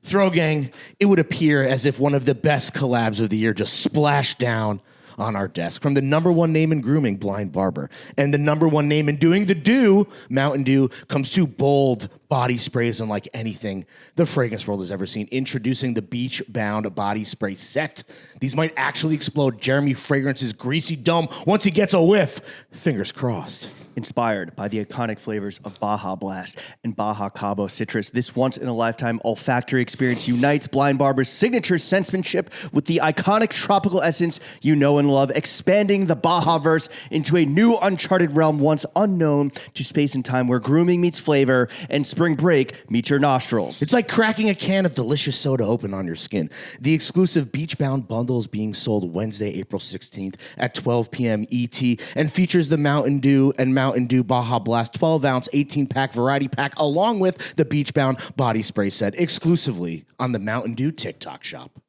Throw gang, it would appear as if one of the best collabs of the year just splashed down on our desk. From the #1 name in grooming, Blind Barber, and the #1 name in doing the do, Mountain Dew, comes two bold body sprays unlike anything the fragrance world has ever seen. Introducing the Beach Bound body spray set. These might actually explode Jeremy Fragrance's greasy dome once he gets a whiff. Fingers crossed. Inspired by the iconic flavors of Baja Blast and Baja Cabo Citrus, this once-in-a-lifetime olfactory experience unites Blind Barber's signature scentsmanship with the iconic tropical essence you know and love, expanding the Baja-verse into a new uncharted realm once unknown to space and time, where grooming meets flavor and spring break meets your nostrils. It's like cracking a can of delicious soda open on your skin. The exclusive Beach-Bound bundle is being sold Wednesday, April 16th at 12 p.m. ET and features the Mountain Dew and Mountain Dew Baja Blast 12-ounce 18-pack variety pack along with the Beach-Bound body spray set exclusively on the Mountain Dew TikTok shop.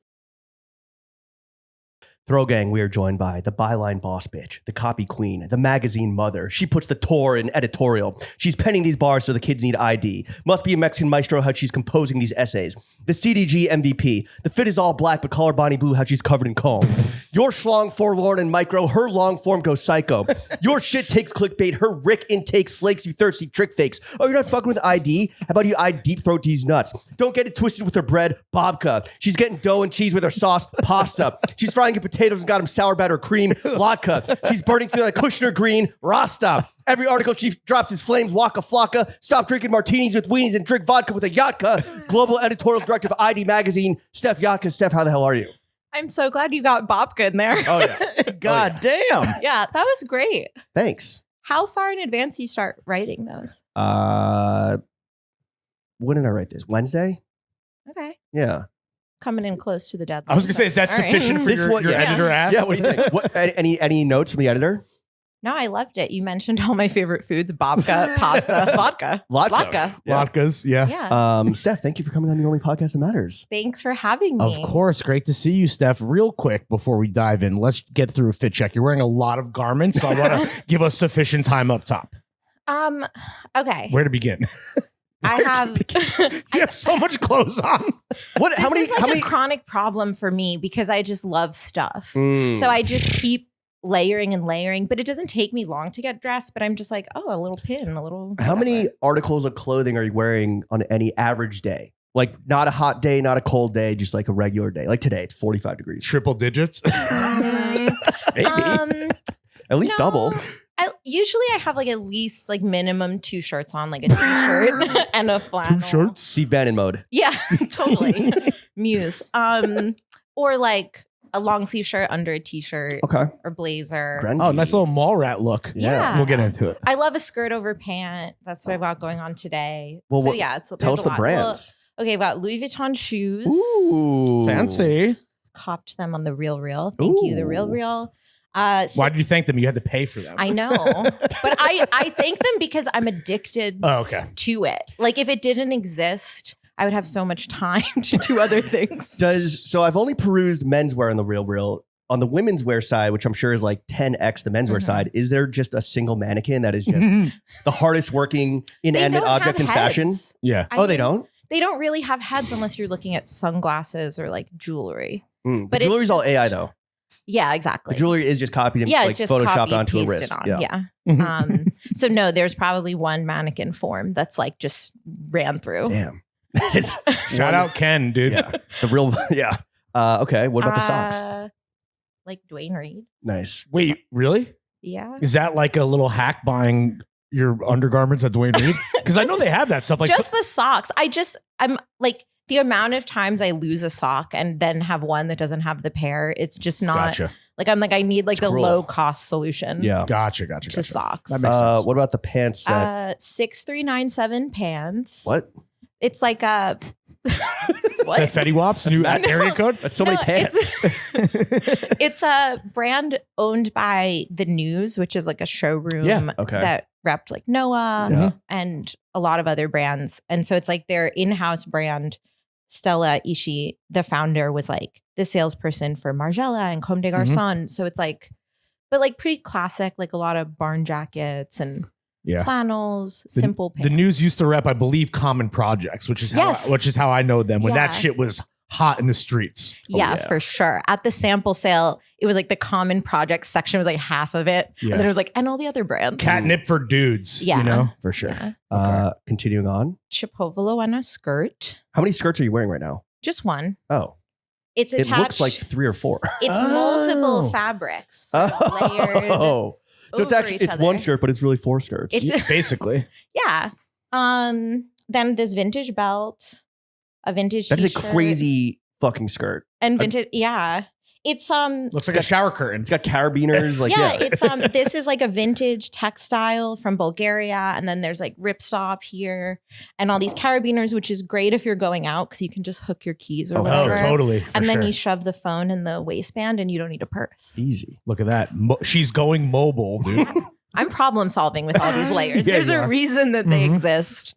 Throw Gang, we are joined by the byline boss bitch, the copy queen, the magazine mother. She puts the tour in editorial. She's penning these bars so the kids need ID. Must be a Mexican maestro how she's composing these essays. The CDG MVP. The fit is all black, but color Bonnie blue how she's covered in comb. Your schlong forlorn and micro, her long form goes psycho. Your shit takes clickbait, her Rick intake slakes you thirsty trick fakes. Oh, you're not fucking with ID? How about you deep throat these nuts? Don't get it twisted with her bread, babka. She's getting dough and cheese with her sauce, pasta. She's frying your potatoes and got him sour batter cream, vodka. She's burning through that Kushner green, Rasta. Every article she drops is flames, waka flocka. Stop drinking martinis with weenies and drink vodka with a Yotka. Global editorial director of ID Magazine, Steff Yotka. Steff, how the hell are you? I'm so glad you got babka in there. Oh, yeah. God damn. Yeah, that was great. Thanks. How far in advance do you start writing those? When did I write this? Wednesday? Okay. Yeah. Coming in close to the deadline. I was going to say, is that All right. sufficient for your editor ass? Yeah, what do you think? Any notes from the editor? No, I loved it. You mentioned all my favorite foods: babka, pasta, vodka. Vodka. Yeah. Latkes, yeah. Yeah. Steph, thank you for coming on the only podcast that matters. Thanks for having me. Of course. Great to see you, Steph. Real quick before we dive in, let's get through a fit check. You're wearing a lot of garments, so I want to give us sufficient time up top. Okay. Where to begin? I have so much clothes on. What? How many? This is How like many? a chronic problem for me because I just love stuff. Mm. So I just keep layering and layering, but it doesn't take me long to get dressed. But I'm just like, oh, a little pin, a little. How many whatever. articles of clothing are you wearing on any average day? Like not a hot day, not a cold day, just like a regular day. Like today, it's 45 degrees. Triple digits. Maybe. At least double. Usually I have like at least like minimum 2 shirts on, like a t-shirt and a flannel. 2 shirts? Steve Bannon mode. Yeah, totally. Muse. Or like a long sleeve shirt under a t-shirt. Okay. Or blazer. Grungy. Oh, nice little mall rat look. Yeah. We'll get into it. I love a skirt over pant. That's what I've got going on today. Well, so what- yeah, Tell us there's a the lot. brands. Okay, I've got Louis Vuitton shoes. Ooh. Fancy. Copped them on the RealReal. Thank you, the Ooh. RealReal. Why did you thank them? You had to pay for them. I know. But I thank them because I'm addicted Oh, okay. to it. Like if it didn't exist, I would have so much time to do other things. So I've only perused menswear on the RealReal. On the women's wear side, which I'm sure is like 10x the menswear side, is there just a single mannequin that is just the hardest working inanimate don't object in have fashion? heads. Yeah. I They mean, don't? They don't really have heads unless you're looking at sunglasses or like jewelry. But But it's jewelry's all just- AI though. Yeah, The exactly. jewelry is just copied and Yeah, like it's just photoshopped copy, onto a paste wrist. it on. Yeah. So no, there's probably one mannequin form that's like just ran through. Damn. That is Shout out Ken, dude. Yeah. The real yeah. Okay. What about the socks? Like Dwayne Reed. Nice. Wait, really? Yeah. Is that like a little hack buying your undergarments at Dwayne Reed? Because I know they have that stuff. Like Just the socks. I'm like the amount of times I lose a sock and then have one that doesn't have the pair. It's just not Gotcha. like I'm like I need like It's the cruel. low cost solution. Yeah. Gotcha. To socks. That makes sense. What about the pants set? 6397 pants. What? It's like a what? Is that Fetty Wap's new area code? That's so many No, pants. It's a brand owned by The News, which is like a showroom Yeah, okay. that repped like Noah Yeah. and a lot of other brands. And so it's like their in-house brand. Stella Ishii, the founder, was like the salesperson for Margiela and Comme des Garçons. So it's like, but like pretty classic, like a lot of barn jackets and Yeah. flannels, simple pants. The news used to rep, I believe, Common Projects, which is how I know them when that shit was hot in the streets. Yeah, for sure. At the sample sale, it was like the Common Projects section was like half of it. Yeah. And then it was like, and all the other brands. Catnip for dudes. Yeah. You know, for sure. Yeah. Continuing on. Chipovolo and a skirt. How many skirts are you wearing right now? Just one. Oh. It's attached. It looks like 3 or 4. It's multiple fabrics. Layered. Oh. So it's actually, it's one skirt, but it's really 4 skirts. Basically. Yeah. Then this vintage belt, a vintage That's t-shirt, a crazy fucking skirt. and vintage. Yeah. It's looks like a shower curtain. It's got carabiners. Like, it's this is like a vintage textile from Bulgaria, and then there's like ripstop here and all these carabiners, which is great if you're going out because you can just hook your keys or whatever. Oh, totally. And then you shove the phone in the waistband and you don't need a purse. Easy. Look at that. She's going mobile, dude. I'm problem solving with all these layers. Yeah, There's you a are. reason that they exist.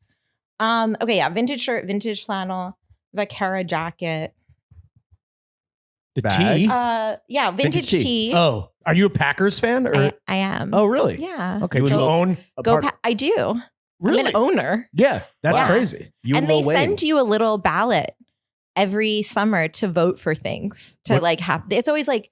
Okay, yeah, vintage shirt, vintage flannel, vaquera jacket. The Bag? tea? Yeah, vintage tea. tea. Oh, are you a Packers fan? Or I am. oh, really? Yeah. Okay. Do you own? I do. Really? I'm an owner. Yeah, that's Wow. crazy. You And they Lil Wayne. send you a little ballot every summer to vote for things. To What? like have it's always like,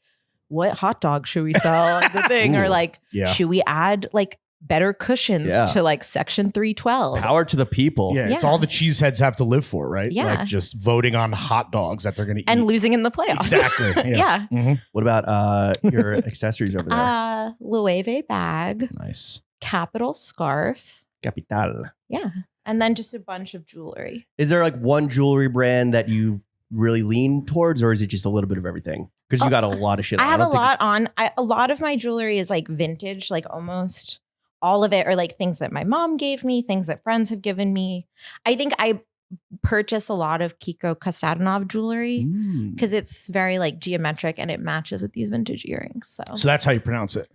what hot dog should we sell? The thing. Or Ooh. like, Yeah. should we add like better cushions Yeah. to like section 312? Power to the people. Yeah, it's Yeah. all the cheeseheads have to live for, right? Yeah. Like just voting on hot dogs that they're going to eat. And losing in the playoffs. Exactly. Yeah. Yeah. What about your accessories over there? Loewe bag, Nice. Capital scarf. Capital. Yeah. And then just a bunch of jewelry. Is there like one jewelry brand that you really lean towards, or is it just a little bit of everything? Because you got a lot of shit. I have don't a think- lot on. A lot of my jewelry is like vintage, like almost all of it, or like things that my mom gave me, things that friends have given me. I think I purchase a lot of Kiko Kastadanov jewelry Mm. because it's very like geometric and it matches with these vintage earrings. So So that's how you pronounce it.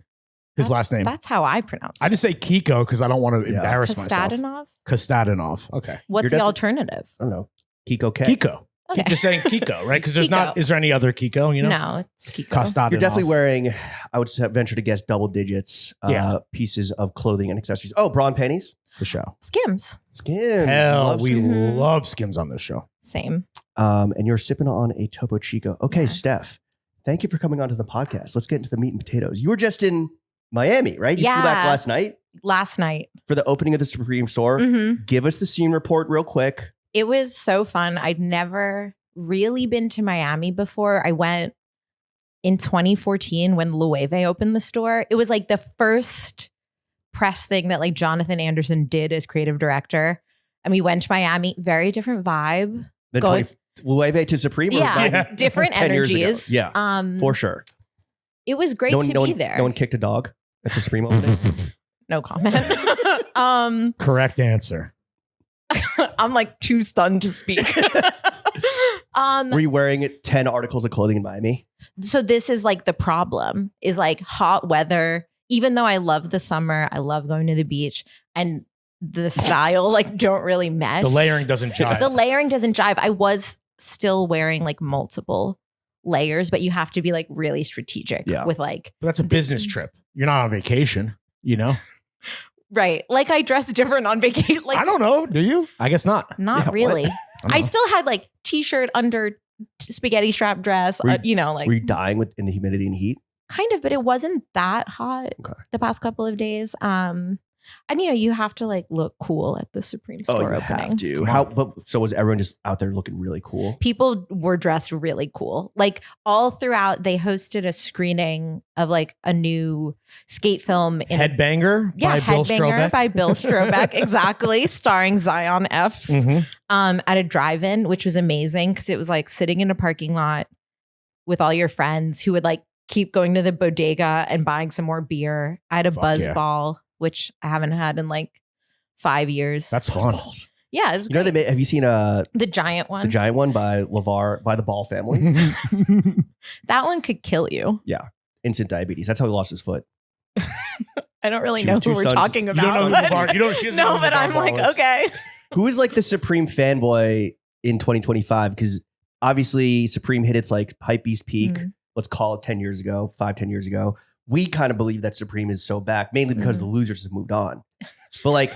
His last name. That's how I pronounce it. I just say Kiko because I don't want to Yeah. embarrass myself. Kastadanov? Kastadanov. Okay. What's You're the alternative? I don't know. Kiko K. Kiko. Okay. Keep just saying Kiko, right? Because there's Kiko. not. Is there any other Kiko? You know. No, it's Kiko. Kastadanov. You're definitely wearing, I would venture to guess, double digits pieces of clothing and accessories. Oh, bra and panties? for show. Skims. Skims. Hell, Love we Skims. Mhm. love Skims on this show. Same. And you're sipping on a Topo Chico. Okay, Yeah. Steph, thank you for coming onto the podcast. Let's get into the meat and potatoes. You were just in Miami, right? You flew back Yeah. last night Last night. for the opening of the Supreme store. hmm Give us the scene report real quick. It was so fun. I'd never really been to Miami before. I went in 2014 when Loewe opened the store. It was like the first press thing that like Jonathan Anderson did as creative director. And we went to Miami. Very different vibe. The Going- 20 Loewe to Supreme? or Yeah, Yeah. different 10 years ago. energies. Yeah, for sure. It was great No one, to no be one, there. No one kicked a dog at the Supreme opening? No comment. Correct answer. I'm like too stunned to speak. Were you wearing 10 articles of clothing in Miami? So this is like the problem is like hot weather. Even though I love the summer, I love going to the beach, and the style like don't really mesh. The layering doesn't jive. The layering doesn't jive. I was still wearing like multiple layers, but you have to be like really strategic Yeah. with like, But that's a business trip. You're not on vacation, you know? right. Like I dress different on vacation. Like I don't know. Do you? I guess not. not Yeah, what? really. don't I know. still had like t-shirt under spaghetti strap dress, Were you- you know, like Were you dying in the humidity and heat? kind of, but it wasn't that hot Okay. the past couple of days. And you know, you have to like look cool at the Supreme store you opening. have to. Come How? on. But so was everyone just out there looking really cool? People were dressed really cool. Like all throughout, they hosted a screening of like a new skate film. Headbanger by Bill Headbanger Strobeck. by Bill Strobeck, exactly, starring Zion F's Mhm. at a drive-in, which was amazing because it was like sitting in a parking lot with all your friends who would like keep going to the bodega and buying some more beer. I had a Fuck buzz yeah. ball, which I haven't had in like 5 years. That's fun. Balls. yeah, it's You know, have you seen the giant one. the giant one by LeVar, by the Ball family? That one could kill you. Instant diabetes. That's how he lost his foot. I don't really She know was who too we're stunned talking to- about. You don't know who but- LeVar- you don't- she doesn't know no, who but LeVar I'm Ball like, is. okay. Who is like the Supreme fanboy in 2025? Because obviously Supreme hit its like hype beast peak. Mhm. Let's call it 10 years ago, 5-10 years ago. we kind of believe that Supreme is so back, mainly because the losers have moved on. But like,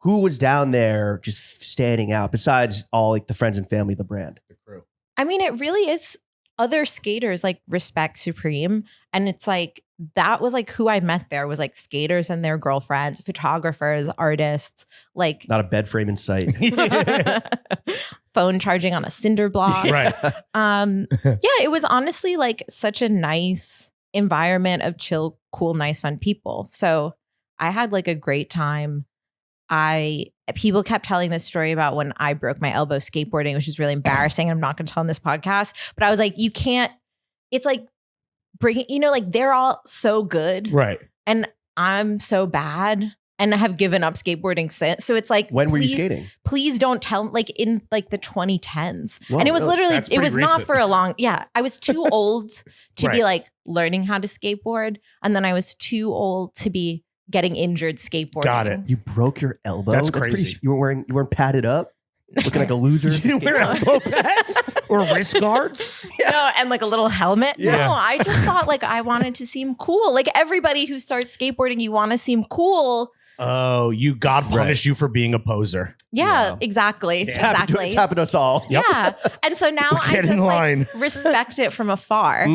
who was down there just standing out besides all like the friends and family of the brand? The crew. I mean, it really is other skaters like respect Supreme. And it's like, that was like who I met there was like skaters and their girlfriends, photographers, artists, like Not a bed frame in sight. phone charging on a cinder block. Right. Yeah, it was honestly like such a nice environment of chill, cool, nice, fun people. So I had like a great time. People kept telling this story about when I broke my elbow skateboarding, which is really embarrassing. I'm not going to tell in this podcast, but I was like, you can't, it's like bring, like they're all so good. Right. And I'm so bad and I have given up skateboarding since. So it's like, When were you skating? Please don't tell, like in like the 2010s. Whoa, and it was literally, that's it was pretty not recent. for a long, I was too old to be Right. like learning how to skateboard. And then I was too old to be getting injured skateboarding. Got it. You broke your elbow? That's pretty- crazy. you weren't padded up? Looking like a loser? You didn't wear elbow pads or wrist guards? No, and like a little helmet. Yeah. No, I just thought like I wanted to seem cool. Like everybody who starts skateboarding, you want to seem cool. Oh, God punished you for being a poser. Yeah, Wow. exactly. It's happened to- Exactly. it's happened to us all. Yeah. And so now I Get in just line. like respect it from afar. Yeah.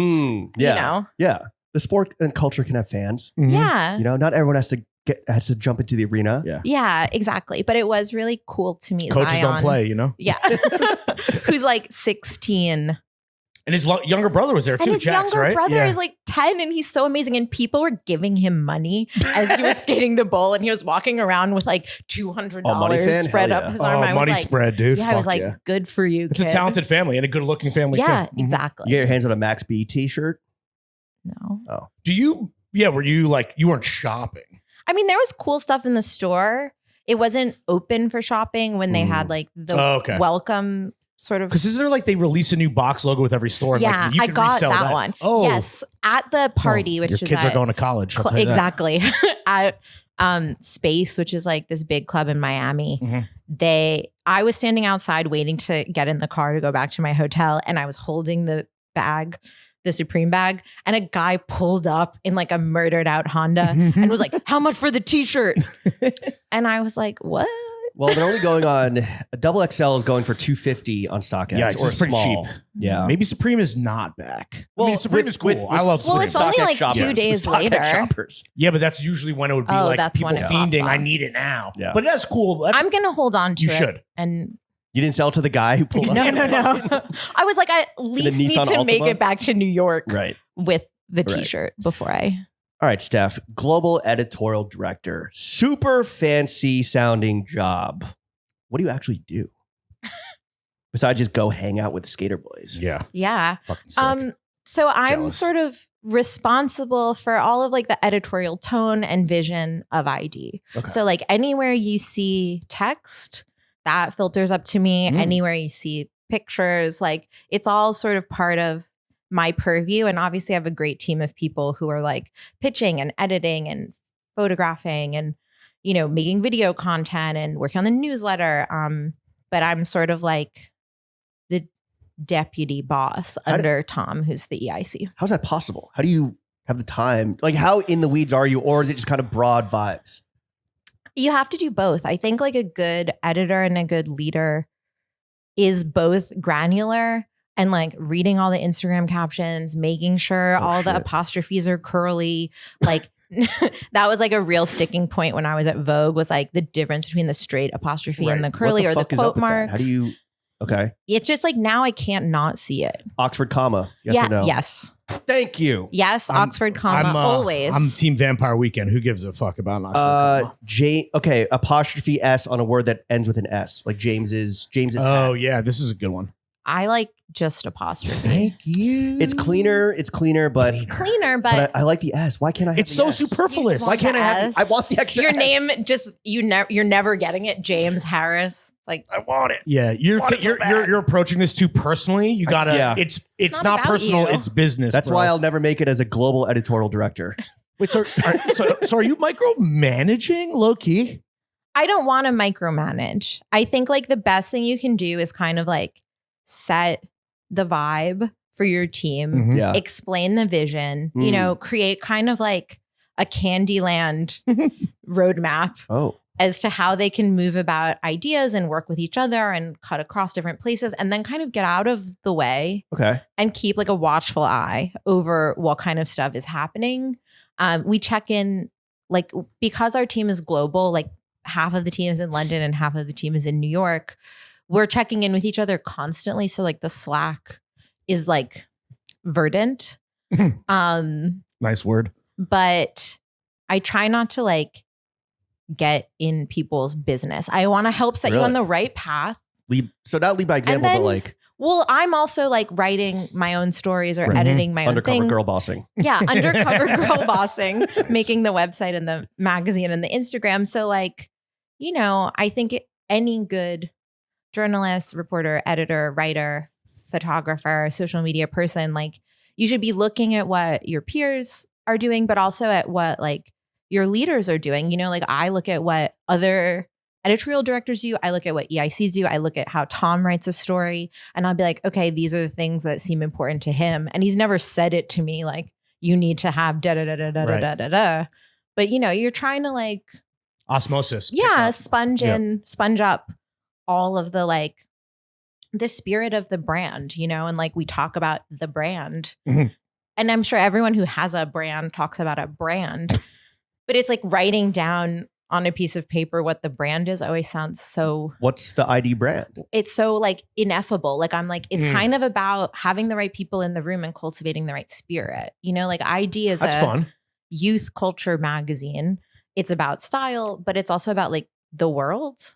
You know? Yeah. The sport and culture can have fans. Yeah. You know, not everyone has to jump into the arena. Yeah. Yeah, exactly. But it was really cool to meet Coaches Zion. don't play, Yeah. Who's like 16. And his younger brother was there And too, his Jax, younger right? brother Yeah. is like 10 and he's so amazing. And people were giving him money as he was skating the bowl and he was walking around with like $200 Oh, money fan? spread Hell up yeah. his arm. I was money like, spread, dude. Yeah, I was Fuck like, yeah. good for you, It's kid. a talented family and a good looking family Yeah, too. exactly. You get your hands on a Max B t-shirt? No. Were you like, you weren't shopping? I mean, there was cool stuff in the store. It wasn't open for shopping when they had like the Oh, okay. welcome sort of. Because isn't there like they release a new box logo with every store? And, Yeah, like, you I can got resell that one. Oh, Yes, at the party, which your was kids are at going to college. I'll tell you that. exactly at Space, which is like this big club in Miami. Mhm. I was standing outside waiting to get in the car to go back to my hotel, and I was holding the bag, the Supreme bag, and a guy pulled up in like a murdered out Honda and was like, "How much for the t-shirt?" And I was like, "What?" Well, they're only going on a double XL is going for $250 on StockX. Yeah, or it's pretty small. cheap. Yeah. Maybe Supreme is not back. Well, I mean, Supreme with- is cool. with- I love Well, Supreme. it's only StockX like shoppers. 2 days With StockX later. shoppers. Yeah, but that's usually when it would be Oh, like that's people when it fiending. pops I off. need it now. Yeah. But that's cool. That's, I'm gonna hold on to you it. should. And You didn't sell to the guy who pulled up? no. I was like, I at least need Nissan to make Altima? it back to New York Right. with the Right. t-shirt before I. All right, Steff, global editorial director, super fancy sounding job. What do you actually do? Besides just go hang out with skater boys. Yeah. Yeah. Fucking sick. So I'm Jealous. sort of responsible for all of like the editorial tone and vision of ID. Okay. So like anywhere you see text, that filters up to me. Mm. Anywhere you see pictures, like it's all sort of part of my purview. And obviously I have a great team of people who are like pitching and editing and photographing and, making video content and working on the newsletter. But I'm sort of like the deputy boss under Tom, who's the EIC. How's that possible? How do you have the time? Like, how in the weeds are you? Or is it just kind of broad vibes? You have to do both. I think like a good editor and a good leader is both granular and like reading all the Instagram captions, making sure all the shit. apostrophes are curly. Like that was like a real sticking point when I was at Vogue, was like the difference between the straight apostrophe and the curly or the fuck is up quote with that? marks. How do you? Okay. It's just like now I can't not see it. Oxford comma. Yes or no? Yes. Thank you. Yes. Oxford comma. Always. I'm Team Vampire Weekend. Who gives a fuck about an Oxford comma? Okay, apostrophe S on a word that ends with an S, like James's. Oh, hat. yeah. This is a good one. I like just apostrophe. Thank you. It's cleaner, but Cleaner, but I like the S. Why can't I have It's the so S? superfluous. You Why want can't I have S? I want the extra your S. name just you're never getting it. James Harris. Like I want it. Yeah, you're Want it so bad. you're approaching this too personally. You gotta. Yeah. It's not not about personal. you. It's business. That's bro. why I'll never make it as a global editorial director. Wait. So are you micromanaging low key? I don't want to micromanage. I think like the best thing you can do is kind of like set the vibe for your team, Yeah. explain the vision, you know, create kind of like a Candyland roadmap Oh. as to how they can move about ideas and work with each other and cut across different places, and then kind of get out of the way Okay. and keep like a watchful eye over what kind of stuff is happening. We check in, like, because our team is global, like half of the team is in London and half of the team is in New York. We're checking in with each other constantly. So like the Slack is like verdant. Nice word. But I try not to like get in people's business. I want to help set you on the right path. So not lead by example, then, but like. Well, I'm also like writing my own stories or editing my own Undercover things. girl bossing. Yeah, undercover girl bossing, making the website and the magazine and the Instagram. So like, you know, I think any good journalist, reporter, editor, writer, photographer, social media person, like you should be looking at what your peers are doing, but also at what like your leaders are doing. You know, like I look at what other editorial directors do. I look at what EICs do. I look at how Tom writes a story and I'll be like, okay, these are the things that seem important to him. And he's never said it to me like, you need to have da da da da da da da da da. But you know, you're trying to like Osmosis. sponge up all of the like the spirit of the brand, you know, and like we talk about the brand. And I'm sure everyone who has a brand talks about a brand, but it's like writing down on a piece of paper what the brand is always sounds so. What's the ID brand? It's so like ineffable. Like I'm like, it's kind of about having the right people in the room and cultivating the right spirit. You know, like ID is That's fun. youth culture magazine. It's about style, but it's also about like the world.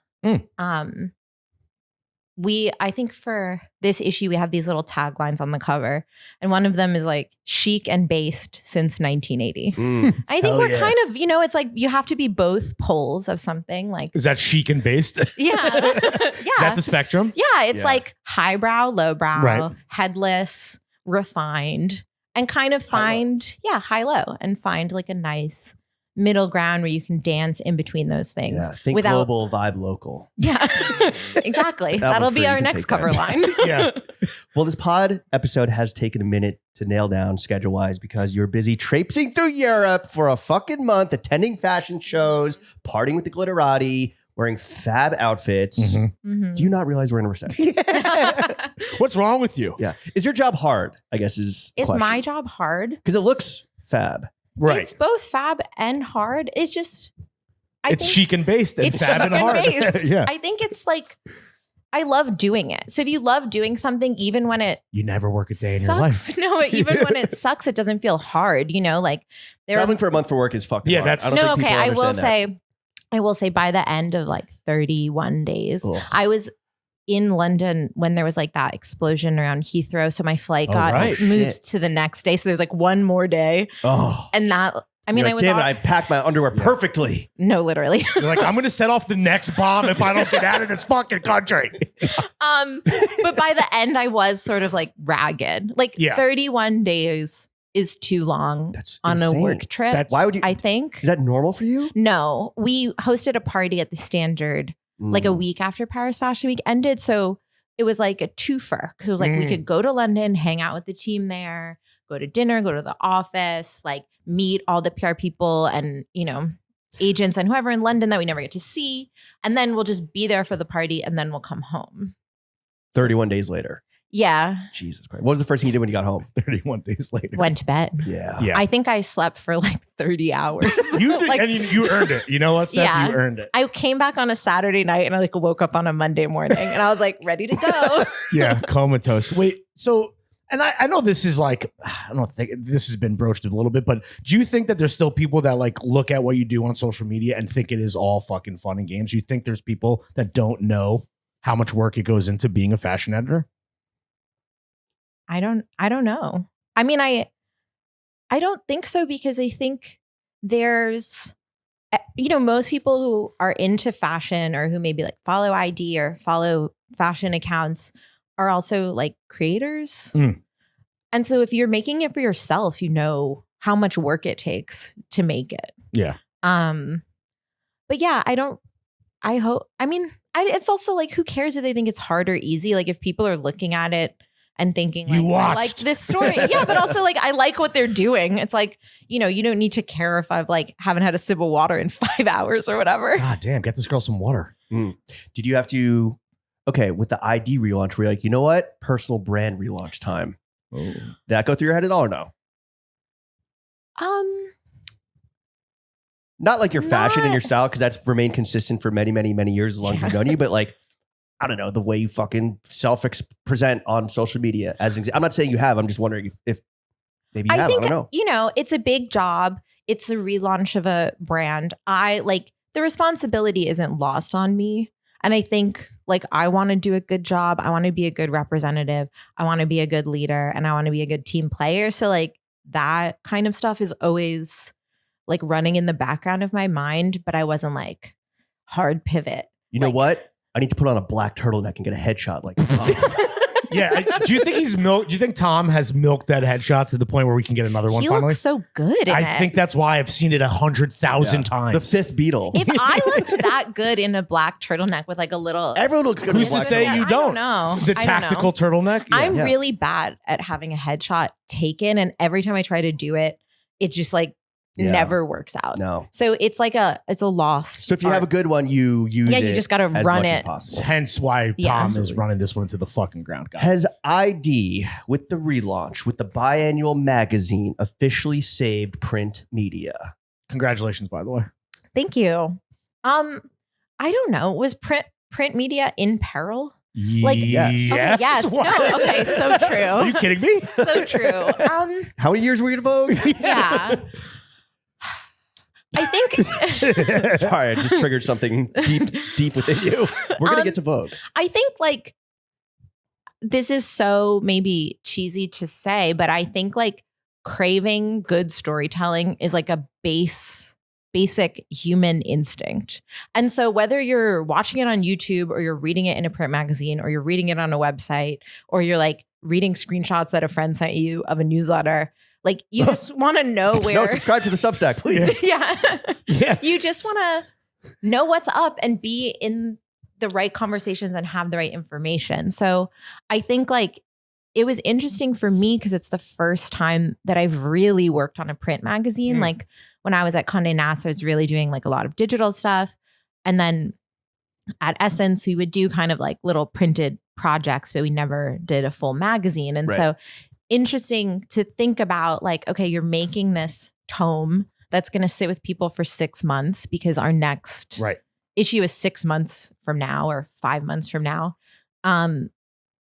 I think for this issue, we have these little taglines on the cover. And one of them is like chic and based since 1980. I think we're kind of, you know, it's like you have to be both poles of something. Like, is that chic and based? Yeah. Is that the spectrum? Yeah. It's like highbrow, lowbrow, Right. headless, refined, and kind of find, high-low, and find like a nice middle ground where you can dance in between those things. Yeah. Think global, vibe local. Yeah, exactly. That'll be our next cover line. Yeah. Well, this pod episode has taken a minute to nail down schedule-wise because you're busy traipsing through Europe for a fucking month, attending fashion shows, partying with the glitterati, wearing fab outfits. Do you not realize we're in a recession? What's wrong with you? Yeah. Is your job hard, I guess is my job hard? Because it looks fab. Right. It's both fab and hard. It's just, it's chic and based and it's fab and chic hard. based. Yeah. I think it's like, I love doing it. So if you love doing something, even when it You never work a day in your life. sucks, no, even when it sucks, it doesn't feel hard. You know, like Traveling for a month for work is fucking hard. that's- I don't no, think okay. people I will understand that. say, by the end of like 31 days, Ugh. I was in London when there was like that explosion around Heathrow. So my flight got right. moved Shit. to the next day. So there's like one more day. Oh. And that, I mean, You're I like, was damn it, all- I packed my underwear perfectly. no, literally. You're like, I'm going to set off the next bomb if I don't get out of this fucking country. But by the end, I was sort of like ragged. Like 31 days is too long That's on insane. a work trip. Why would you? I think. Is that normal for you? No, we hosted a party at the Standard like a week after Paris Fashion Week ended. So it was like a twofer because it was like we could go to London, hang out with the team there, go to dinner, go to the office, like meet all the PR people and, you know, agents and whoever in London that we never get to see. And then we'll just be there for the party and then we'll come home. 31 days later. Yeah. Jesus Christ. What was the first thing you did when you got home? 31 days later. Went to bed. Yeah. I think I slept for like 30 hours. You did, Like- and you earned it. You know what, Steph? Yeah. You earned it. I came back on a Saturday night and I like woke up on a Monday morning and I was like ready to go. Yeah, comatose. Wait, so, and I know this is like, I don't think this has been broached a little bit, but do you think that there's still people that like look at what you do on social media and think it is all fucking fun and games? You think there's people that don't know how much work it goes into being a fashion editor? I don't know. I mean, I don't think so because I think there's, you know, most people who are into fashion or who maybe like follow ID or follow fashion accounts are also like creators. And so if you're making it for yourself, you know how much work it takes to make it. Yeah. But yeah, it's also like, who cares if they think it's hard or easy? Like if people are looking at it and thinking You like, I watched. liked this story. Yeah, but also like I like what they're doing. It's like, you know, you don't need to care if I've like haven't had a sip of water in 5 hours or whatever. God damn, get this girl some water. Did you have to, okay, with the ID relaunch, where you're like, you know what? Personal brand relaunch time. Did that go through your head at all or no? Not like your fashion and your style, because that's remained consistent for many, many, many years as long as we've known you, but like, I don't know, the way you fucking present on social media. I'm not saying you have, I'm just wondering if maybe you have, think, I don't know. You know, it's a big job. It's a relaunch of a brand. The responsibility isn't lost on me. And I think like I want to do a good job. I want to be a good representative. I want to be a good leader and I want to be a good team player. So like that kind of stuff is always like running in the background of my mind, but I wasn't like hard pivot. You know what? I need to put on a black turtleneck and get a headshot like Yeah. Do you think do you think Tom has milked that headshot to the point where we can get another one He finally? looks so good in I it. think that's why I've seen it 100,000 times. the fifth Beatle. If I looked that good in a black turtleneck with like a little Everyone looks good. Who's in to black say turtleneck. you I don't? don't know. The I don't know. tactical turtleneck? Yeah. I'm Yeah. really bad at having a headshot taken, and every time I try to do it, it just like Yeah. never works out. No. So it's like it's a lost. So if you have a good one, you use it. you just got to as run much as it. possible. Hence why Yeah. Tom is Absolutely. running this one to the fucking ground, guys. Has ID with the relaunch, with the biannual magazine, officially saved print media? Congratulations, by the way. Thank you. I don't know. Was print media in peril? Like Yes. Okay, yes. Why? No. Okay. So Are you true. kidding me? So true. How many years were you at Vogue? Yeah. I think. Sorry, I just triggered something deep within you. We're gonna get to Vogue. I think like this is so maybe cheesy to say, but I think like craving good storytelling is like a basic human instinct. And so whether you're watching it on YouTube or you're reading it in a print magazine or you're reading it on a website or you're like reading screenshots that a friend sent you of a newsletter, like you just want to know where. No, subscribe to the Substack, please. Yeah. You just want to know what's up and be in the right conversations and have the right information. So I think like it was interesting for me because it's the first time that I've really worked on a print magazine. Like when I was at Condé Nast, I was really doing like a lot of digital stuff. And then at Essence, we would do kind of like little printed projects, but we never did a full magazine. And so interesting to think about like, okay, you're making this tome that's going to sit with people for 6 months because our next issue is 6 months from now or 5 months from now.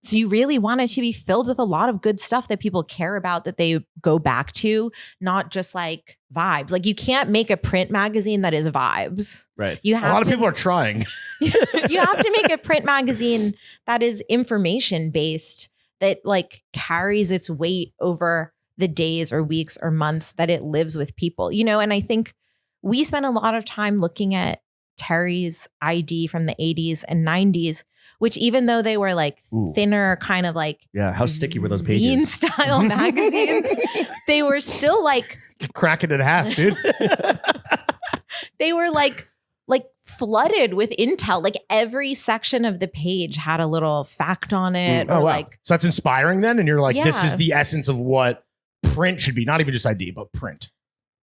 So you really want it to be filled with a lot of good stuff that people care about, that they go back to, not just like vibes. Like you can't make a print magazine that is vibes. Right. You A have lot of people are trying. you have to make a print magazine that is information based, that like carries its weight over the days or weeks or months that it lives with people, you know? And I think we spent a lot of time looking at Terry's ID from the 80s and 90s, which even though they were like thinner, kind of like how sticky were those zine pages? style magazines, they were still like Crack it in half, dude. they were like flooded with intel. Like every section of the page had a little fact on it, or like so that's inspiring then, and you're like, this is Yeah. the essence of what print should be, not even just ID, but print.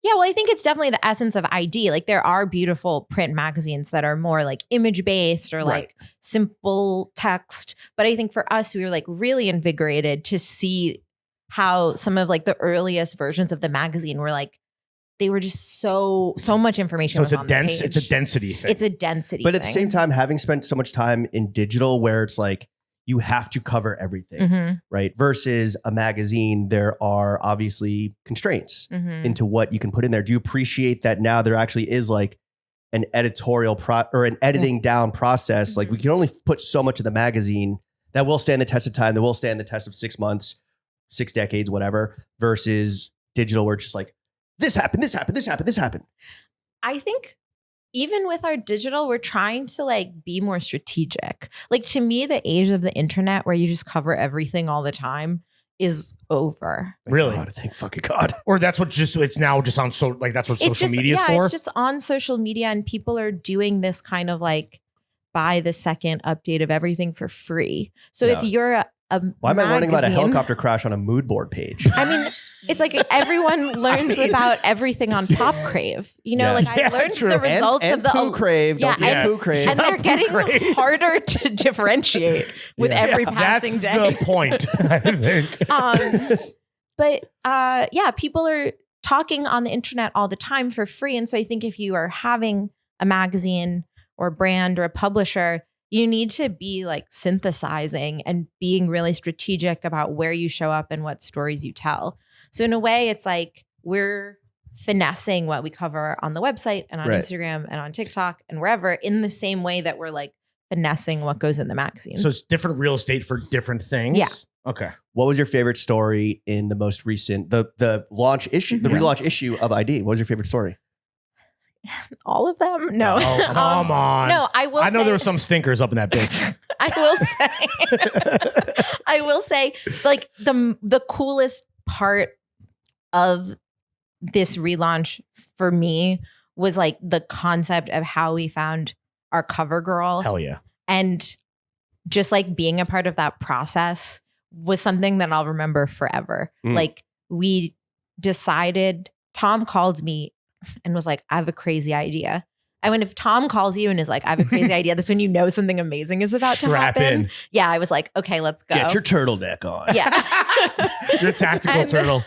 Yeah, well, I think it's definitely the essence of ID. Like there are beautiful print magazines that are more like image based or like simple text. But I think for us, we were like really invigorated to see how some of like the earliest versions of the magazine were like, they were just so much information. So was it's on the page. it's a density thing. It's a density But at the thing. same time, having spent so much time in digital where it's like you have to cover everything, Mhm, right? Versus a magazine, there are obviously constraints mhm. into what you can put in there. Do you appreciate that now there actually is like an editorial or an editing down process? Like we can only put so much of the magazine that will stand the test of time, that will stand the test of 6 months, 6 decades, whatever, versus digital where it's just like, this happened, this happened, this happened, this happened. I think even with our digital, we're trying to like be more strategic. Like to me, the age of the internet where you just cover everything all the time is over. Really? God, thank fucking God. Or that's what it's now just on that's what It's social just, media is for. It's just on social media, and people are doing this kind of like buy the second update of everything for free. So if you're Why am I learning about a magazine. helicopter crash on a mood board page? I mean, it's like everyone learns about everything on Top Crave. You know, Yeah. like I learned true. the results and of the poo crave. Don't forget poo crave. and they're Poo getting crave. harder to differentiate with every passing That's day. the point, I think. But people are talking on the internet all the time for free. And so I think if you are having a magazine or a brand or a publisher, you need to be like synthesizing and being really strategic about where you show up and what stories you tell. So in a way, it's like we're finessing what we cover on the website and on Right. Instagram and on TikTok and wherever in the same way that we're like finessing what goes in the magazine. So it's different real estate for different things? Yeah. Okay. What was your favorite story in the most recent, the launch issue, the relaunch issue of ID? What was your favorite story? All of them? No. Oh, come on. No, I will I know say, there were some stinkers up in that bitch. I will say, like the coolest part of this relaunch for me was like the concept of how we found our cover girl. Hell yeah. And just like being a part of that process was something that I'll remember forever. Like we decided, Tom called me and was like, I have a crazy idea. And when if Tom calls you and is like, I have a crazy idea, that's when you know something amazing is about to Strap happen. in. Yeah, I was like, okay, let's go. Get your turtleneck on. Yeah. Your tactical And turtle.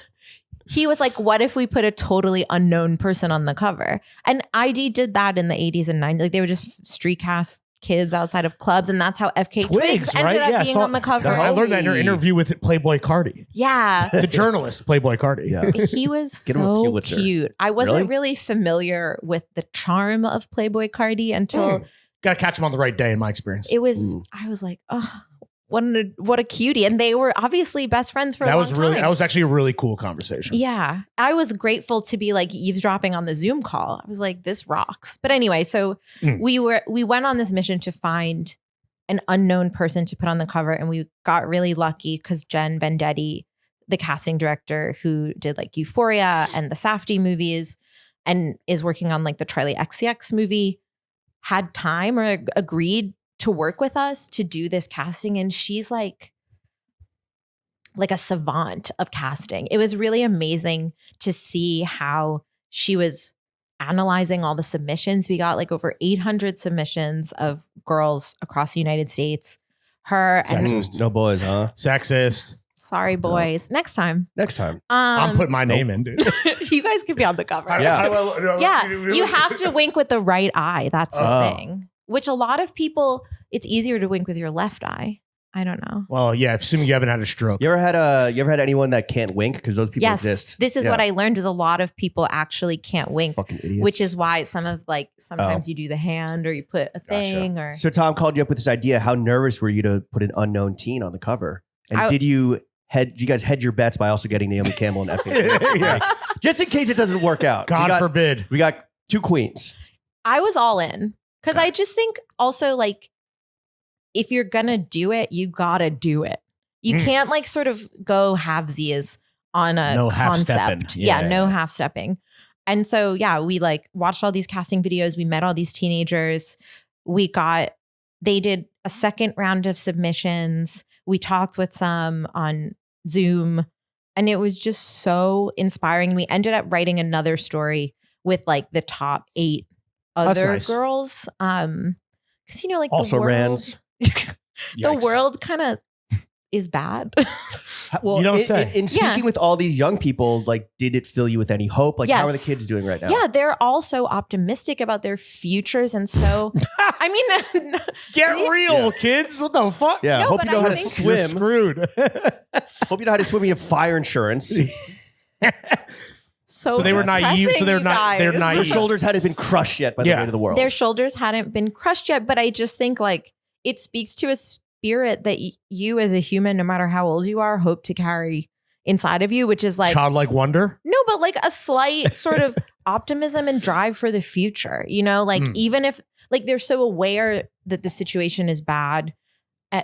He was like, what if we put a totally unknown person on the cover? And ID did that in the 80s and 90s. Like they were just street cast kids outside of clubs. And that's how FK Twigs ended up being on the cover. I learned that in your interview with Playboy Cardi. Yeah. The journalist, Playboy Cardi. Yeah. He was Get him a so Pulitzer. cute. I wasn't really familiar with the charm of Playboy Cardi until Got to catch him on the right day, in my experience. it was, I was like, oh, what a cutie. And they were obviously best friends for a long time. That was actually a really cool conversation. Yeah. I was grateful to be like eavesdropping on the Zoom call. I was like, this rocks. But anyway, so we went on this mission to find an unknown person to put on the cover. And we got really lucky because Jen Vendetti, the casting director who did like Euphoria and the Safdie movies and is working on like the Charlie XCX movie, had time or agreed to work with us to do this casting. And she's like a savant of casting. It was really amazing to see how she was analyzing all the submissions. We got like over 800 submissions of girls across the United States. Her and No boys, huh? Sexist. sorry boys. Next time. Next time. I'm putting my name in, dude. You guys could be on the cover. Yeah. Yeah, you have to wink with the right eye. That's the thing. Which a lot of people, it's easier to wink with your left eye. I don't know. Well, yeah, assuming you haven't had a stroke. You ever had anyone that can't wink? Because those people Yes, exist. this is what I learned is a lot of people actually can't wink, Fucking idiots. which is why sometimes you do the hand or you put a thing or. So Tom called you up with this idea. How nervous were you to put an unknown teen on the cover? And did you guys hedge your bets by also getting Naomi Campbell and FK? Yeah. Just in case it doesn't work out. God forbid. We got two queens. I was all in because I just think also like if you're gonna do it, you gotta do it. You can't like sort of go halvesies on a No concept. half-stepping. Yeah, Yeah. no half stepping. And so yeah, we like watched all these casting videos. We met all these teenagers. They did a second round of submissions. We talked with some on Zoom, and it was just so inspiring. We ended up writing another story with like the top 8 other nice. girls. Because like Also the world, Rans. the Yikes. world kind of is bad. Well, You don't say. in speaking with all these young people, like, did it fill you with any hope? Like, how are the Yes. kids doing right now? Yeah, they're all so optimistic about their futures, and so I mean, Get real, kids. What the fuck? Yeah. No, Hope but you know I how to think- You're swim. screwed. Hope you know how to swim. You have fire insurance. so So they were naive. So depressing, they're you not. They're guys. Their naive. shoulders hadn't been crushed yet by the Yeah. weight of the world. Their shoulders hadn't been crushed yet, but I just think like it speaks to a spirit that you as a human, no matter how old you are, hope to carry inside of you, which is like Childlike wonder. no, but like a slight sort of optimism and drive for the future. Like even if like they're so aware that the situation is bad,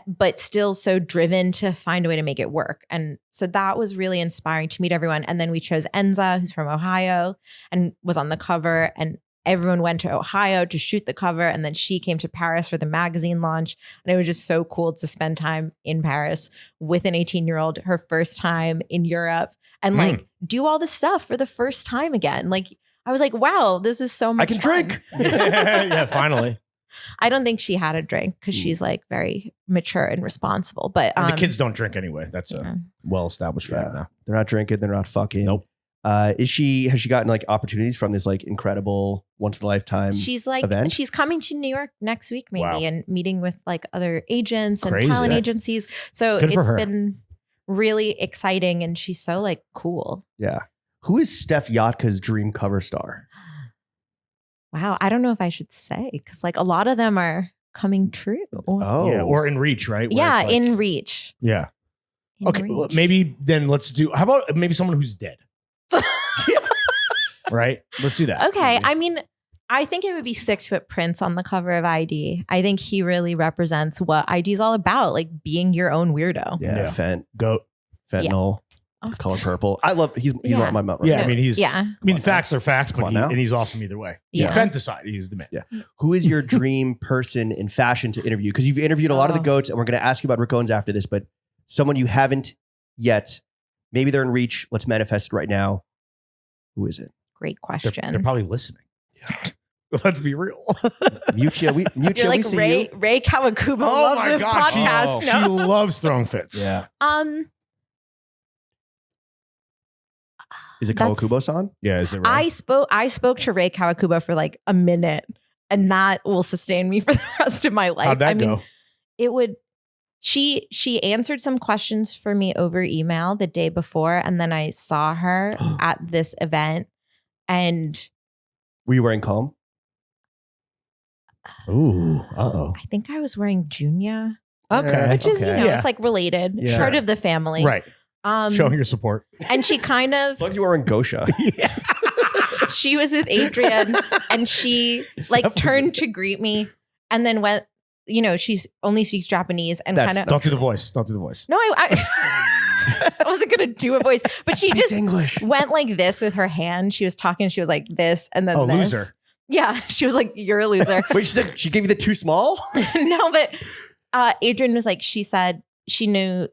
but still so driven to find a way to make it work. And so that was really inspiring to meet everyone. And then we chose Enza, who's from Ohio and was on the cover. And everyone went to Ohio to shoot the cover. And then she came to Paris for the magazine launch. And it was just so cool to spend time in Paris with an 18-year-old, her first time in Europe, and like do all this stuff for the first time again. Like, I was like, wow, this is so much I can fun. drink. Yeah, finally. I don't think she had a drink because she's like very mature and responsible. But And the kids don't drink anyway. That's a well-established fact now. They're not drinking. They're not fucking. Nope. Has she gotten like opportunities from this like incredible once in a lifetime? she's like, event? she's coming to New York next week, maybe, Wow. and meeting with like other agents and Crazy. talent agencies. So Good for it's her. been really exciting. And she's so like cool. Yeah. Who is Steff Yotka's dream cover star? Wow. I don't know if I should say because like a lot of them are coming true. Oh, Yeah, or in reach, right? Where Yeah, it's like- in reach. Yeah. In Okay, well, reach. maybe then let's do. How about maybe someone who's dead? Right. Let's do that. Okay. I mean, I think it would be 6 Prince on the cover of ID. I think he really represents what ID is all about, like being your own weirdo. yeah, Yeah. Goat, fentanyl, Oh. color purple. I love. He's Yeah. on my mouth. Yeah, I mean he's. Yeah. I mean facts are facts, Come but on now. and he's awesome either way. Yeah. Fantaside, he's the man. Yeah. Who is your dream person in fashion to interview? Because you've interviewed a lot of the Oh. goats, and we're going to ask you about Rick Owens after this. But someone you haven't yet, maybe they're in reach. Let's manifest it right now. Who is it? Great They're, question. they're probably listening. Yeah. Let's be real. Mutia, we You're we like see Rei you. Rei Kawakubo loves this podcast. She No. loves throwing fits. Yeah. Is it That's- Kawakubo-san? Yeah, is it right? I spoke to Rei Kawakubo for like a minute, and that will sustain me for the rest of my life. How'd that I mean, go? it would. She answered some questions for me over email the day before, and then I saw her at this event, and Were you wearing comb? Ooh, uh-oh. I think I was wearing Junya, Okay. which is okay. you know Yeah. it's like related, Yeah. part of the family, Right. Showing your support. And she kind of As long as you were wearing Gosha. Yeah. she was with Adrian, and she like Steph was turned to greet me, and then went. You know, she's only speaks Japanese and That's kind of. Don't do the voice. Don't do the voice. No, I wasn't gonna do a voice, but she Speaks just English. went like this with her hand. She was talking. She was like this, and then Oh, this. loser. Yeah, she was like, "You're a loser." Wait, she said she gave you the too small? No, but Adrian was like, she said she knows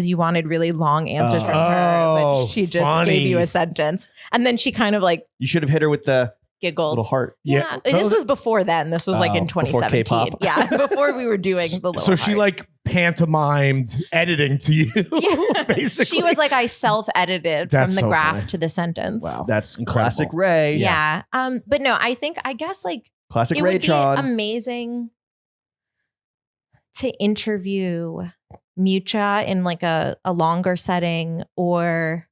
you wanted really long answers from her, Oh, but she just funny. gave you a sentence, and then she kind of like You should have hit her with the giggled. little heart. Yeah, this was before then. This was like in before 2017. K-pop. Yeah, before we were doing the little. So she heart. like pantomimed editing to you. Yeah. Basically. She was like, I self-edited from That's the so graph funny. to the sentence. Wow. That's Incredible. classic Ray. Yeah. But no, I guess like Classic it Ray would be Tron. amazing to interview Mucha in like a longer setting, or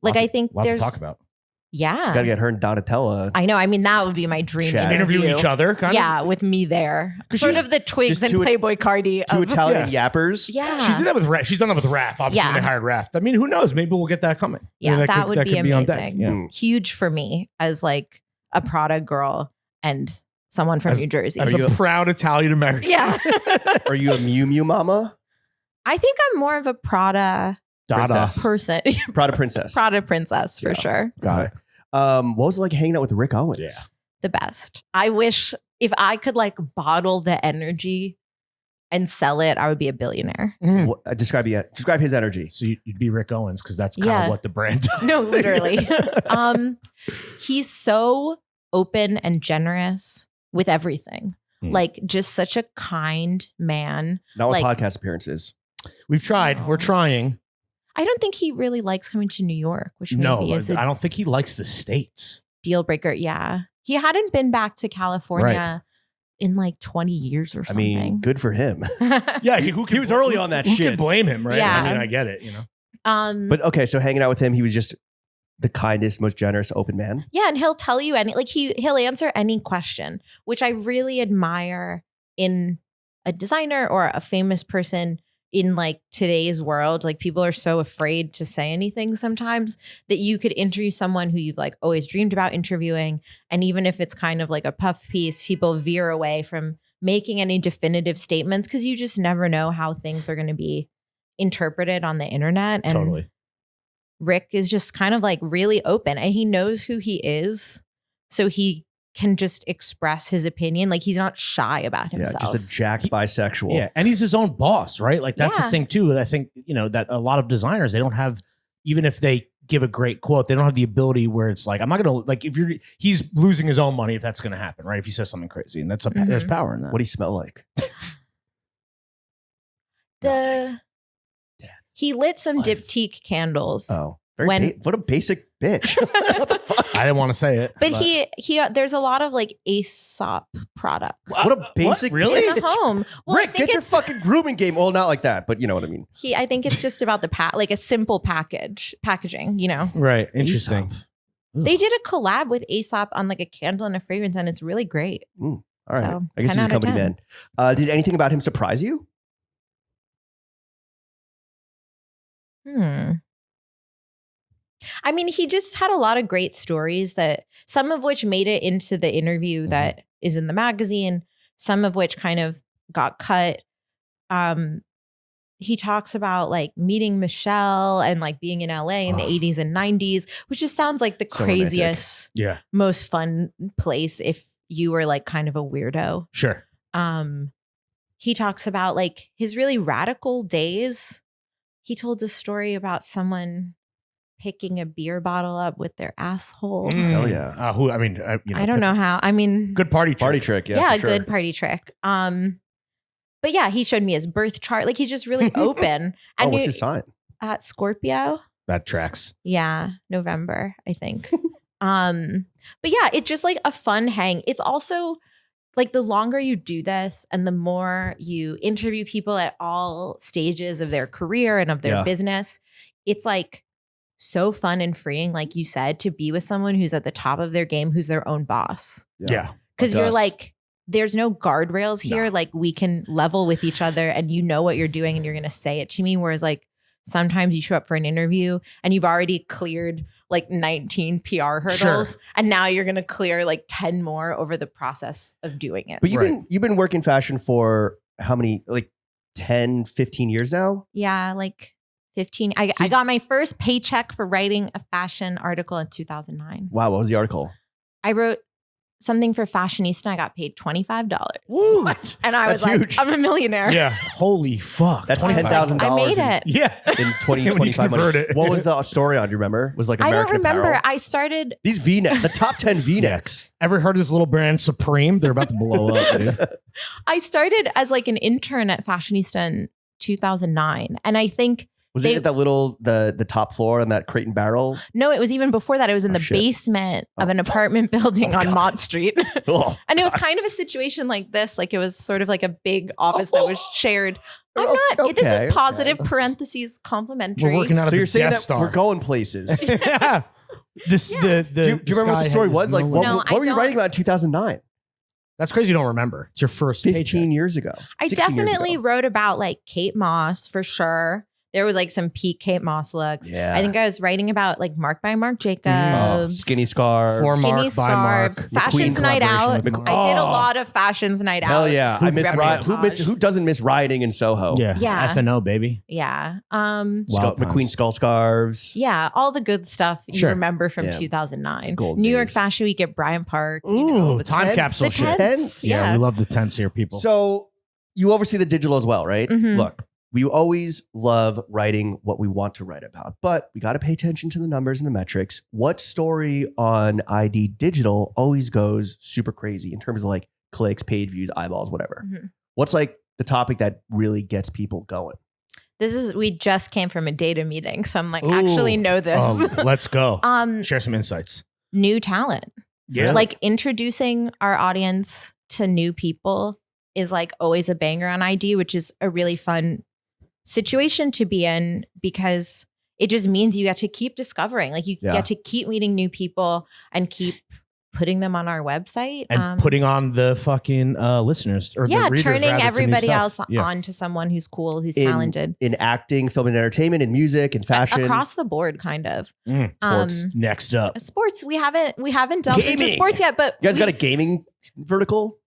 like I think Lot to there's talk about. yeah. Gotta get her and Donatella. I know. I mean, that would be my dream Chat. interview. Interview each other, kind of. Yeah, with me there. Sort of the Twigs just and two- Playboy Cardi. Two of- Italian yappers. Yeah. She did that with Raph. She's done that with Raph. Obviously, Yeah. when they hired Raph. I mean, who knows? Maybe we'll get that coming. Yeah, Maybe that would be could on deck. amazing. Yeah. Mm. Huge for me as like a Prada girl and someone from As- New Jersey. As Are you a proud Italian American. Yeah. Are you a Mew Mew mama? I think I'm more of a Prada Princess. person, Prada princess. Prada princess for Yeah. sure. Got it. What was it like hanging out with Rick Owens? Yeah. The best. I wish if I could like bottle the energy and sell it, I would be a billionaire. Describe his energy. So you'd be Rick Owens because that's kind Yeah. of what the brand does. No, literally. He's so open and generous with everything. Hmm. Like just such a kind man. Not with Like- podcast appearances. We've tried. We're trying. I don't think he really likes coming to New York, which maybe No, is a I don't think he likes the States. deal breaker. Yeah. He hadn't been back to California in like 20 years or I something. mean, good for him. Yeah, He was early on that who shit. could blame him, right? Yeah. I mean, I get it, you know. But okay, so hanging out with him, he was just the kindest, most generous, open man. yeah, and he'll tell you any like he'll answer any question, which I really admire in a designer or a famous person in like today's world. Like people are so afraid to say anything sometimes that you could interview someone who you've like always dreamed about interviewing, and even if it's kind of like a puff piece, people veer away from making any definitive statements because you just never know how things are going to be interpreted on the internet. And Totally. Rick is just kind of like really open, and he knows who he is. So he can just express his opinion. Like he's not shy about himself. Just a jacked bisexual. Yeah, and he's his own boss, right? Like that's the Yeah. thing too. That I think that a lot of designers, they don't have, even if they give a great quote, they don't have the ability where it's like, I'm not gonna like he's losing his own money if that's gonna happen, right? If he says something crazy, and there's power in that. What do you smell like? He lit some diptyque candles. Oh, When- what a basic bitch. What the fuck? I didn't want to say it, But he there's a lot of like Aesop products What a basic really? in the home. Well, I Rick, think get your it's fucking grooming game. Well, not like that, but you know what I mean. I think it's just about the like a simple packaging, right? Interesting. Aesop. They did a collab with Aesop on like a candle and a fragrance, and it's really great. All right. So, I guess 10 he's a out of company 10. man. Did anything about him surprise you? I mean, he just had a lot of great stories that some of which made it into the interview that is in the magazine, some of which kind of got cut. He talks about like meeting Michelle and like being in LA in the 80s and 90s, which just sounds like the So craziest, most fun place if you were like kind of a weirdo. Sure. He talks about like his really radical days. He told a story about someone picking a beer bottle up with their asshole. Hell yeah. I don't know how. I mean, Good party trick. Party trick. yeah, Yeah, a for sure. good party trick. But yeah, he showed me his birth chart. Like he's just really open. Oh, what's his sign? Scorpio. That tracks. Yeah, November, I think. But yeah, it's just like a fun hang. It's also like the longer you do this and the more you interview people at all stages of their career and of their business, it's like so fun and freeing, like you said, to be with someone who's at the top of their game, who's their own boss. Yeah. Because Like you're us. like, there's no guardrails here. No. Like we can level with each other and you know what you're doing and you're going to say it to me. Whereas like sometimes you show up for an interview and you've already cleared like 19 PR hurdles. Sure. And now you're going to clear like 10 more over the process of doing it. But you've been working fashion for how many, like 10, 15 years now? Yeah, like 15. I got my first paycheck for writing a fashion article in 2009. Wow. What was the article? I wrote something for Fashionista and I got paid $25. What? And I was That's like, huge. I'm a millionaire. Yeah. Holy fuck. That's $25. $10,000. I made it. Yeah. In 20, When you 25 money. convert it. What was the story on? Do you remember? Was like I American don't remember. Apparel? I started. These V-neck, the top 10 V-necks. Ever heard of this little brand Supreme? They're about to blow up, dude. I started as like an intern at Fashionista in 2009, and I think Was it at that little, the top floor on that Crate and Barrel? no, it was even before that. It was in the shit. basement of an fuck. apartment building Oh, on God. Mott Street, Oh, and it was kind of a situation like this. Like it was sort of like a big office that was shared. I'm not. This Okay, is positive okay. parentheses complimentary. We're working out of so the you're saying Death that Star. we're going places. Yeah. This Yeah. the do you remember what the sky story has was? Like, no what, limit. No, what I were you don't. writing about in 2009? That's crazy. You don't remember. It's your first 15 paycheck. years ago. I 16 years definitely ago. wrote about like Kate Moss for sure. There was like some peak Kate Moss looks. Yeah. I think I was writing about like Mark by Marc Jacobs. Oh, skinny scarves. For Skinny Mark, by Mark. scarves, McQueen Fashions Night collaboration Out. with Mark. I did a Oh. lot of Fashions Night Out. Hell yeah. I miss reportage. who doesn't miss rioting in Soho? Yeah. Yeah. F&O, baby. Yeah. Wild McQueen times. skull scarves. Yeah. All the good stuff you Sure. remember from Damn. 2009. Golden New York days. Fashion Week at Bryant Park. Ooh, the time tents. capsule The shit. tents. Yeah, Yeah. we love the tents here, people. So you oversee the digital as well, right? Mhm. Look, we always love writing what we want to write about, but we got to pay attention to the numbers and the metrics. What story on ID Digital always goes super crazy in terms of like clicks, page views, eyeballs, whatever? Mhm. What's like the topic that really gets people going? We just came from a data meeting. So I'm like, Ooh. actually know this. Let's go. Um, Share some insights. new talent. Yeah. Like introducing our audience to new people is like always a banger on ID, which is a really fun situation to be in because it just means you get to keep discovering. Like you Yeah. get to keep meeting new people and keep putting them on our website. And putting on the fucking listeners or the readers, turning rather, to new everybody stuff. else Yeah. on to someone who's cool, who's In- talented. In acting, film and entertainment, in music, in fashion. Across the board, kind of. Sports. Next up. Sports. We haven't delved into Gaming. sports yet, but You guys we- got a gaming vertical?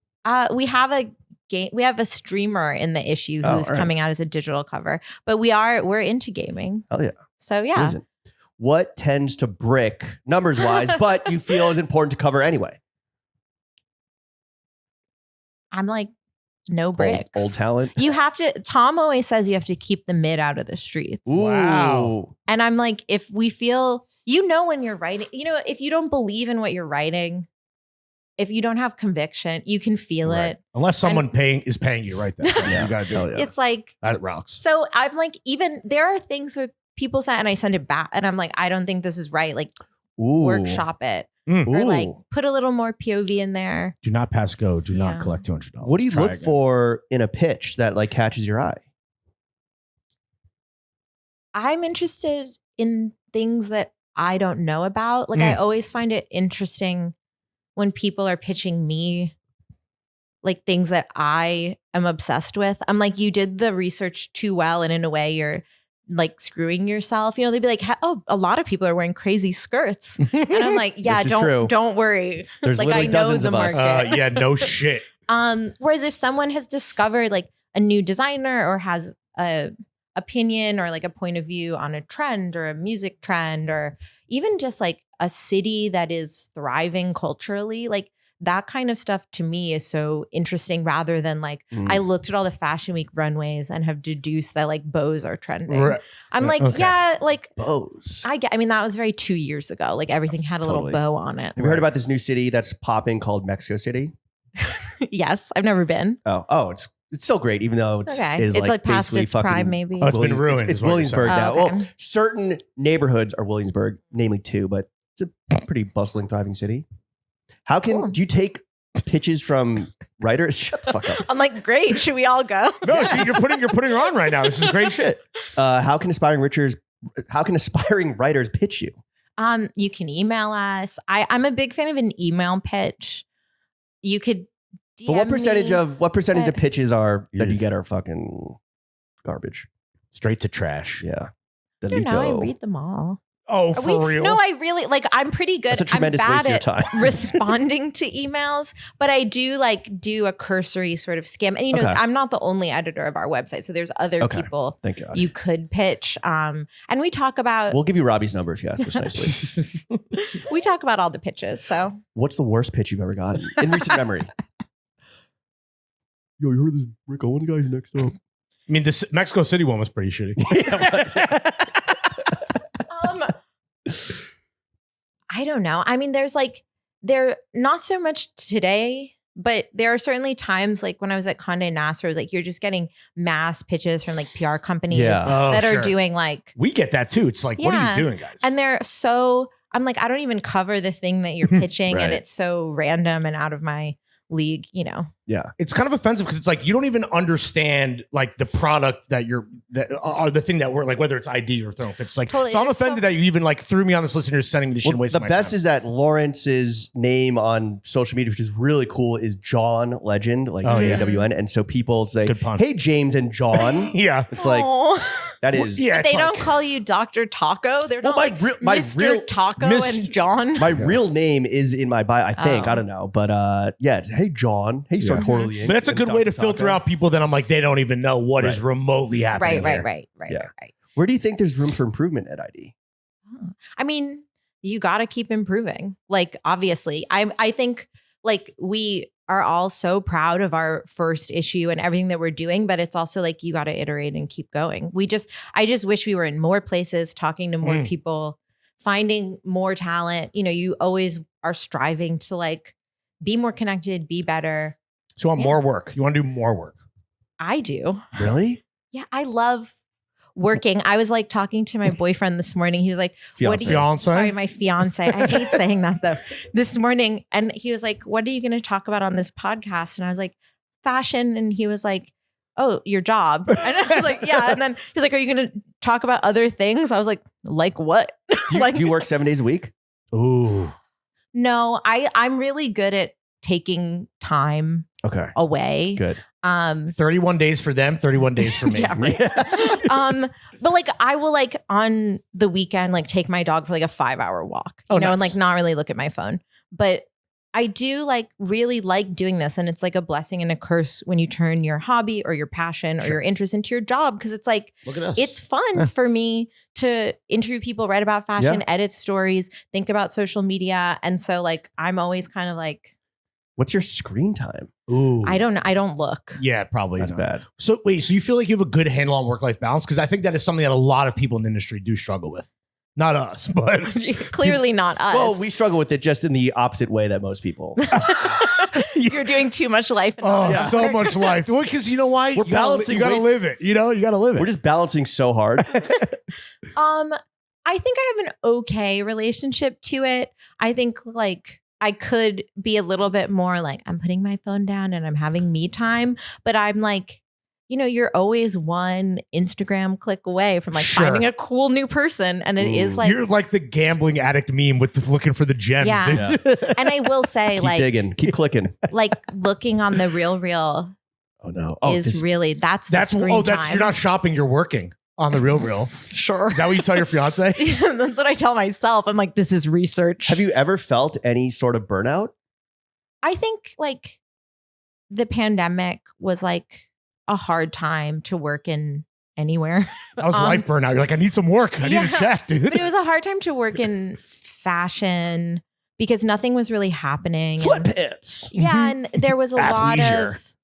we have a game. We have a streamer in the issue Oh, who's all right. coming out as a digital cover, but we're into gaming. Hell yeah. So yeah, Listen, what tends to brick numbers wise, but you feel is important to cover anyway? I'm like, no bricks. Old talent. You have to, Tom always says you have to keep the mid out of the streets. Wow. And I'm like, if we feel, when you're writing, if you don't believe in what you're writing, if you don't have conviction, you can feel it. Unless someone is paying you right there. You gotta do it. It's like, that rocks. So I'm like, even there are things where people say, and I send it back and I'm like, I don't think this is right. Like workshop it. Or like put a little more POV in there. Do not pass go. Do not collect $200. What do you look for in a pitch that like catches your eye? I'm interested in things that I don't know about. Like I always find it interesting when people are pitching me like things that I am obsessed with. I'm like, you did the research too well, and in a way you're like screwing yourself. They'd be like, oh, a lot of people are wearing crazy skirts. And I'm like, yeah, don't worry. There's like literally I know dozens the of us. market. Yeah, no shit. Whereas if someone has discovered like a new designer or has a opinion or like a point of view on a trend or a music trend or even just like a city that is thriving culturally, like that kind of stuff to me is so interesting rather than like I looked at all the Fashion Week runways and have deduced that like bows are trending. Right. I'm like, yeah, like bows. I mean, that was very 2 years ago. Like everything had a little bow on it. Have you heard about this new city that's popping called Mexico City? Yes, I've never been. Oh, it's still great, even though it's like past its prime, maybe. Oh, it's been ruined. It's Williamsburg now. Oh, okay. Well, certain neighborhoods are Williamsburg, namely 2, but it's a pretty bustling, thriving city. How can do you take pitches from writers? Shut the fuck up. I'm like, great. Should we all go? No, see, you're putting her on right now. This is great shit. How can aspiring writers pitch you? You can email us. I'm a big fan of an email pitch. You could DM But what percentage me, of pitches that you get are fucking garbage? Straight to trash. Yeah. I don't know. I read them all. Oh, for real? No, I really I'm pretty good. That's a tremendous waste of your time. Responding to emails, but I do do a cursory sort of skim. And I'm not the only editor of our website, so there's other people Thank God. you could pitch. And we talk about. We'll give you Robbie's number if you ask us nicely. We talk about all the pitches. So, what's the worst pitch you've ever gotten in recent memory? Yo, you heard this Rick Owens guy's next up? I mean, this Mexico City one was pretty shitty. I don't know. I mean, there not so much today, but there are certainly times like when I was at Condé Nast, where it was like you're just getting mass pitches from like PR companies that are doing like. We get that too. It's like, what are you doing, guys? And I'm like, I don't even cover the thing that you're pitching, and it's so random and out of my league, Yeah. It's kind of offensive because it's like you don't even understand like the product or the thing that we're like, whether it's ID or throw. It's like, totally. So I'm offended that you even like threw me on this list and you're sending me this shit. The best is that Lawrence's name on social media, which is really cool, is John Legend, like JWN. And so people say, hey, James and John. Yeah. It's like, that is. Yeah, they don't call you Dr. Taco. They're not Mr. Taco and John. My real name is in my bio, I think. I don't know. But it's, hey, John. Hey, Sartorially. But that's a good way to filter out people that I'm like, they don't even know what is remotely happening. Right. Where do you think there's room for improvement at ID? I mean, you got to keep improving. Like, obviously, I think like we are all so proud of our first issue and everything that we're doing, but it's also like you got to iterate and keep going. I just wish we were in more places, talking to more people, finding more talent. You always are striving to like be more connected, be better. So you want more work? You want to do more work? I do. Really? Yeah, I love working. I was like talking to my boyfriend this morning. He was like, Sorry, my fiance. I hate saying that though. This morning. And he was like, what are you going to talk about on this podcast? And I was like, fashion. And he was like, oh, your job. And I was like, yeah. And then he was like, are you going to talk about other things? I was like what? Do you work 7 days a week? Ooh. No, I'm really good at taking time away. Good. 31 days for them, 31 days for me. Yeah, right. But like I will like on the weekend like take my dog for like a 5-hour walk, and like not really look at my phone. But I do like really like doing this, and it's like a blessing and a curse when you turn your hobby or your passion or your interest into your job, because it's like, look at us. It's fun for me to interview people, write about fashion, edit stories, think about social media, and so like I'm always kind of like What's your screen time? Ooh. I don't know. I don't look. Yeah, probably. That's not. bad. So wait, so you feel like you have a good handle on work-life balance? Because I think that is something that a lot of people in the industry do struggle with. Not us, but Clearly not us. Well, we struggle with it just in the opposite way that most people. You're doing too much life. And so much life. Well, because you know why? We're balancing You gotta weights. live it. You know, you gotta live it. We're just balancing so hard. I think I have an okay relationship to it. I think like I could be a little bit more like I'm putting my phone down and I'm having me time, but I'm like, you know, you're always one Instagram click away from like Sure. finding a cool new person. And it is like, You're like the gambling addict meme with the looking for the gems. Yeah. dude. and I will say Keep like, digging. Keep clicking. like looking on the RealReal Oh no. is really, that's That's the screen time. you're not shopping, you're working on the RealReal. Sure. Is that what you tell your fiance? That's what I tell myself. I'm like, this is research. Have you ever felt any sort of burnout? I think like the pandemic was like a hard time to work in anywhere. That was life burnout. You're like, I need some work. I need Yeah. a check, dude. But it was a hard time to work in fashion because nothing was really happening. And- Sweatpants. yeah, and there was a lot Athleisure. of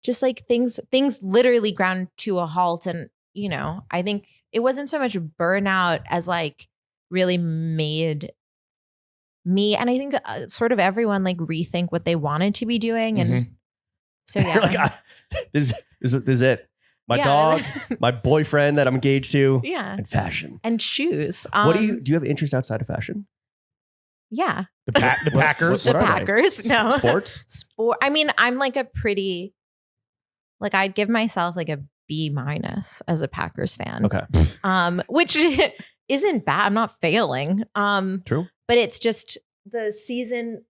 just like things literally ground to a halt. And, you know, I think it wasn't so much burnout as like really made me and I think sort of everyone like rethink what they wanted to be doing. And so, yeah. You're like, this is it. My Yeah. dog, my boyfriend that I'm engaged to, yeah. and fashion. And shoes. What do you have interest outside of fashion? Yeah. The Packers. What The are they? Packers. No. Sports? Sport. I mean, I'm like a pretty, like I'd give myself like a B- as a Packers fan. Okay. Which isn't bad. I'm not failing. True. But it's just the season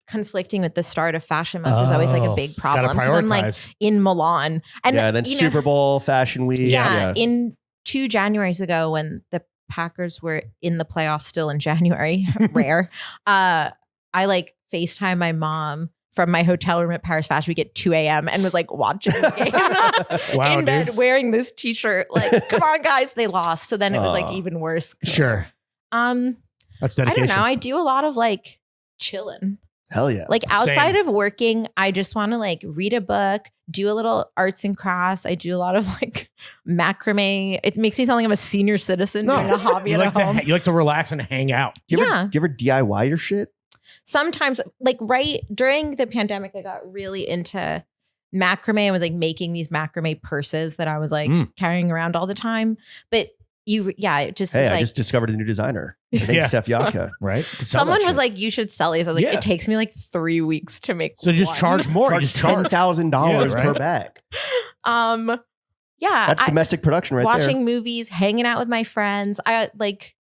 conflicting with the start of Fashion Month is always like a big problem because I'm like in Milan and yeah, then you know, Super Bowl, Fashion Week. yeah, in 2 Januaries ago when the Packers were in the playoffs still in January, rare. I like FaceTime my mom from my hotel room at Paris Fashion Week at 2 a.m. and was like watching the game Wow, in bed dude. wearing this t-shirt. Like, come on, guys, they lost. So then it was like Aw. even worse. Sure. That's I dedication. don't know. I do a lot of like chilling. Hell yeah. Like outside Same. of working, I just want to like read a book, do a little arts and crafts. I do a lot of like macrame. It makes me sound like I'm a senior citizen doing a hobby you at like home. you like to relax and hang out. do you yeah. ever DIY your shit? Sometimes like right during the pandemic, I got really into macrame. I was like making these macrame purses that I was like carrying around all the time. But it just Hey, is I like just discovered a new designer. Her name's Yeah. Steff Yotka. Right? someone was like, you should sell these. I was like, Yeah. it takes me like 3 weeks to make so just one. charge more. Charge Just charge. $10,000 Yeah, per right. bag. Yeah. That's domestic production right watching there. movies, hanging out with my friends. I like,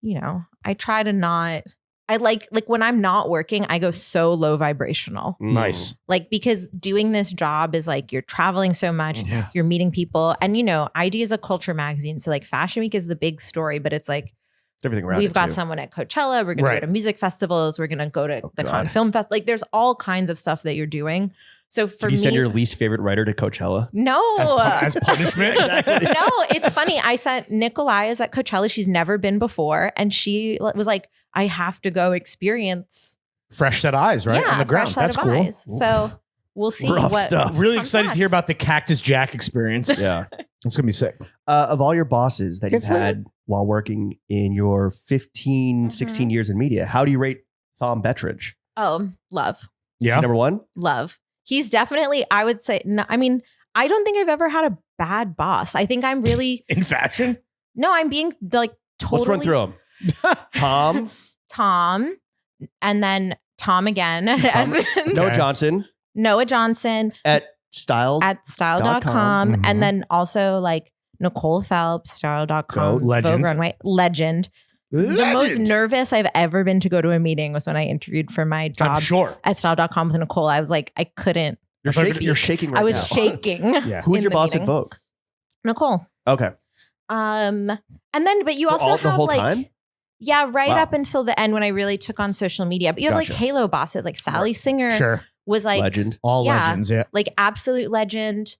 you know, I try to not. I like when I'm not working, I go so low vibrational. Nice. Like because doing this job is like you're traveling so much, Yeah. you're meeting people, and you know, ID is a culture magazine, so like Fashion Week is the big story, but it's like Everything around we've it, got too. someone at Coachella, we're gonna Right. go to music festivals, we're gonna go to the God. Cannes Film Fest. Like there's all kinds of stuff that you're doing. So for Did you me, send your least favorite writer to Coachella? no, As punishment. Exactly. no, it's funny. I sent Nikolai is at Coachella. She's never been before. And she was like, I have to go experience Fresh set eyes, right? yeah, On the a ground. fresh set That's of cool. eyes. So we'll see Rough what stuff. Really comes excited back. to hear about the Cactus Jack experience. Yeah. It's gonna be sick. Of all your bosses that you've It's lit. had while working in your 15, 16 years in media, how do you rate Thom Bettridge? Oh, love. Is he Yeah. number one? Love. He's definitely, I would say, no, I mean, I don't think I've ever had a bad boss. I think I'm really, In fashion. no, I'm being like totally Let's run through them. Tom, Tom and then Tom again, as in Noah Okay. Johnson Noah Johnson at Style. at style.com. Mhm. And then also like Nicole Phelps, style.com, Goat, legend. Vogue Runway, legend. The most nervous I've ever been to go to a meeting was when I interviewed for my I'm job sure. at style.com with Nicole. I was like, I couldn't. You're shaking. You're shaking right I was now. shaking. Yeah. Who's in your the boss meeting. at Vogue? Nicole. Okay. And then, but you For also all, have the whole like, time? yeah, right Wow. up until the end when I really took on social media. But you have Gotcha. like Halo bosses, like Sally Singer Sure. was like, Legend. All yeah. legends. Yeah. like absolute legend.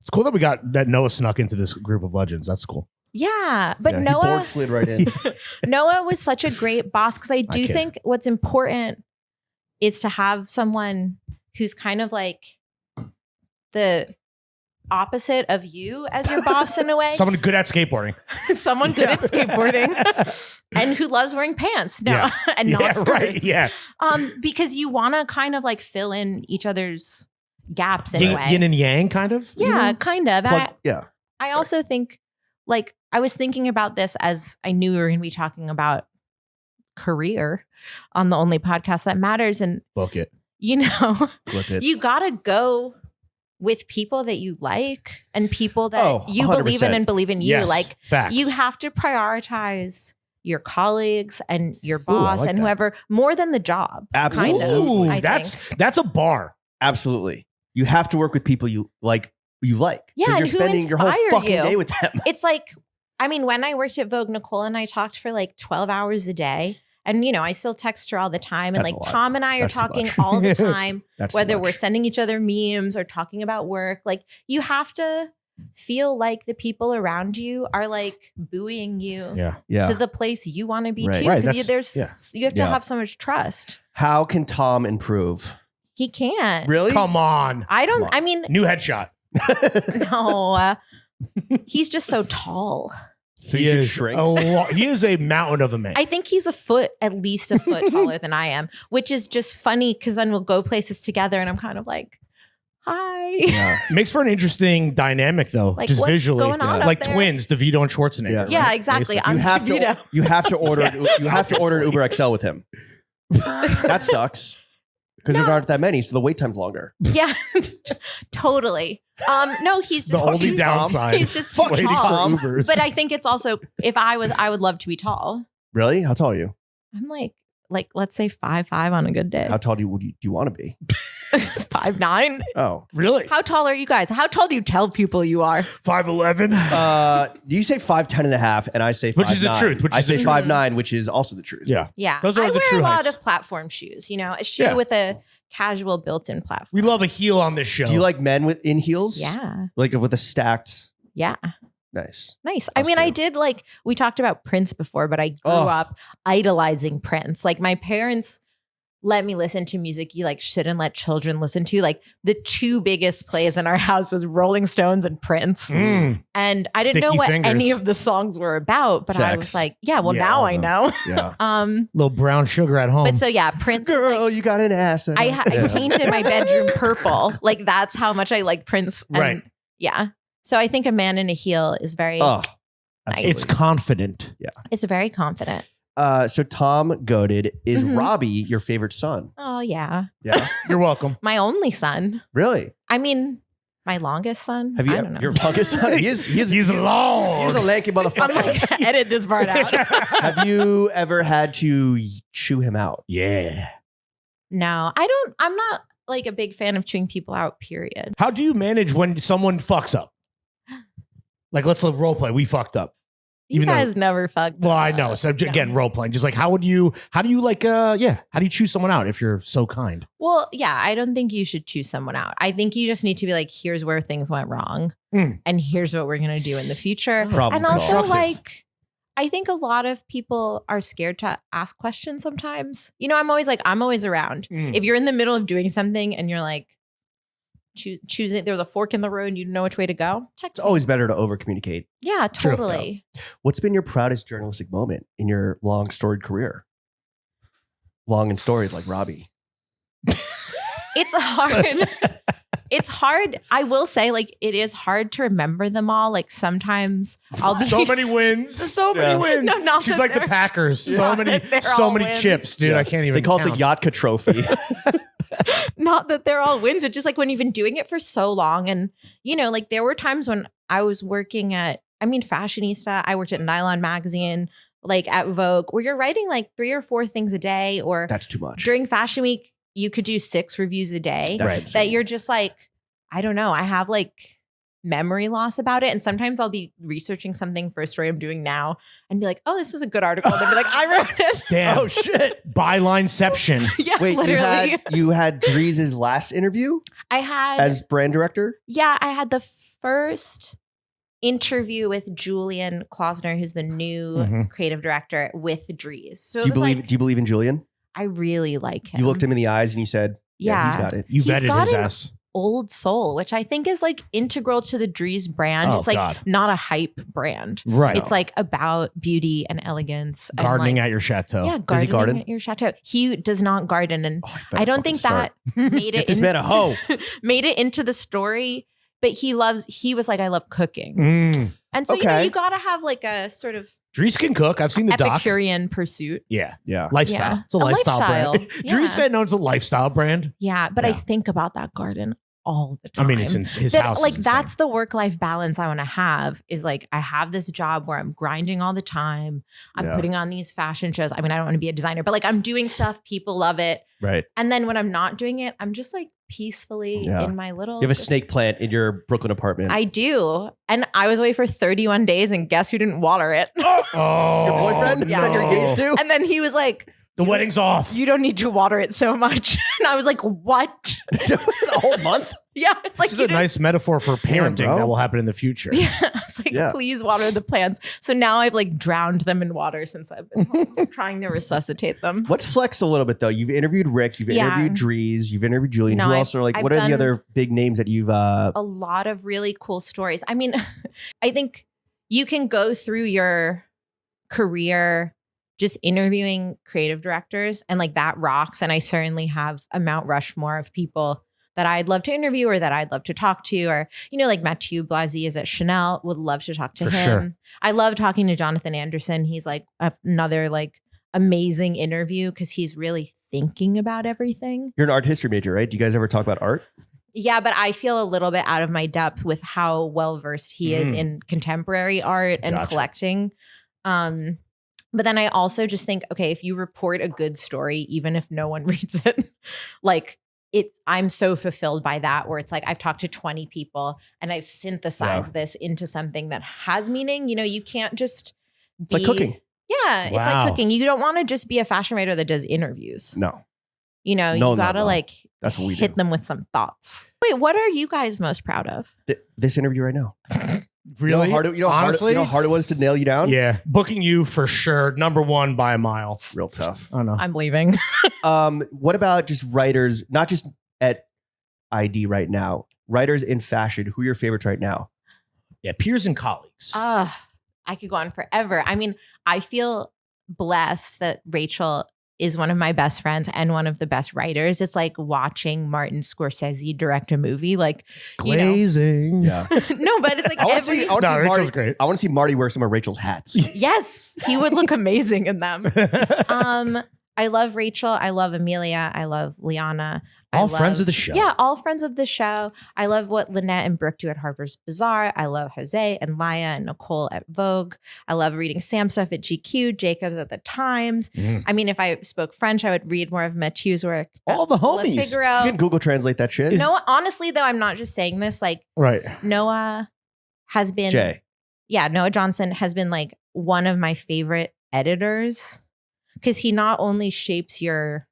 It's cool that we got that Noah snuck into this group of legends. That's cool. Yeah. But Yeah, he Noah, board slid right in. Noah was such a great boss because I do kid. think what's important is to have someone who's kind of like the opposite of you as your boss in a way. Someone good at skateboarding. Someone good at skateboarding and who loves wearing pants. No, and not skirts. Right. Yeah. Because you want to kind of like fill in each other's gaps in a way. Yin and yang, kind of. Yeah, kind of. And Yeah. I also think, like, I was thinking about this as I knew we were going to be talking about career on the only podcast that matters. And, Book it. you know, Flip it. you got to go with people that you like and people that you believe in 100%. and believe in you. Yes, Like, facts. you have to prioritize your colleagues and your boss like and that. whoever more than the job. Absolutely. Kind of, Ooh, I that's a bar. Absolutely. You have to work with people you like. Yeah, 'Cause and you're who spending your whole inspire fucking you. day with them. It's like, I mean, when I worked at Vogue, Nicole and I talked for like 12 hours a day. And, you know, I still text her all the time. And That's like a lot. Tom and I are That's too talking much. all the time, That's whether too we're much. sending each other memes or talking about work. Like, you have to feel like the people around you are like buoying you Yeah. to the place you want to be Right. too. Right, Because that's- you have to Yeah. have so much trust. How can Tom improve? He can't. Really? Come on. I Come don't, on. I mean, New headshot. no. He's just so tall. So you should shrink? He is a mountain of a man. I think he's at least a foot taller than I am, which is just funny because then we'll go places together and I'm kind of like, hi. Yeah. Makes for an interesting dynamic though, Like, just what's visually. going on up Like there? twins, DeVito and Schwarzenegger. Yeah. right? Yeah, exactly. Basically. I'm You have DeVito. to. You have to order. You have to order an Uber XL with him. That sucks. Because there aren't that many, so the wait time's longer. Yeah, totally. No, he's The just only too tall. downside. He's just Fuck too you, tall. Tom. Ubers. But I think it's also, if I would love to be tall. Really? How tall are you? I'm like let's say 5'5" on a good day. How tall do you want to be? 5'9". Oh. Really? How tall are you guys? How tall do you tell people you are? 5'11". You say 5'10" and a half, and I say 5'9". Which is the truth, which I is the say truth. 5'9", which is also the truth. Yeah. Yeah. Those are I the wear true a lot heights. of platform shoes, you know, a shoe Yeah. with a casual built-in platform. We love a heel on this show. Do you like men in heels? Yeah. Like with a stacked. Yeah. Nice. Nice. I Us mean, I too. did we talked about Prince before, but I grew Oh. up idolizing Prince. Like my parents let me listen to music you like shouldn't let children listen to. Like the two biggest plays in our house was Rolling Stones and Prince. Mm. And I didn't know Sticky what fingers. any of the songs were about, but I was Sex. like, yeah, well Yeah, now all I of them. know. Yeah. Little brown sugar at home. But so yeah, Prince is like, Girl, you got an ass. I painted my bedroom purple. Like that's how much I like Prince. And Right. yeah. So I think a man in a heel is very, Oh. Nice. It's confident. it's very confident. So Tom goaded. Is Mhm. Robbie your favorite son? Oh yeah. Yeah. You're welcome. My only son. Really? I mean, my longest son. Have you? I don't know. Your longest son? He's long. He's a lanky I'm motherfucker. like, edit this part out. Have you ever had to chew him out? Yeah. No, I'm not like a big fan of chewing people out, period. How do you manage when someone fucks up? Like, let's role play. We fucked up. You Even though- guys never fucked. Well, I up. know. So again, No. role playing. Just like, how do you like, how do you choose someone out if you're so kind? Well, yeah, I don't think you should choose someone out. I think you just need to be like, here's where things went wrong. Mm. And here's what we're going to do in the future. Problem And also, solved. like, I think a lot of people are scared to ask questions sometimes. You know, I'm always around. Mm. If you're in the middle of doing something and you're like, choosing, there was a fork in the road, you didn't know which way to go, text It's me. always better to over communicate. Yeah, True. totally. What's been your proudest journalistic moment in your long storied career? Long and storied, like Robbie. It's hard. It's hard. I will say, like, it is hard to remember them all. Like, sometimes I'll be So many wins. So many Yeah. wins. No, not She's that like the they're- Packers. not So many, that they're so all many wins. chips, dude. Yeah. I can't even. They call it count. the Yotka Trophy. Not that they're all wins, but just like when you've been doing it for so long. And, you know, like there were times when I was working Fashionista, I worked at Nylon Magazine, like at Vogue, where you're writing like 3 or 4 things a day, or That's too much. during Fashion Week, you could do 6 reviews a day. That's Right. insane. That you're just like, I don't know, I have like memory loss about it. And sometimes I'll be researching something for a story I'm doing now and be like, oh, this was a good article. And I'll be like, I wrote it. Damn. Oh shit! Bylineception. Yeah, Wait, literally. you had Dries' last interview I had as brand director? I had the first interview with Julian Klausner, who's the new Mhm. creative director, with Dries. So Do you believe in Julian? I really like him. You looked him in the eyes and you said, yeah, he's Yeah. got it. You He's vetted got his an ass. old soul, which I think is like integral to the Dries brand. Oh, it's like God. not a hype brand. Right. It's like about beauty and elegance. Gardening and at your chateau. yeah, Does he gardening garden? at your chateau. He does not garden, and Oh, I don't think that made Get it this man a hoe. made it into the story. But he was like, I love cooking. Mm. And so, Okay. you gotta have like a sort of Dries can cook. I've seen the doc. Epicurean pursuit. Yeah. Yeah. Lifestyle. Yeah. It's a lifestyle brand. lifestyle. Dries Yeah. Van Noten's a lifestyle brand. Yeah. But I Yeah. think about that garden all the I time. mean, it's in his That, house. like is insane. that's the work-life balance I want to have is like I have this job where I'm grinding all the time. I'm Yeah. putting on these fashion shows. I mean, I don't want to be a designer, but like I'm doing stuff, people love it. Right. And then when I'm not doing it, I'm just like peacefully Yeah. in my little You have a snake plant in your Brooklyn apartment. I do. And I was away for 31 days and guess who didn't water it? Oh, Your boyfriend? Yeah. That you're engaged to? And then he was like, The wedding's off. you don't need to water it so much. And I was like, what? The whole month? Yeah. It's like This is you a didn't- nice metaphor for parenting bro. that will happen in the future. Yeah. I was like, Yeah. please water the plants. So now I've like drowned them in water since I've been home, trying to resuscitate them. Let's flex a little bit though. You've interviewed Rick, you've Yeah. interviewed Dries, you've interviewed Julian. No, Who I've- else are like, I've what are done- the other big names that you've A lot of really cool stories. I mean, I think you can go through your career just interviewing creative directors and like that rocks. And I certainly have a Mount Rushmore of people that I'd love to interview or that I'd love to talk to, or, you know, like Mathieu Blasi is at Chanel, would love to talk to For him. sure. I love talking to Jonathan Anderson. He's like another like amazing interview because he's really thinking about everything. you're an art history major, right? Do you guys ever talk about art? Yeah, but I feel a little bit out of my depth with how well versed he is in contemporary art and Gotcha. collecting. But then I also just think, okay, if you report a good story, even if no one reads it, like I'm so fulfilled by that, where it's like I've talked to 20 people and I've synthesized this into something that has meaning. You know, you can't just It's like cooking. Yeah, it's Wow. like cooking. You don't want to just be a fashion writer that does interviews. No. You know, No, you no, gotta no. like That's what we hit do. them with some thoughts. Wait, what are you guys most proud of? This interview right now. Really? You know how Honestly? hard it was to nail you down? Yeah. Booking you for sure. Number one by a mile. Real tough. I don't know. I'm leaving. What about just writers, not just at ID right now, writers in fashion, who are your favorites right now? Yeah. Peers and colleagues. I could go on forever. I mean, I feel blessed that Rachel is one of my best friends and one of the best writers. It's like watching Martin Scorsese direct a movie. Like, you know. Glazing. Yeah. No, but it's like I want to every. see, No, Rachel's Marty, great. I want to see Marty wear some of Rachel's hats. Yes, he would look amazing in them. I love Rachel. I love Amelia. I love Liana. All friends of the show. Yeah, all friends of the show. I love what Lynette and Brooke do at Harper's Bazaar. I love Jose and Laya and Nicole at Vogue. I love reading Sam stuff at GQ, Jacobs at the Times. Mm. I mean, if I spoke French, I would read more of Mathieu's work. All the Le homies. Figaro. You can Google translate that shit. No, honestly, though, I'm not just saying this. Like, Right. Noah has been Jay. yeah, Noah Johnson has been like one of my favorite editors because he not only shapes your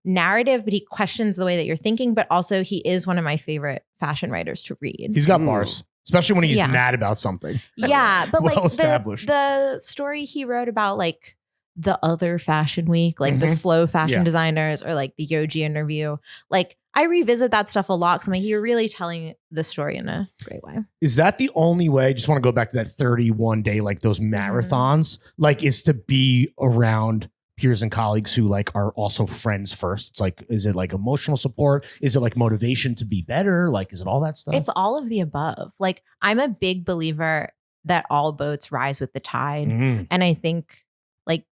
narrative, but he questions the way that you're thinking, but also he is one of my favorite fashion writers to read. He's got Mm. bars, especially when he's Yeah. mad about something. Yeah, but Well like established. the story he wrote about like the other fashion week, like the Mhm. slow fashion Yeah. designers or like the Yoji interview, like I revisit that stuff a lot because I'm like, you're really telling the story in a great way. Is that the only way? Just want to go back to that 31 day, like those marathons, like is to be around peers and colleagues who like are also friends first. It's like, is it like emotional support? Is it like motivation to be better? Like, is it all that stuff? It's all of the above. Like I'm a big believer that all boats rise with the tide. Mhm. And I think like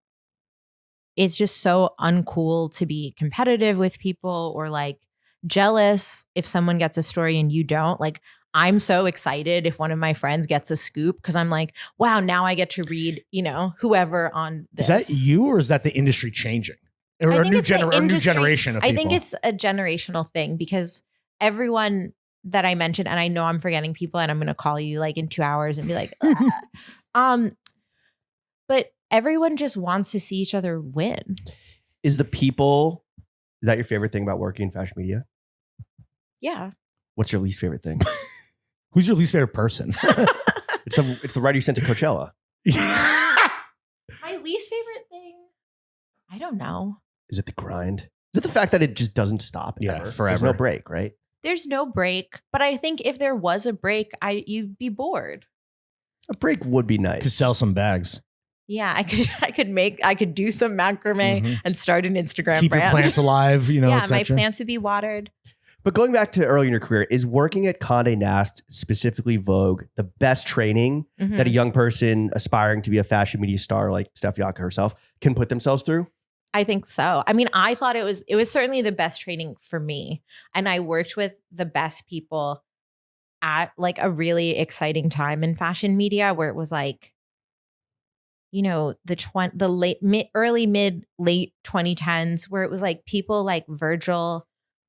it's just so uncool to be competitive with people or like jealous if someone gets a story and you don't. Like I'm so excited if one of my friends gets a scoop because I'm like, wow, now I get to read, you know, whoever on this. Is that you or is that the industry changing? Or I a think new, it's the a new industry- generation of people? I think it's a generational thing because everyone that I mentioned, and I know I'm forgetting people, and I'm going to call you like in 2 hours and be like, but everyone just wants to see each other win. Is that your favorite thing about working in fashion media? Yeah. What's your least favorite thing? Who's your least favorite person? It's the writer you sent to Coachella. My least favorite thing, I don't know. Is it the grind? Is it the fact that it just doesn't stop? Yeah, ever? forever. There's no break, right? There's no break, but I think if there was a break, you'd be bored. A break would be nice. Could sell some bags. Yeah, I could do some macrame and start an Instagram Keep brand. your plants alive, yeah, et my cetera. plants would be watered. But going back to early in your career, is working at Condé Nast, specifically Vogue, the best training that a young person aspiring to be a fashion media star like Steff Yotka herself can put themselves through? I think so. I mean, I thought it was certainly the best training for me. And I worked with the best people at like a really exciting time in fashion media where it was like, you know, early, mid, late 2010s, where it was like people like Virgil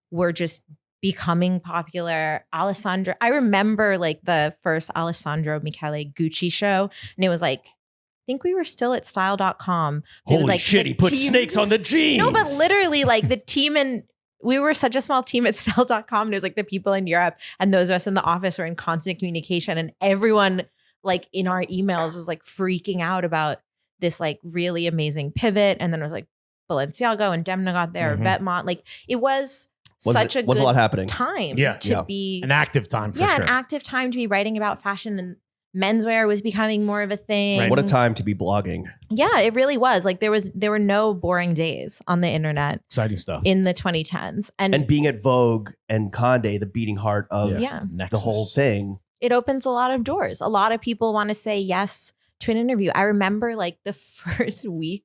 were just becoming popular. Alessandro, I remember like the first Alessandro Michele Gucci show, and it was like, I think we were still at style.com. It Holy was like shit, the he put team- snakes on the jeans. No, but literally like the team and we were such a small team at style.com. And it was like the people in Europe and those of us in the office were in constant communication, and everyone like in our emails was like freaking out about this like really amazing pivot. And then it was like Balenciaga and Demna got there, Vetements. Like it was such a was good a lot happening. time Yeah. to be An active time for yeah, sure. an active time to be writing about fashion, and menswear was becoming more of a thing. Right. What a time to be blogging. Yeah, it really was. Like there were no boring days on the internet Exciting stuff. in the 2010s. And being at Vogue and Condé, the beating heart of Yeah. the Nexus. whole thing. it opens a lot of doors. A lot of people want to say yes to an interview. I remember like the first week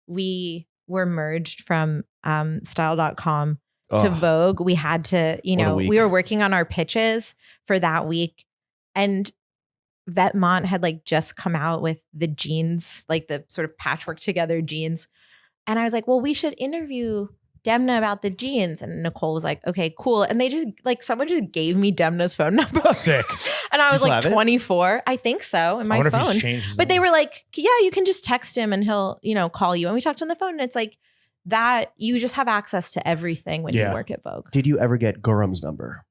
we were merged from style.com to Oh, Vogue. We had to, you What a know, week. we were working on our pitches for that week, and Vetements had like just come out with the jeans, like the sort of patchwork together jeans. And I was like, well, we should interview Demna about the jeans. And Nicole was like, okay, cool. And they just like, someone just gave me Demna's phone number. Sick. And I was still like have it? 24. I think so, in I my wonder if phone. he's changed his But they name. were like, yeah, you can just text him and he'll, you know, call you. And we talked on the phone, and it's like that you just have access to everything when you Yeah. work at Vogue. did you ever get Gurum's number?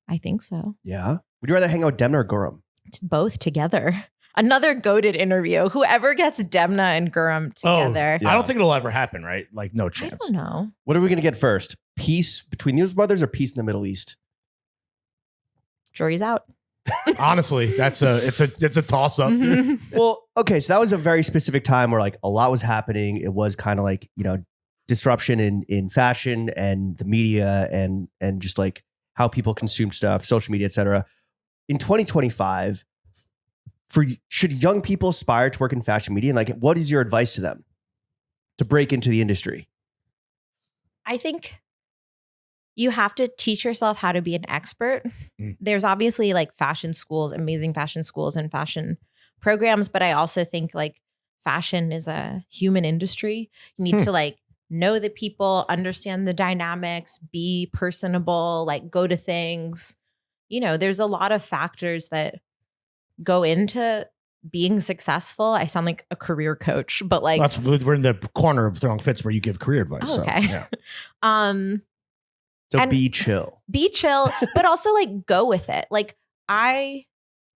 I think so. Yeah. Would you rather hang out with Demna or Gurum? It's both together. Another goated interview. Whoever gets Demna and Gurum together. yeah. I don't think it'll ever happen, right? Like, no I chance. don't know. What are we going to get first? Peace between these brothers or peace in the Middle East? Jury's out. Honestly, it's a toss up. Mhm. Well, okay, so that was a very specific time where like a lot was happening. It was kind of like, you know, disruption in fashion and the media and just like how people consumed stuff, social media, etc. In 2025, should young people aspire to work in fashion media? And like, what is your advice to them to break into the industry? I think you have to teach yourself how to be an expert. Mm. There's obviously like fashion schools, amazing fashion schools and fashion programs, but I also think like fashion is a human industry. You need to like know the people, understand the dynamics, be personable, like go to things. You know, there's a lot of factors that go into being successful. I sound like a career coach, but like We're in the corner of Throwing Fits where you give career advice. Oh, so, okay. yeah. So And- be chill. be chill, but also like go with it. Like I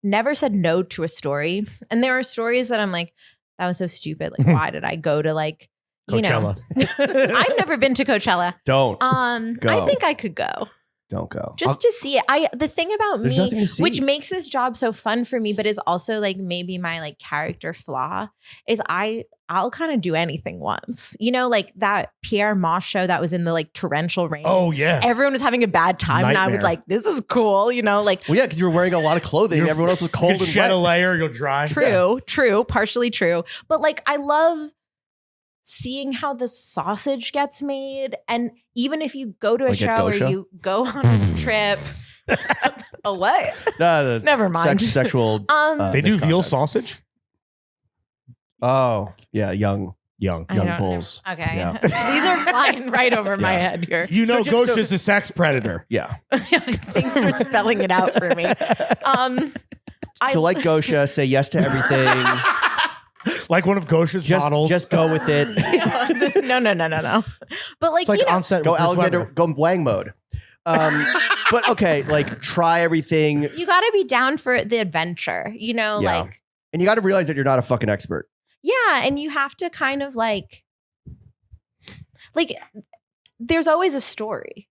never said no to a story. And there are stories that I'm like, that was so stupid. Like, why did I go to like, you know, Coachella. I've never been to Coachella. Don't I Go. think I could go don't go. just to see it. The thing about There's me, nothing to see. which makes this job so fun for me, but is also like maybe my like character flaw, is I'll kind of do anything once. You know, like that Pierre Moss show that was in the like torrential rain. Oh, yeah. Everyone was having a bad time, and I was Nightmare. like, "This is cool," you know. Like, Well, yeah, because you were wearing a lot of clothing. You're- Everyone else was You cold could and shed wet. a layer, you'll dry. true, partially true, but like I love seeing how the sausage gets made, and even if you go to a Like at show or Gosha? you go on a trip, a what? No, Never mind. Sexual. They do veal misconduct. sausage? Oh, yeah, young Young. I young don't- bulls. Okay, Yeah. these are flying right over my head here. You know, So just- Gosha's a sex predator. Yeah. Thanks for spelling it out for me. So like Gosha, say yes to everything. Like one of Gosha's models. Just go with it. no. But like, it's like you know, on set. Go with Chris Alexander. Webber. Go Wang mode. But okay, like try everything, you got to be down for the adventure. You know, Yeah. like. and you got to realize that you're not a fucking expert. Yeah, and you have to kind of like like there's always a story.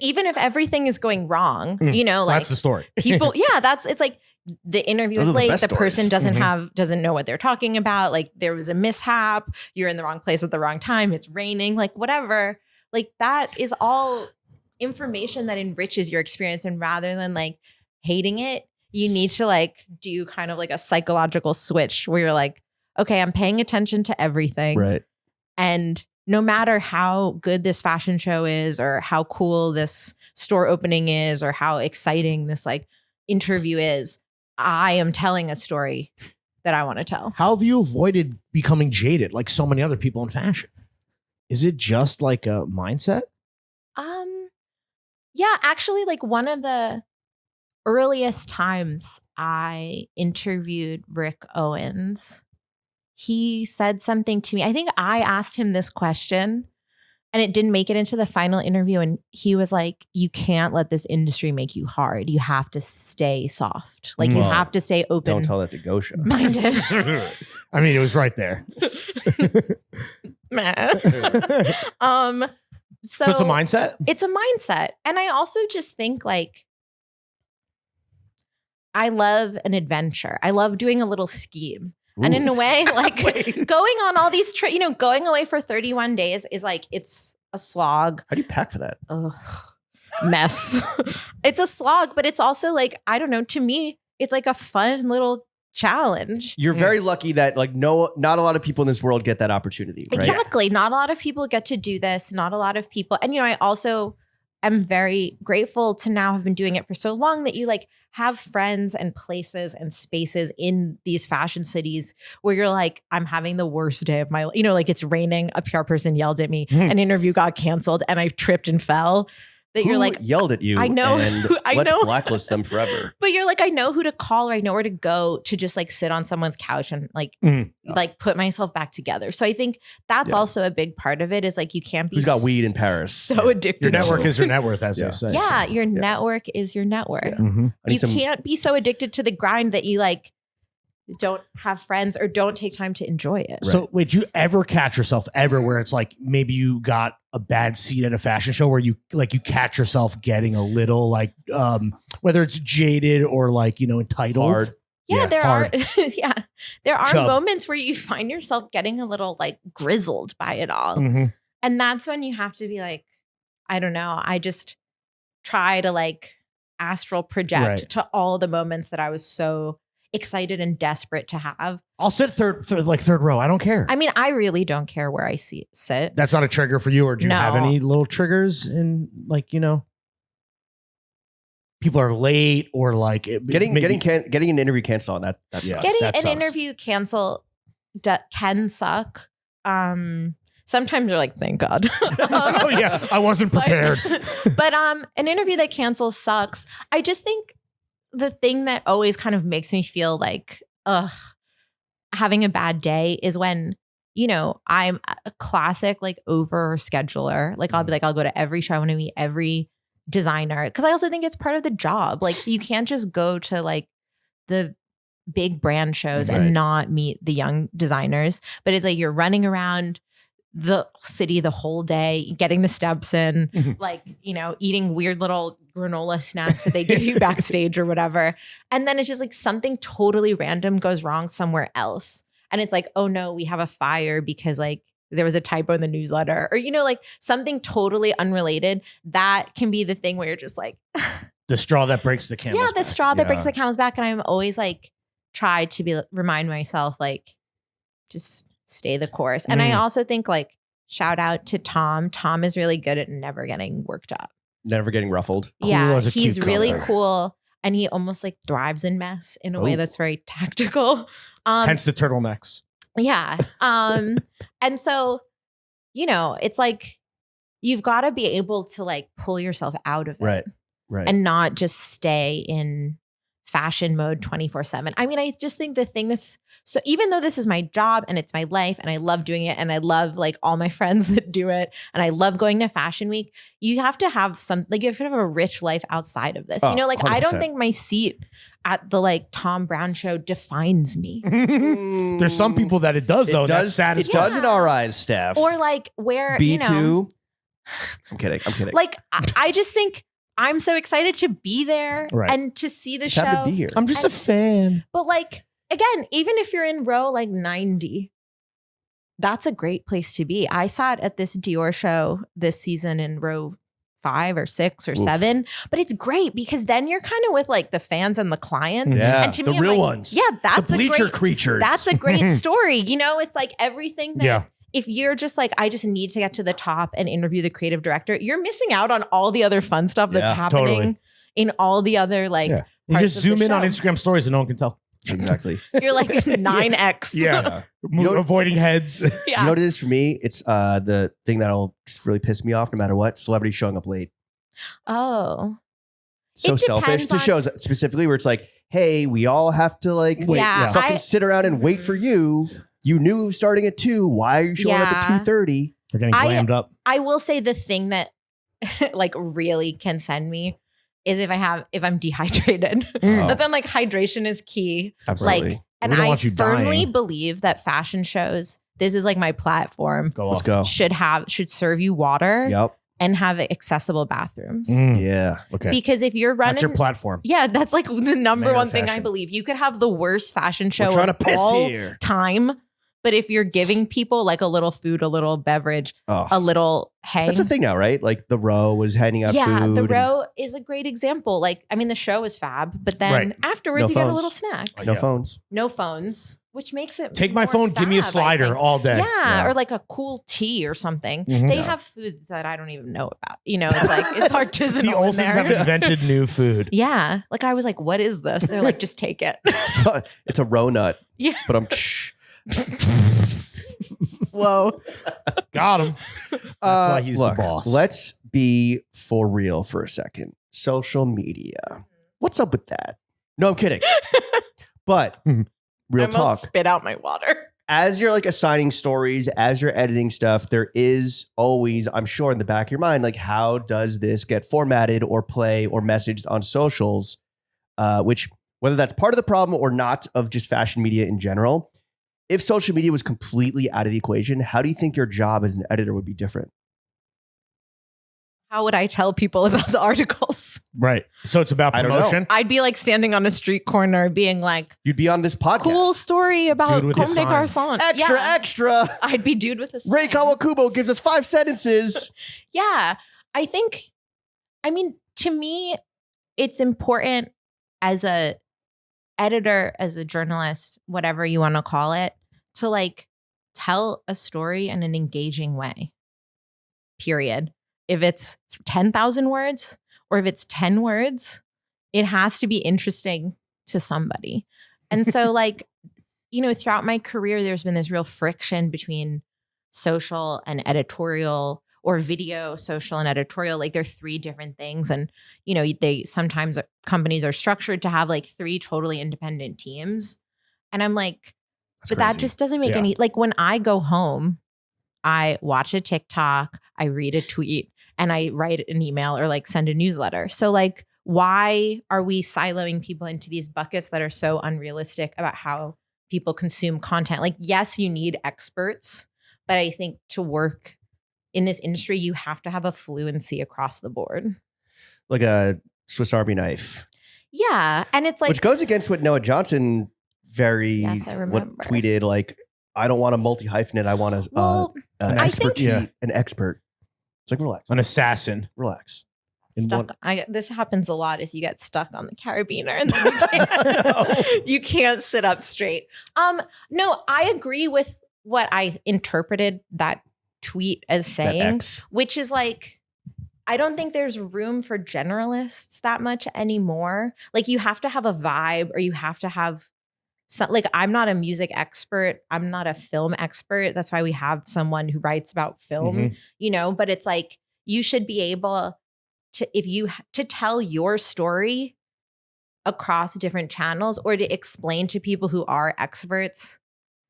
Even if everything is going wrong, like that's the story. People, it's like the interview Those is are the late. best The person stories. doesn't know what they're talking about. Like there was a mishap. You're in the wrong place at the wrong time. It's raining, like whatever. Like that is all information that enriches your experience. And rather than like hating it, you need to like do kind of like a psychological switch where you're like, okay, I'm paying attention to everything. Right. And no matter how good this fashion show is or how cool this store opening is or how exciting this like interview is, I am telling a story that I want to tell. How have you avoided becoming jaded like so many other people in fashion? Is it just like a mindset? Yeah, actually, like one of the earliest times I interviewed Rick Owens, he said something to me. I think I asked him this question and it didn't make it into the final interview. And he was like, you can't let this industry make you hard. You have to stay soft. Like you Well, have to stay open. Don't tell that to Gosha. Minded. I mean, it was right there. So it's a mindset? It's a mindset. And I also just think like, I love an adventure. I love doing a little scheme. Ooh. And in a way, like going on all these trips, going away for 31 days is like, it's a slog. How do you pack for that? Ugh, mess. It's a slog, but it's also like, I don't know, to me, it's like a fun little challenge. You're very lucky that like not a lot of people in this world get that opportunity. Right? Exactly. Not a lot of people get to do this. Not a lot of people. And, I also am very grateful to now have been doing it for so long that you like have friends and places and spaces in these fashion cities where you're like, I'm having the worst day of my life. Like it's raining. A PR person yelled at me. An interview got canceled and I tripped and fell. That you're like yelled at you. I know. And let's blacklist them forever. But you're like, I know who to call or I know where to go to just like sit on someone's couch and like put myself back together. So I think that's also a big part of it is like you can't be who's got weed in Paris. So addicted. Your network is your net worth, as they say. Yeah, your network is your net worth. Yeah. You can't be so addicted to the grind that you like don't have friends or don't take time to enjoy it. So wait, do you ever catch yourself where it's like maybe you got a bad seat at a fashion show where you catch yourself getting a little like whether it's jaded or like entitled? Hard. Yeah, there hard. are there are Chub. moments where you find yourself getting a little like grizzled by it all. And that's when you have to be like, I don't know, I just try to like astral project to all the moments that I was so excited and desperate to have. I'll sit third row. I don't care. I mean, I really don't care where I sit. That's not a trigger for you, or do you have any little triggers in like people are late or like getting an interview canceled on that sucks. Getting an interview canceled can suck. Sometimes you're like, thank God. Oh yeah, I wasn't prepared. But an interview that cancels sucks. I just think the thing that always kind of makes me feel like, having a bad day is when, I'm a classic like over scheduler. Like I'll be like, I'll go to every show. I want to meet every designer. Cause I also think it's part of the job. Like you can't just go to like the big brand shows and not meet the young designers, but it's like you're running around the city the whole day, getting the steps in, like, eating weird little granola snacks that they give you backstage or whatever. And then it's just like something totally random goes wrong somewhere else. And it's like, oh no, we have a fire because like there was a typo in the newsletter or, like something totally unrelated. That can be the thing where you're just like the straw that breaks the camel's back. The straw that breaks the camel's back. And I'm always like, try to remind myself, like, just stay the course. And I also think like shout out to Tom. Tom is really good at never getting worked up. Never getting ruffled. Yeah, he's really cool. And he almost like thrives in mess in a way that's very tactical. Hence the turtlenecks. Yeah. And so, it's like you've got to be able to like pull yourself out of it. Right. And not just stay in fashion mode 24/7. I mean, I just think the thing that's so, even though this is my job and it's my life and I love doing it and I love like all my friends that do it and I love going to Fashion Week, you have to have some, like you have to have a rich life outside of this. Oh, you know, like I 100%. don't think my seat at the like Tom Brown show defines me. There's some people that it does, though. It That's sad as It fuck. does in our eyes, Steph. Or like where, B2. you know, I'm kidding. like I just think I'm so excited to be there Right. and to see the Just show. happy to be here. I'm just a fan. But like, again, even if you're in row like 90, that's a great place to be. I sat at this Dior show this season in row 5 or 6 or 7, but it's great because then you're kind of with like the fans and the clients. Yeah, And to the me, I'm real like, ones. yeah, that's the a bleacher great, creatures. that's a great story. You know, it's like everything that Yeah. if you're just like, I just need to get to the top and interview the creative director, you're missing out on all the other fun stuff that's Yeah, happening totally. in all the You other just parts of the zoom in on show. Instagram stories and no one can tell. exactly. You're like 9x. Yeah. know- Avoiding heads. Yeah. You know what it is for me? It's the thing that'll just really piss me off no matter what. Celebrities showing up late. Oh. So It selfish. depends To on- shows specifically where it's like, hey, we all have to like Wait, yeah. fucking sit around and wait for you. You knew starting at 2. Why are you showing up at Yeah. 2:30? They're getting I- glammed up. I will say the thing that like really can send me is if I'm dehydrated. Oh. That's when like hydration is key. Absolutely. Like, and We don't I want you firmly dying. believe that fashion shows, this is like my platform, Go Let's off. go. should serve you water Yep. and have accessible bathrooms. Yeah. Okay. Because if you're running That's your platform. yeah, that's like the number Mayor one of thing I fashion. believe. You could have the worst fashion show We're trying of to piss all here. time, but if you're giving people like a little food, a little beverage, Oh. a little hang. That's a thing now, right? Like the row was handing out Yeah, food. the and- row is a great example. Like, I mean, the show was fab, but then Right. afterwards No you get a phones. little snack. No Yeah. phones. No phones, which makes it Take my more phone, give me a fab, I slider think. all day. Yeah, or like a cool tea or something. Mhm. They Yeah. have food that I don't even know about. You know, it's like it's artisanal The in Olsons there. have invented new food. Yeah, like I was like, "What is this?" They're like, "Just take it." It's a row nut. Yeah. But I'm. Whoa. Got him. That's why he's look, the boss. Let's be for real for a second. Social media. What's up with that? No, I'm kidding. But real I talk. almost spit out my water. As you're like assigning stories, as you're editing stuff, there is always, I'm sure, in the back of your mind, like, how does this get formatted or play or messaged on socials? Which, whether that's part of the problem or not of just fashion media in general, if social media was completely out of the equation, how do you think your job as an editor would be different? How would I tell people about the articles? Right. So it's about I don't know. promotion. I'd be like standing on a street corner being like, You'd be on this podcast. cool story about Dude with a Comme des sign. Garçons. Extra, Yeah. extra. I'd be dude with a sign. Rei Kawakubo gives us 5 sentences. Yeah. I mean, to me, it's important as a editor, as a journalist, whatever you want to call it, to like tell a story in an engaging way. Period. If it's 10,000 words or if it's 10 words, it has to be interesting to somebody. And so like, you know, throughout my career, there's been this real friction between social and editorial, or video, social, and editorial. Like they're 3 different things. And, you know, they sometimes companies are structured to have like 3 totally independent teams. And I'm like, but that just doesn't make Yeah. any, like when I go home, I watch a TikTok, I read a tweet, and I write an email or like send a newsletter. So like, why are we siloing people into these buckets that are so unrealistic about how people consume content? Like, yes, you need experts, but I think to work in this industry, you have to have a fluency across the board. Like a Swiss Army knife. Yeah. And it's like, Which goes against what Noah Johnson Yes, I remember. tweeted, like, I don't want a multi-hyphenate. I want well, an I expert. think- An expert. It's like, relax. An assassin. Relax. In one, this happens a lot is you get stuck on the carabiner and then you can't sit up straight. No, I agree with what I interpreted that tweet as That saying, X. which is like, I don't think there's room for generalists that much anymore. Like you have to have a vibe, or you have to have some, like, I'm not a music expert. I'm not a film expert. That's why we have someone who writes about film, you know, but it's like, you should be able to, to tell your story across different channels or to explain to people who are experts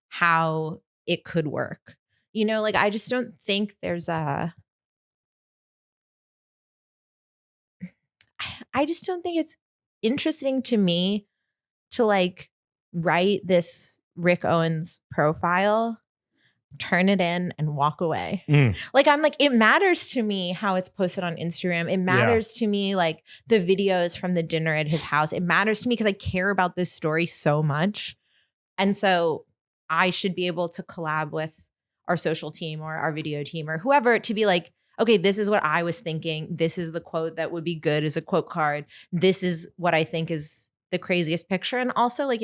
how it could work. You know, like I just don't think there's I just don't think it's interesting to me to like write this Rick Owens profile, turn it in and walk away. Like I'm like, it matters to me how it's posted on Instagram. It matters to me like the videos from the dinner at his house. It matters to me because I care about this story so much. And so I should be able to collab with our social team or our video team or whoever to be like, okay, this is what I was thinking. This is the quote that would be good as a quote card. This is what I think is the craziest picture. And also like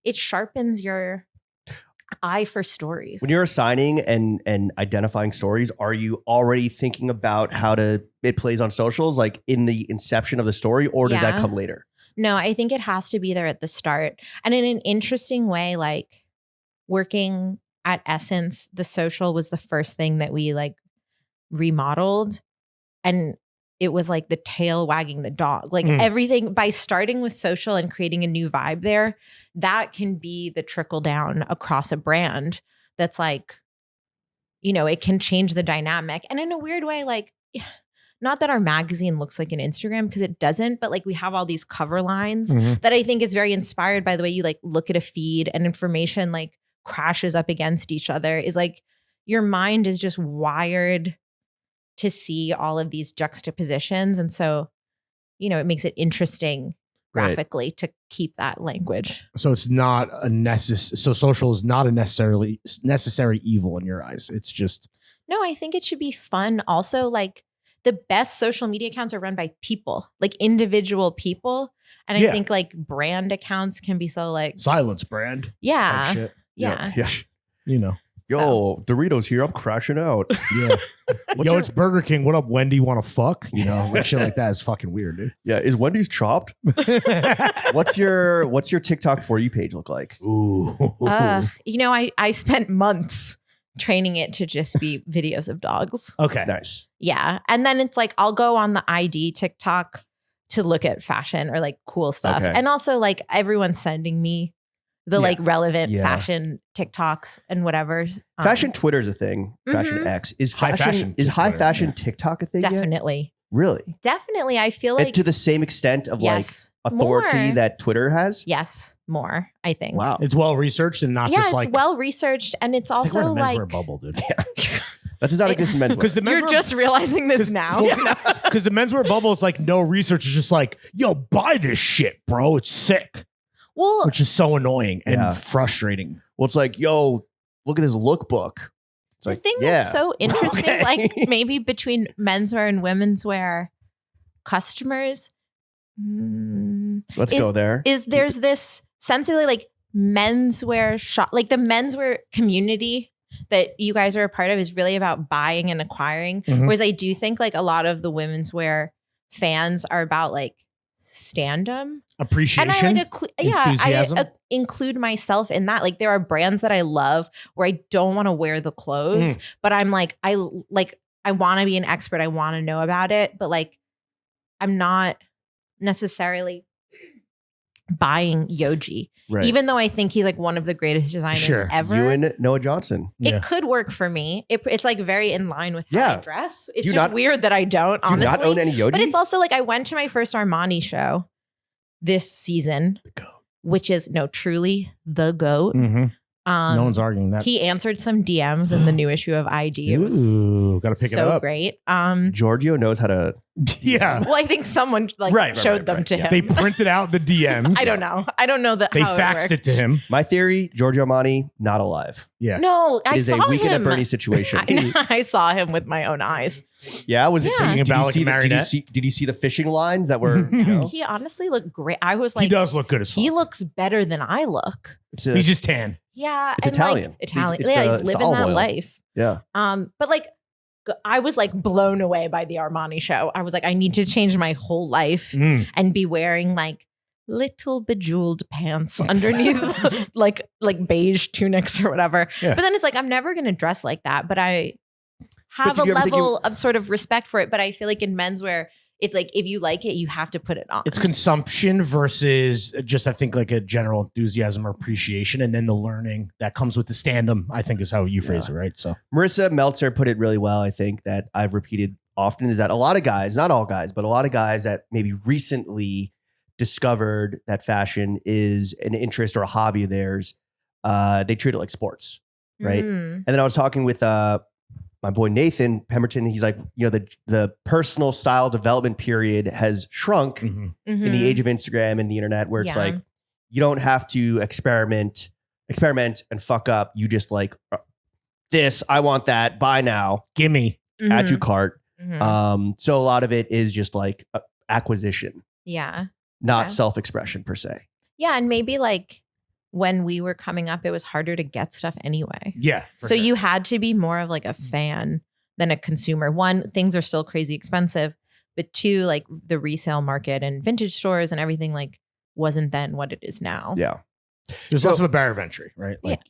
it sharpens your eye for stories. When you're assigning and identifying stories, are you already thinking about how it plays on socials, like in the inception of the story, or does that come later? No, I think it has to be there at the start. And in an interesting way, like working at Essence, the social was the first thing that we like remodeled, and it was like the tail wagging the dog. Like everything, by starting with social and creating a new vibe there, that can be the trickle down across a brand that's like, you know, it can change the dynamic. And in a weird way, like, not that our magazine looks like an Instagram, because it doesn't, but like we have all these cover lines that I think is very inspired by the way you like look at a feed and information like crashes up against each other. Is like your mind is just wired to see all of these juxtapositions. And so, you know, it makes it interesting graphically to keep that language. So it's not a so social is not a necessary evil in your eyes. It's just. No, I think it should be fun. Also, like the best social media accounts are run by people, like individual people. And I think like brand accounts can be so like. Silence brand. Yeah. Type shit. Yeah. You know. Yo, Doritos here. I'm crashing out. Yeah. It's Burger King. What up, Wendy? Want to fuck? You know, like shit like that is fucking weird, dude. Yeah. Is Wendy's chopped? What's your TikTok For You page look like? Ooh. You know, I spent months training it to just be videos of dogs. Okay. Nice. Yeah. And then it's like, I'll go on the ID TikTok to look at fashion or like cool stuff. Okay. And also like everyone's sending me the like relevant fashion TikToks and whatever. Fashion Twitter is a thing. Fashion X is High fashion. Is high Twitter, fashion TikTok a thing? Definitely. Yet? Really? Definitely. I feel like and to the same extent of yes, like authority more. that Twitter has. Yes, more. I think. Wow. It's well researched and not just like. It's well researched, and it's I think we're also in a like menswear bubble, dude. That does not exist in menswear. Because you're just realizing this now. Because the menswear bubble is like no research. It's just like, yo, buy this shit, bro. It's sick. Well, which is so annoying and frustrating. Well, it's like, yo, look at this lookbook. It's the like, thing that's so interesting, like maybe between menswear and womenswear customers. Let's go there. There's this sensitively like menswear shop, like the menswear community that you guys are a part of is really about buying and acquiring. Whereas I do think like a lot of the womenswear fans are about like standum, appreciation, and I enthusiasm. I include myself in that. Like there are brands that I love where I don't want to wear the clothes, but I'm like I want to be an expert. I want to know about it, but like I'm not necessarily buying Yoji, even though I think he's like one of the greatest designers ever. You and Noah Johnson. It could work for me. It's like very in line with how I dress. It's just weird that I don't, honestly. Do you not own any Yoji? But it's also like I went to my first Armani show this season, which is truly the GOAT. No one's arguing that. He answered some DMs in the new issue of ID. It was gotta pick it so up. Great. Giorgio knows how to. Yeah. Well, I think someone showed them to him. They printed out the DMs. I don't know. I don't know that. They faxed it to him. My theory: Giorgio Armani not alive. Yeah. No, I saw him. It is a Weekend at Bernie situation. I saw him with my own eyes. Yeah, I was thinking about like a marionette. Did you see the fishing lines that were? You know? He honestly looked great. I was like, he does look good as fuck. He looks better than I look. He's just tan. Yeah, it's Italian. Like, Italian. He's living that life. Yeah. But like, I was like blown away by the Armani show. I was like, I need to change my whole life and be wearing like little bejeweled pants underneath like beige tunics or whatever. Yeah. But then it's like, I'm never going to dress like that. But I have a level of sort of respect for it. But I feel like in menswear, It's like, if you like it, you have to put it on. It's consumption versus just, I think, like a general enthusiasm or appreciation. And then the learning that comes with the stand-up, I think is how you phrase it, right? So Marissa Meltzer put it really well, I think, that I've repeated often, is that a lot of guys, not all guys, but a lot of guys that maybe recently discovered that fashion is an interest or a hobby of theirs, they treat it like sports, right? And then I was talking with my boy Nathan Pemberton. He's like, the personal style development period has shrunk in the age of Instagram and the internet, where it's like, you don't have to experiment and fuck up. You just like, this, I want that, buy now, gimme, add to cart. So a lot of it is just like acquisition, not self-expression per se. Yeah, and maybe like when we were coming up, it was harder to get stuff anyway. Yeah. So you had to be more of like a fan than a consumer. One, things are still crazy expensive, but two, like the resale market and vintage stores and everything like wasn't then what it is now. Yeah. There's less of a barrier of entry, right? Like,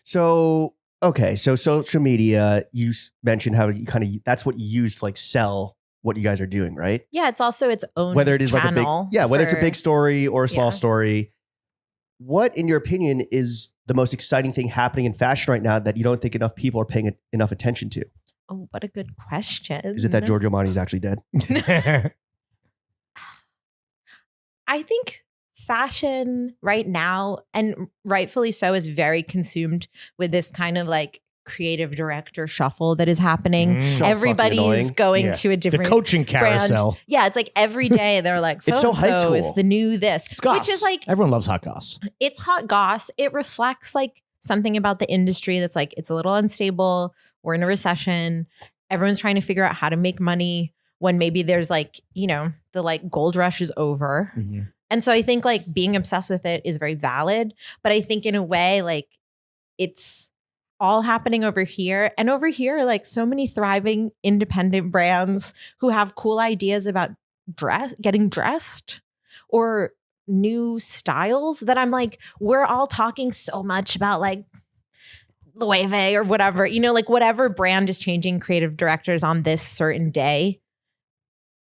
So, okay. So social media, you mentioned how you kind of, that's what you use to like sell what you guys are doing, right? Yeah. It's also its own whether it is channel like whether it's a big story or a small Yeah. story. What, in your opinion, is the most exciting thing happening in fashion right now that you don't think enough people are paying enough attention to? Oh, what a good question. Is it that Giorgio Armani is actually dead? I think fashion right now, and rightfully so, is very consumed with this kind of like creative director shuffle that is happening. So fucking Everybody's annoying. going Yeah. to a the different coaching brand. carousel. Yeah, it's like every day they're like, It's so high so-and-so is school. the new this, It's goss. which is like, Everyone loves hot goss. it's hot goss. It reflects like something about the industry that's like, it's a little unstable. We're in a recession. Everyone's trying to figure out how to make money when maybe there's like, the like gold rush is over. And so I think like being obsessed with it is very valid. But I think in a way, like it's all happening over here. And over here, like so many thriving independent brands who have cool ideas about getting dressed or new styles that I'm like, we're all talking so much about like Loewe or whatever, like whatever brand is changing creative directors on this certain day.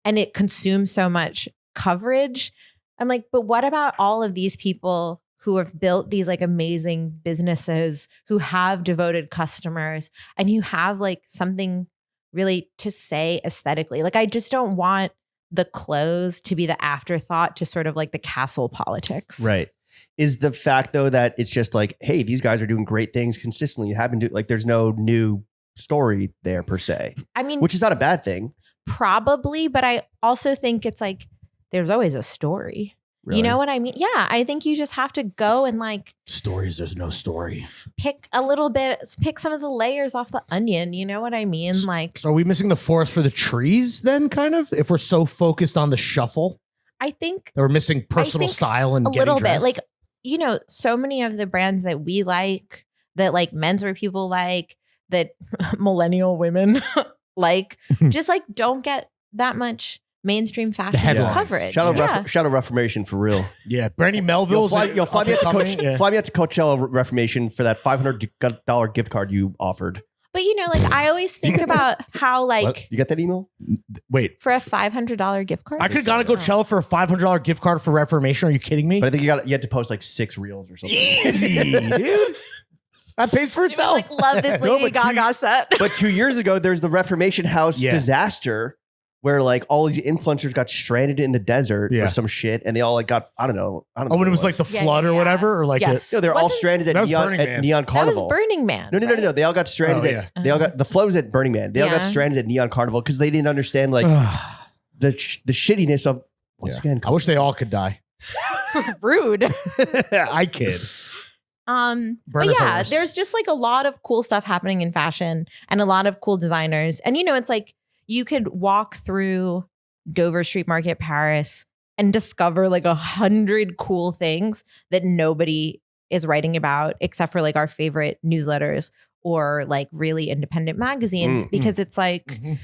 And it consumes so much coverage. I'm like, but what about all of these people who have built these like amazing businesses, who have devoted customers, and who have like something really to say aesthetically? Like, I just don't want the clothes to be the afterthought to sort of like the castle politics. Right. Is the fact though that it's just like, hey, these guys are doing great things consistently. You haven't like, there's no new story there per se. I mean, which is not a bad thing. Probably, but I also think it's like there's always a story. Really? You know what I mean? Yeah, I think you just have to go and like Stories, there's no story. pick a little bit, pick some of the layers off the onion. You know what I mean? Like, So are we missing the forest for the trees then, kind of? If we're so focused on the shuffle, I think that we're missing personal think style and a getting little bit, dressed? like, so many of the brands that we like, that like menswear people like, that millennial women like, just like don't get that much mainstream fashion headlines. coverage. Shout out Reformation for real. Yeah, Brandy Melville's You'll fly me out to up-and-coming, fly me out to Coachella Reformation for that $500 gift card you offered. But like I always think about how like What? You get that email? Wait, for a $500 gift card. I could have gone to Coachella for a $500 gift card for Reformation. Are you kidding me? But I think you had to post like 6 reels or something. Easy, dude. That pays for You would, itself. like love this No, Lady but Gaga set. But 2 years ago, there's the Reformation House Yeah. disaster where like all these influencers got stranded in the desert Yeah. or some shit, and they all like got I don't know. Oh, when it was like the Yeah, flood yeah, or yeah. whatever, or like Yes. No, they're all Wasn't- stranded That at was Burning Man. Neon That Carnival. was Burning Man. No. right? They all got stranded. Oh, at, They all got the flows at Burning Man. They all got Yeah. stranded at Neon Carnival because they didn't understand like the shittiness of once again. I wish they all could die. Rude. I kid. But Burn us yeah, ours. there's just like a lot of cool stuff happening in fashion and a lot of cool designers. And it's like you could walk through Dover Street Market, Paris, and discover like 100 cool things that nobody is writing about except for like our favorite newsletters or like really independent magazines, because it's like, Mhm.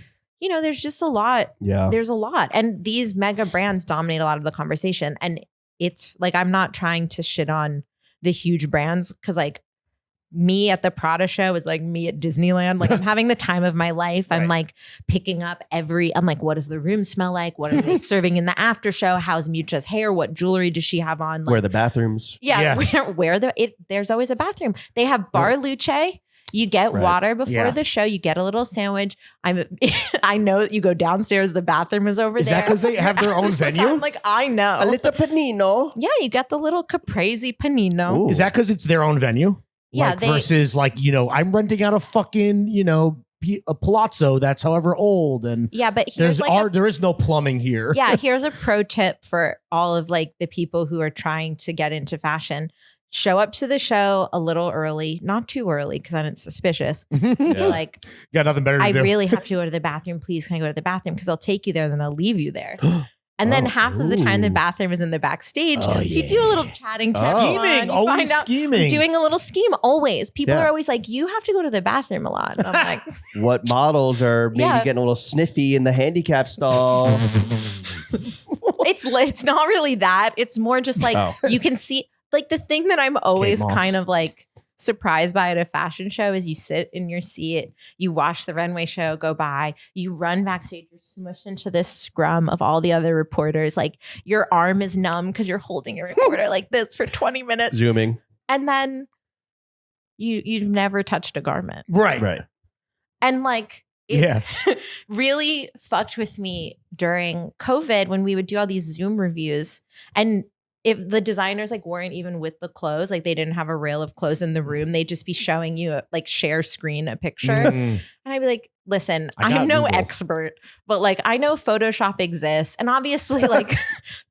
there's just a lot. Yeah. There's a lot. And these mega brands dominate a lot of the conversation. And it's like, I'm not trying to shit on the huge brands because like me at the Prada show is like me at Disneyland. Like I'm having the time of my life. I'm like picking up I'm like, what does the room smell like? What are they serving in the after show? How's Mucha's hair? What jewelry does she have on? Like, Where are the bathrooms? Yeah. There's always a bathroom. They have Bar Luce. You get water before the show. You get a little sandwich. I know that you go downstairs. The bathroom is over there. Is that because they have their own venue? I'm like, I know. A little panino. Yeah, you get the little caprese panino. Ooh. Is that because it's their own venue? Yeah, Like, versus like, I'm renting out a fucking, a palazzo that's however old. And yeah, but here's there is no plumbing here. Yeah, here's a pro tip for all of like the people who are trying to get into fashion. Show up to the show a little early, not too early because then it's suspicious. Be like, got nothing better to do. I really have to go to the bathroom. Please, can I go to the bathroom? Because they'll take you there, then they'll leave you there. And then half of the time the bathroom is in the backstage. So you do a little chatting to scheming, always scheming. Doing a little scheme always. People are always like, you have to go to the bathroom a lot. And I'm like, what models are maybe getting a little sniffy in the handicap stall? it's not really that. It's more just like you can see. Like the thing that I'm always kind of like surprised by at a fashion show is you sit in your seat, you watch the runway show go by, you run backstage, you're smushed into this scrum of all the other reporters. Like your arm is numb because you're holding a recorder like this for 20 minutes. Zooming. And then you've never touched a garment. Right. And like, it really fucked with me during COVID when we would do all these Zoom reviews. And if the designers like weren't even with the clothes, like they didn't have a rail of clothes in the room, they'd just be showing you like share screen a picture. And I'd be like, listen, I'm no expert, but like I know Photoshop exists. And obviously like,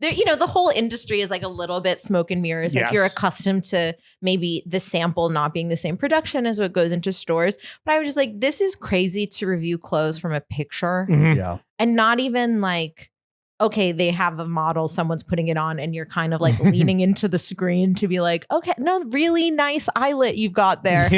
the whole industry is like a little bit smoke and mirrors. Like you're accustomed to maybe the sample not being the same production as what goes into stores. But I was just like, this is crazy to review clothes from a picture. Yeah. And not even like, okay, they have a model, someone's putting it on, and you're kind of like leaning into the screen to be like, okay, no, really nice eyelet you've got there.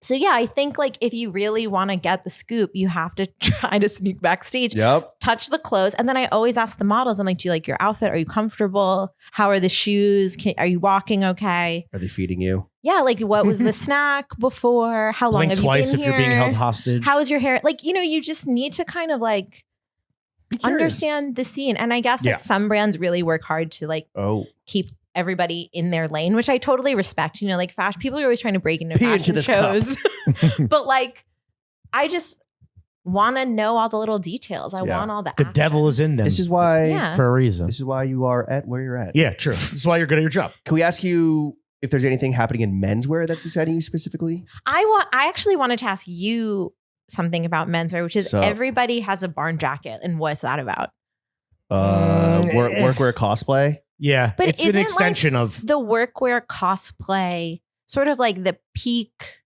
So yeah, I think like if you really want to get the scoop, you have to try to sneak backstage, touch the clothes. And then I always ask the models, I'm like, do you like your outfit? Are you comfortable? How are the shoes? Are you walking okay? Are they feeding you? Yeah, like what was the snack before? How long have you been here? Blink twice if you're being held hostage. How is your hair? Like, you just need to kind of like understand the scene. And I guess like some brands really work hard to like keep everybody in their lane, which I totally respect. Like fashion people are always trying to break into fashion shows. But like I just want to know all the little details. I want all the devil is in them. This is why for a reason. This is why you are at where you're at. Yeah, true. This is why you're good at your job. Can we ask you if there's anything happening in menswear that's exciting you specifically? I actually wanted to ask you something about menswear, which is everybody has a barn jacket. And what's that about? Workwear cosplay. Yeah, but it's an extension of the workwear cosplay, sort of like the peak,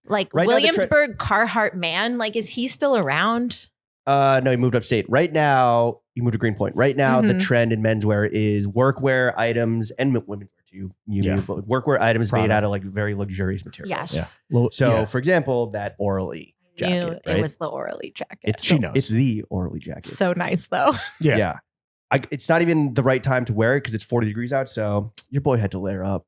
like right Williamsburg Carhartt man. Like, is he still around? No, he moved upstate. Right now, he moved to Greenpoint. Right now, the trend in menswear is workwear items and women's wear too. But workwear items made out of like very luxurious materials. Yes. Yeah. So, for example, that Orly jacket. It was the Orly jacket. It's the Orly jacket. So nice though. Yeah. It's not even the right time to wear it because it's 40 degrees out. So your boy had to layer up.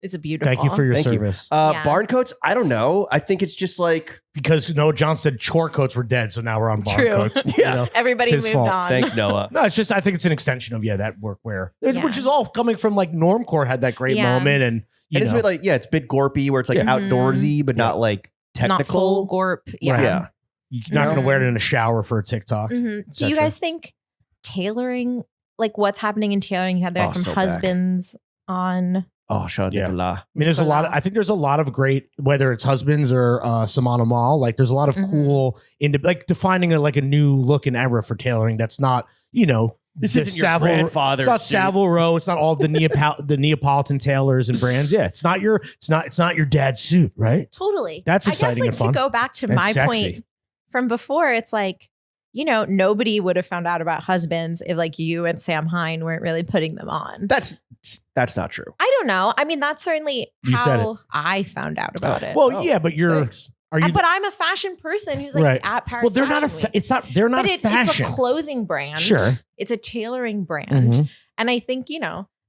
It's a beautiful. Thank you for your service. Barn coats, I don't know. I think it's just like because John said chore coats were dead, so now we're on barn coats. Everybody moved on. Thanks, Noah. No, it's just I think it's an extension of that workwear, which is all coming from like Normcore had that great moment, and it's a bit like it's a bit gorpy where it's like outdoorsy, but not like technical. Not full gorp. Yeah. Right. Yeah. You're not going to wear it in a shower for a TikTok. Do you guys think tailoring, like what's happening in tailoring? You had that from Husbands on. Oh, shout out Nicolas. I mean, I think there's a lot of great, whether it's Husbands or Simona Mall, like there's a lot of cool, like defining a new look and era for tailoring. That's not, this isn't your grandfather's. It's not Savile Row. It's not all the the Neapolitan tailors and brands. Yeah, it's not your dad's suit, right? Totally. That's exciting and fun. To go back to my point from before, it's like, nobody would have found out about Husbands if like you and Sam Hine weren't really putting them on. That's not true. I don't know. I mean, that's certainly how I found out about it. Well, yeah, but you're. Thanks. But I'm a fashion person who's like at Paris. Well, they're not they're not fashion. It's a clothing brand. Sure. It's a tailoring brand. And I think,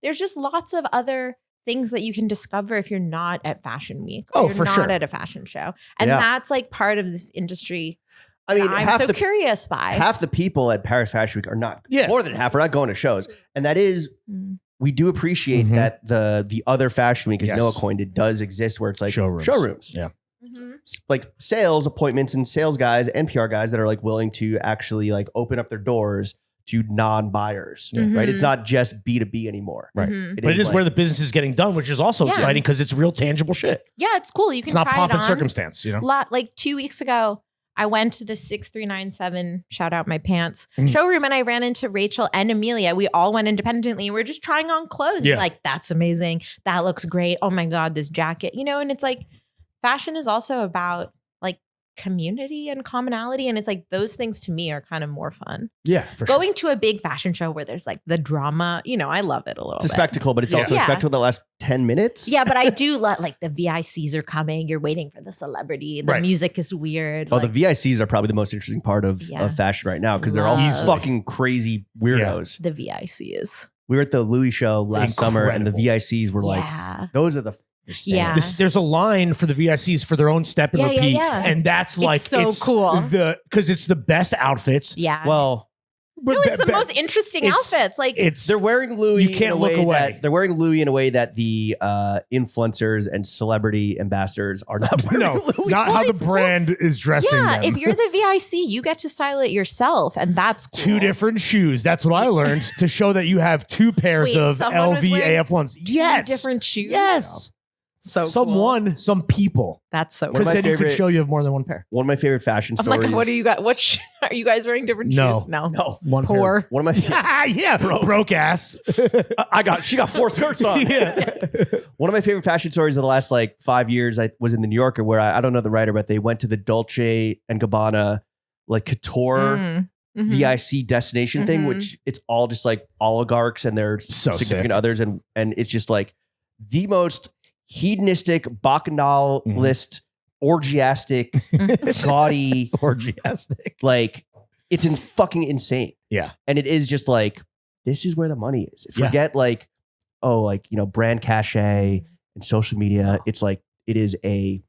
there's just lots of other things that you can discover if you're not at Fashion Week. Oh, Or you're for not sure. at a fashion show. And Yeah. that's like part of this industry I mean, I'm so curious by. half the people at Paris Fashion Week are not. Yeah. More than half are not going to shows, and that is. Mm. We do appreciate Mhm. that the other Fashion Week, as Yes. Noah coined it, does exist where it's like Showrooms. Yeah. Mhm. like sales appointments and sales guys and PR guys that are like willing to actually like open up their doors to non-buyers, Yeah. right? Mhm. It's not just B2B anymore. Right. Mhm. But it is like- where the business is getting done, which is also Yeah. exciting because it's real tangible shit. Yeah, it's cool. You can It's not try pomp it and on. circumstance, you know? Like 2 weeks ago, I went to the 6397, shout out my pants, Mhm. showroom, and I ran into Rachel and Amelia. We all went independently. We were just trying on clothes. Yeah. Like, that's amazing. That looks great. Oh my God, this jacket, and it's like fashion is also about like community and commonality. And it's like those things to me are kind of more fun. Yeah, for sure. Going to a big fashion show where there's like the drama, I love it a little It's a bit. spectacle, but it's Yeah. also a Yeah. spectacle that lasts 10 minutes. Yeah, but I do let like the VICs are coming. You're waiting for the celebrity. The Right. music is weird. Oh, like, the VICs are probably the most interesting part of Yeah. fashion right now because they're all Love. fucking crazy weirdos. the VICs. We were at the Louis show last summer and the Incredible. VICs were like, Yeah. those are the stand. Yeah. There's a line for the VICs for their own step and Yeah, yeah, repeat. yeah. And that's like, so cool. Because it's the best outfits. Yeah. Well, But no, it's the be- most interesting it's- outfits. Like, It's they're wearing Louis. You can't in a look way away. That, they're wearing Louis in a way that the influencers and celebrity ambassadors are not wearing no, Louis. not how the brand is dressing yeah, them. if you're the VIC, you get to style it yourself. And that's cool. Two different shoes. That's what I learned to show that you have two pairs Wait, of someone was LV wearing AF1s. Two Yes. different shoes. Yes. So Someone, cool. some people. That's so One of cool. Because my then you can favorite- show you have more than one pair. One of my favorite fashion I'm stories. like, what do you got? Are you guys wearing different No. shoes? No. No. One pair. Poor. One of my Yeah, broke ass. she got 4 skirts on. Yeah. One of my favorite fashion stories of the last like 5 years, I was in the New Yorker where I don't know the writer, but they went to the Dolce and Gabbana like couture Mm. Mhm. VIC destination thing, Mhm. which it's all just like oligarchs and their So significant sick. others, and it's just like the most hedonistic bacchanal Mhm. list, orgiastic, gaudy, Orgiastic. like it's fucking insane. Yeah. And it is just like this is where the money is. Yeah. Forget like brand cachet and social media. It's like it is the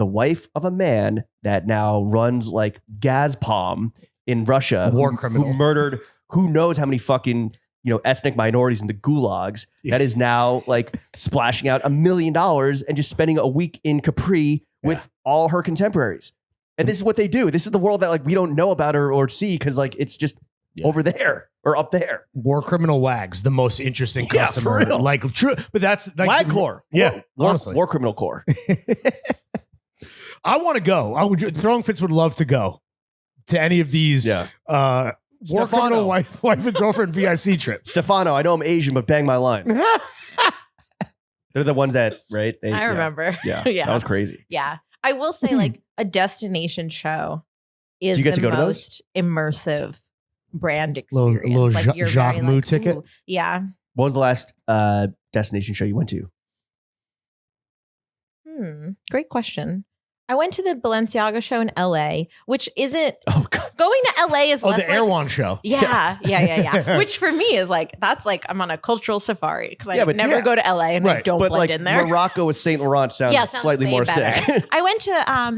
wife of a man that now runs like Gazprom in Russia, War who criminal. murdered who knows how many fucking ethnic minorities in the gulags. Yeah. That is now like splashing out $1 million and just spending a week in Capri with all her contemporaries. And this is what they do. This is the world that like we don't know about or see because like it's just over there or up there. War criminal wags, the most interesting Yeah, for customer. real. Like true, but that's like Wagcore. Yeah, War, honestly. war criminal core. I want to go. Throwing Fits would love to go to any of these war Stefano. criminal wife and girlfriend VIC trips. Stefano, I know I'm Asian, but bang my line. They're the ones that, right? I remember. Yeah. Yeah. That was crazy. Yeah. I will say, like, a destination show is Do you get the to go to those? most immersive brand Little- experience. little like, you're Jacques very, Mou like, ticket? ooh. Yeah. What was the last destination show you went to? Great question. I went to the Balenciaga show in LA, which isn't Oh, God. going to LA is Oh, less the like, Erewhon show. Yeah. Which for me is like, that's like, I'm on a cultural safari because I Yeah, but never yeah. go to LA and I Right. don't But blend like in there. Morocco with Saint Laurent sounds Sounds slightly way more better. sick. I went to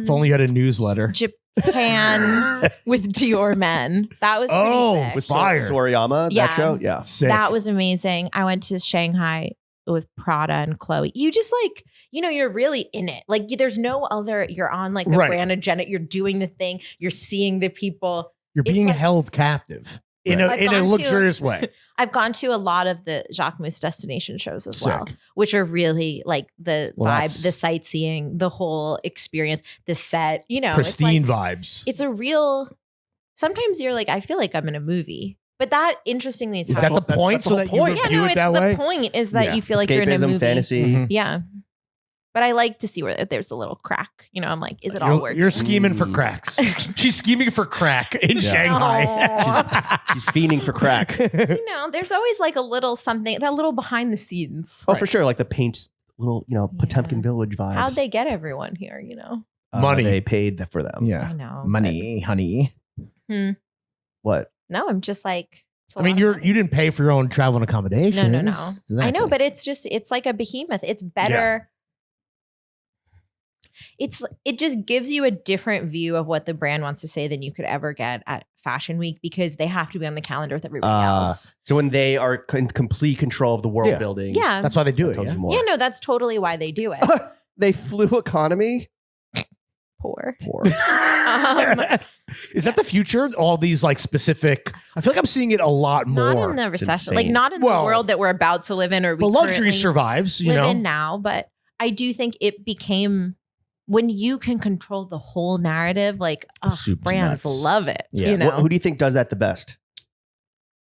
If only you had a newsletter. Japan with Dior Men. That was pretty Oh, sick. With Fire. Soriyama, Yeah. that show? Yeah. Sick. That was amazing. I went to Shanghai with Prada and Chloe. You just like, you're really in it. Like there's no other, you're on like the Right. brand agenda. You're doing the thing. You're seeing the people. You're it's being like- held captive in I've a gone to- luxurious way. I've gone to a lot of the Jacques Mousse destination shows as well, Sick. which are really like the Well, vibe, that's- the sightseeing, the whole experience, the set, Pristine it's like, vibes. it's a real, sometimes you're like, I feel like I'm in a movie. But that interestingly is Is how that the that's- point? that's the So whole that you point. review it's it that the way? point is that Yeah. you feel like you're in a Escapism, movie. fantasy. Mhm. Yeah. But I like to see where there's a little crack. I'm like, is it all You're, working? you're scheming for Mm. cracks. She's scheming for crack in Shanghai. Aw. She's fiending for crack. There's always like a little something, that little behind the scenes. Oh, for sure. Like the paint, little, Potemkin Village vibes. How'd they get everyone here, Money. They paid for them. I Yeah. know. Money, honey. What? No, I'm just like, It's a I mean, lot of money. you didn't pay for your own travel and accommodation. No. I know, but it's like a behemoth. It's better. It just gives you a different view of what the brand wants to say than you could ever get at Fashion Week because they have to be on the calendar with everybody else. So when they are in complete control of the world building, Yeah. That's why they do it. tells Yeah? you more. Yeah, no, that's totally why they do it. They flew economy. Poor. Is that the future? All these like specific. I feel like I'm seeing it a lot more. Not in the recession, like insane. not in Well, the world that we're about to live in, or we but luxury currently survives. You live know. in now. But I do think it became when you can control the whole narrative. Like Soup to brands nuts. love it. Yeah. You know, Who do you think does that the best?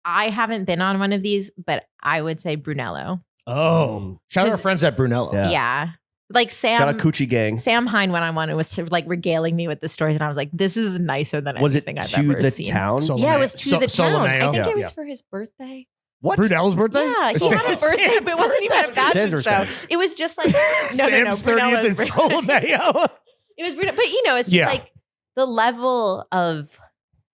I haven't been on one of these, but I would say Brunello. Oh, shout out our 'Cause- friends at Brunello. Yeah. Yeah, like Shout out Coochie Gang. Sam Hine went on one and was like regaling me with the stories, and I was like, "This is nicer than Was it anything I've to ever the seen." town? Yeah, it was to the town. I think Yeah. it was for his birthday. What? Brunello's birthday? Yeah, he had a birthday, but it wasn't even a fashion Sam's show. birthday. It was just like no, Sam's 30th Brunello's in birthday. Solomeo. It was Brunello, but you know, it's just Yeah. like the level of.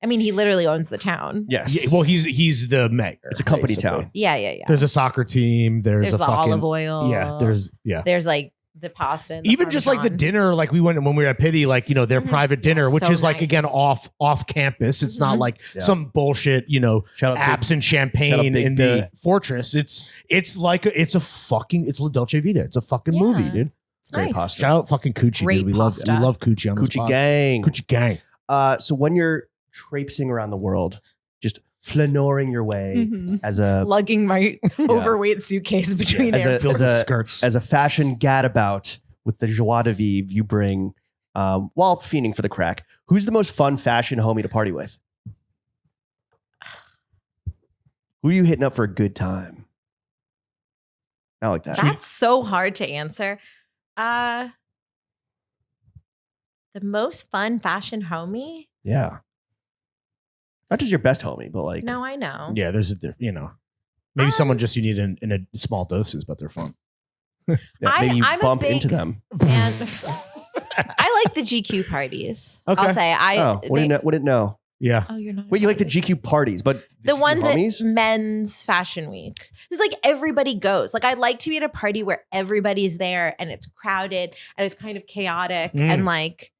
I mean, he literally owns the town. Yes. Yeah, well, he's the mayor. It's a company basically. town. Yeah. There's a soccer team. There's There's a the fucking olive oil. Yeah. There's like the pasta. And the even just like the Parmesan. dinner, like we went when we were at Pity, like their Mhm. private dinner, Yeah, which so is like nice. again off campus. It's not Mhm. like Yeah. some bullshit, Shout out apps and Shout champagne out Big in B. the fortress. It's like it's La Dolce Vita. It's a fucking Yeah. movie, dude. It's Great nice. pasta. Shout out fucking Coochie, Great dude. We pasta. love Coochie on this Coochie pod. Gang. Coochie gang. So when you're traipsing around the world, just flanoring your way Mhm. as a Lugging my overweight suitcase between As a- airports. Filled with skirts. as a fashion gadabout with the joie de vivre you bring while fiending for the crack, who's the most fun fashion homie to party with? Who are you hitting up for a good time? I like that. That's so hard to answer. The most fun fashion homie? Yeah. Not just your best homie, but like No, I know. Yeah, there's maybe someone just you need in a small doses, but they're fun. yeah, maybe you I'm a bump big- into them. And I like the GQ parties. Okay. I'll say Wouldn't know. Yeah. Oh, you're not. Wait, you like the GQ parties, but the GQ ones homies? at Men's Fashion Week. It's like everybody goes. Like I'd like to be at a party where everybody's there and it's crowded and it's kind of chaotic and like.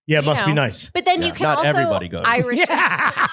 Yeah, it You must be know. nice. But then Yeah, you can not also everybody goes. Irish. Yeah.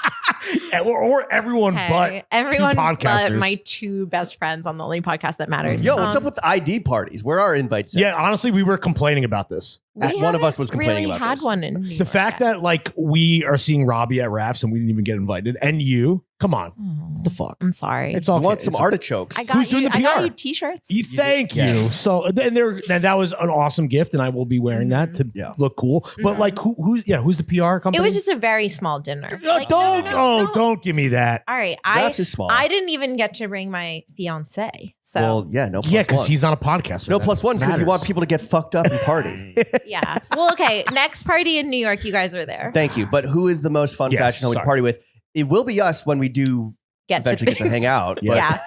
or everyone Okay, but everyone but podcasters. my two best friends on the only podcast that matters. Yo, what's up with ID parties? Where are invites? at? yeah, honestly, we were complaining about this. One of us was complaining really about had this. one in New The York fact yet. that like we are seeing Robbie at Rafts and we didn't even get invited, and you, come on, what the fuck? I'm sorry. It's all I want good. some It's artichokes. I got Who's doing you. the I got PR? you t-shirts. Thank you. Yes. So then that was an awesome gift, and I will be wearing that to Yeah. look cool. But like, who's the PR company? It was just a very small dinner. Like, don't give me that. All right, Rafts is small. I didn't even get to bring my fiance. So Well, yeah, no. Yeah, because ones. he's on a podcast. no plus ones because you want people to get fucked up and party. yeah. Well, okay. Next party in New York, you guys were there. Thank you. But who is the most fun Yes, fashion homie to sorry. party with? It will be us when we do eventually get to things. hang out. Yeah. but- Yeah.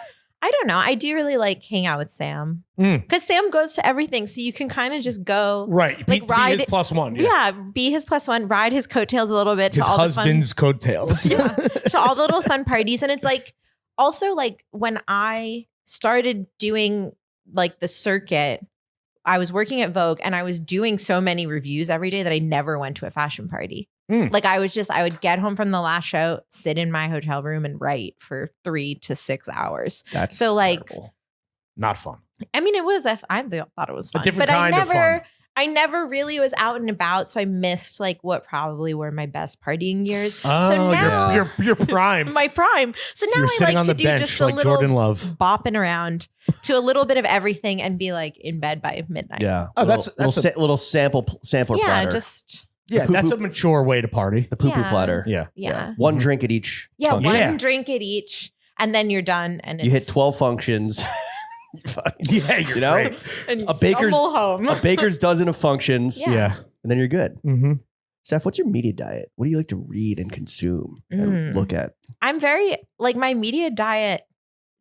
I don't know. I do really like hang out with Sam because Sam goes to everything, so you can kind of just go Right. Like, be ride- his plus one. Yeah, be his plus one, ride his coattails a little bit to His all husband's coattails. the fun, to all the little fun parties. And it's like also like when I started doing like the circuit, I was working at Vogue and I was doing so many reviews every day that I never went to a fashion party. Like I would get home from the last show, sit in my hotel room and write for 3 to 6 hours. That's So, like, incredible. Not fun. I mean, I thought it was fun, different but kind of fun. I never really was out and about, so I missed like what probably were my best partying years. Oh, so now your prime. my prime. So now You're I sitting like on to the do bench just a like little Jordan Love. bopping around to a little bit of everything and be like in bed by midnight. Yeah. Oh, that's little sampler Yeah, platter. just Yeah, The poo-poo- that's a mature way to party. the poo-poo Yeah. platter. Yeah. yeah. One drink at each. Yeah, function. one Yeah. drink at each, and then you're done. And You hit it's, 12 functions. You're fine. Yeah, you're You know? great. and you a baker's- stumble home. A baker's dozen of functions, Yeah. Yeah. and then you're good. Mm-hmm. Steph, what's your media diet? What do you like to read and consume and look at? I'm very like my media diet,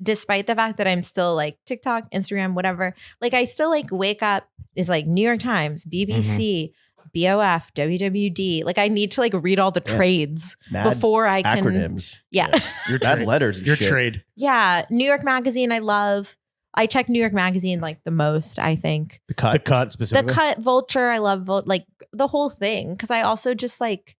despite the fact that I'm still like TikTok, Instagram, whatever. Like I still like wake up is like New York Times, BBC, BOF, WWD. Like I need to like read all the trades Mad before I can. acronyms. Yeah. Your Bad trade. letters and Your shit. trade. Yeah. New York Magazine, I love. I check New York Magazine like the most, I think. The cut. The cut The specifically. Cut, Vulture, I love like the whole thing. Because I also just like,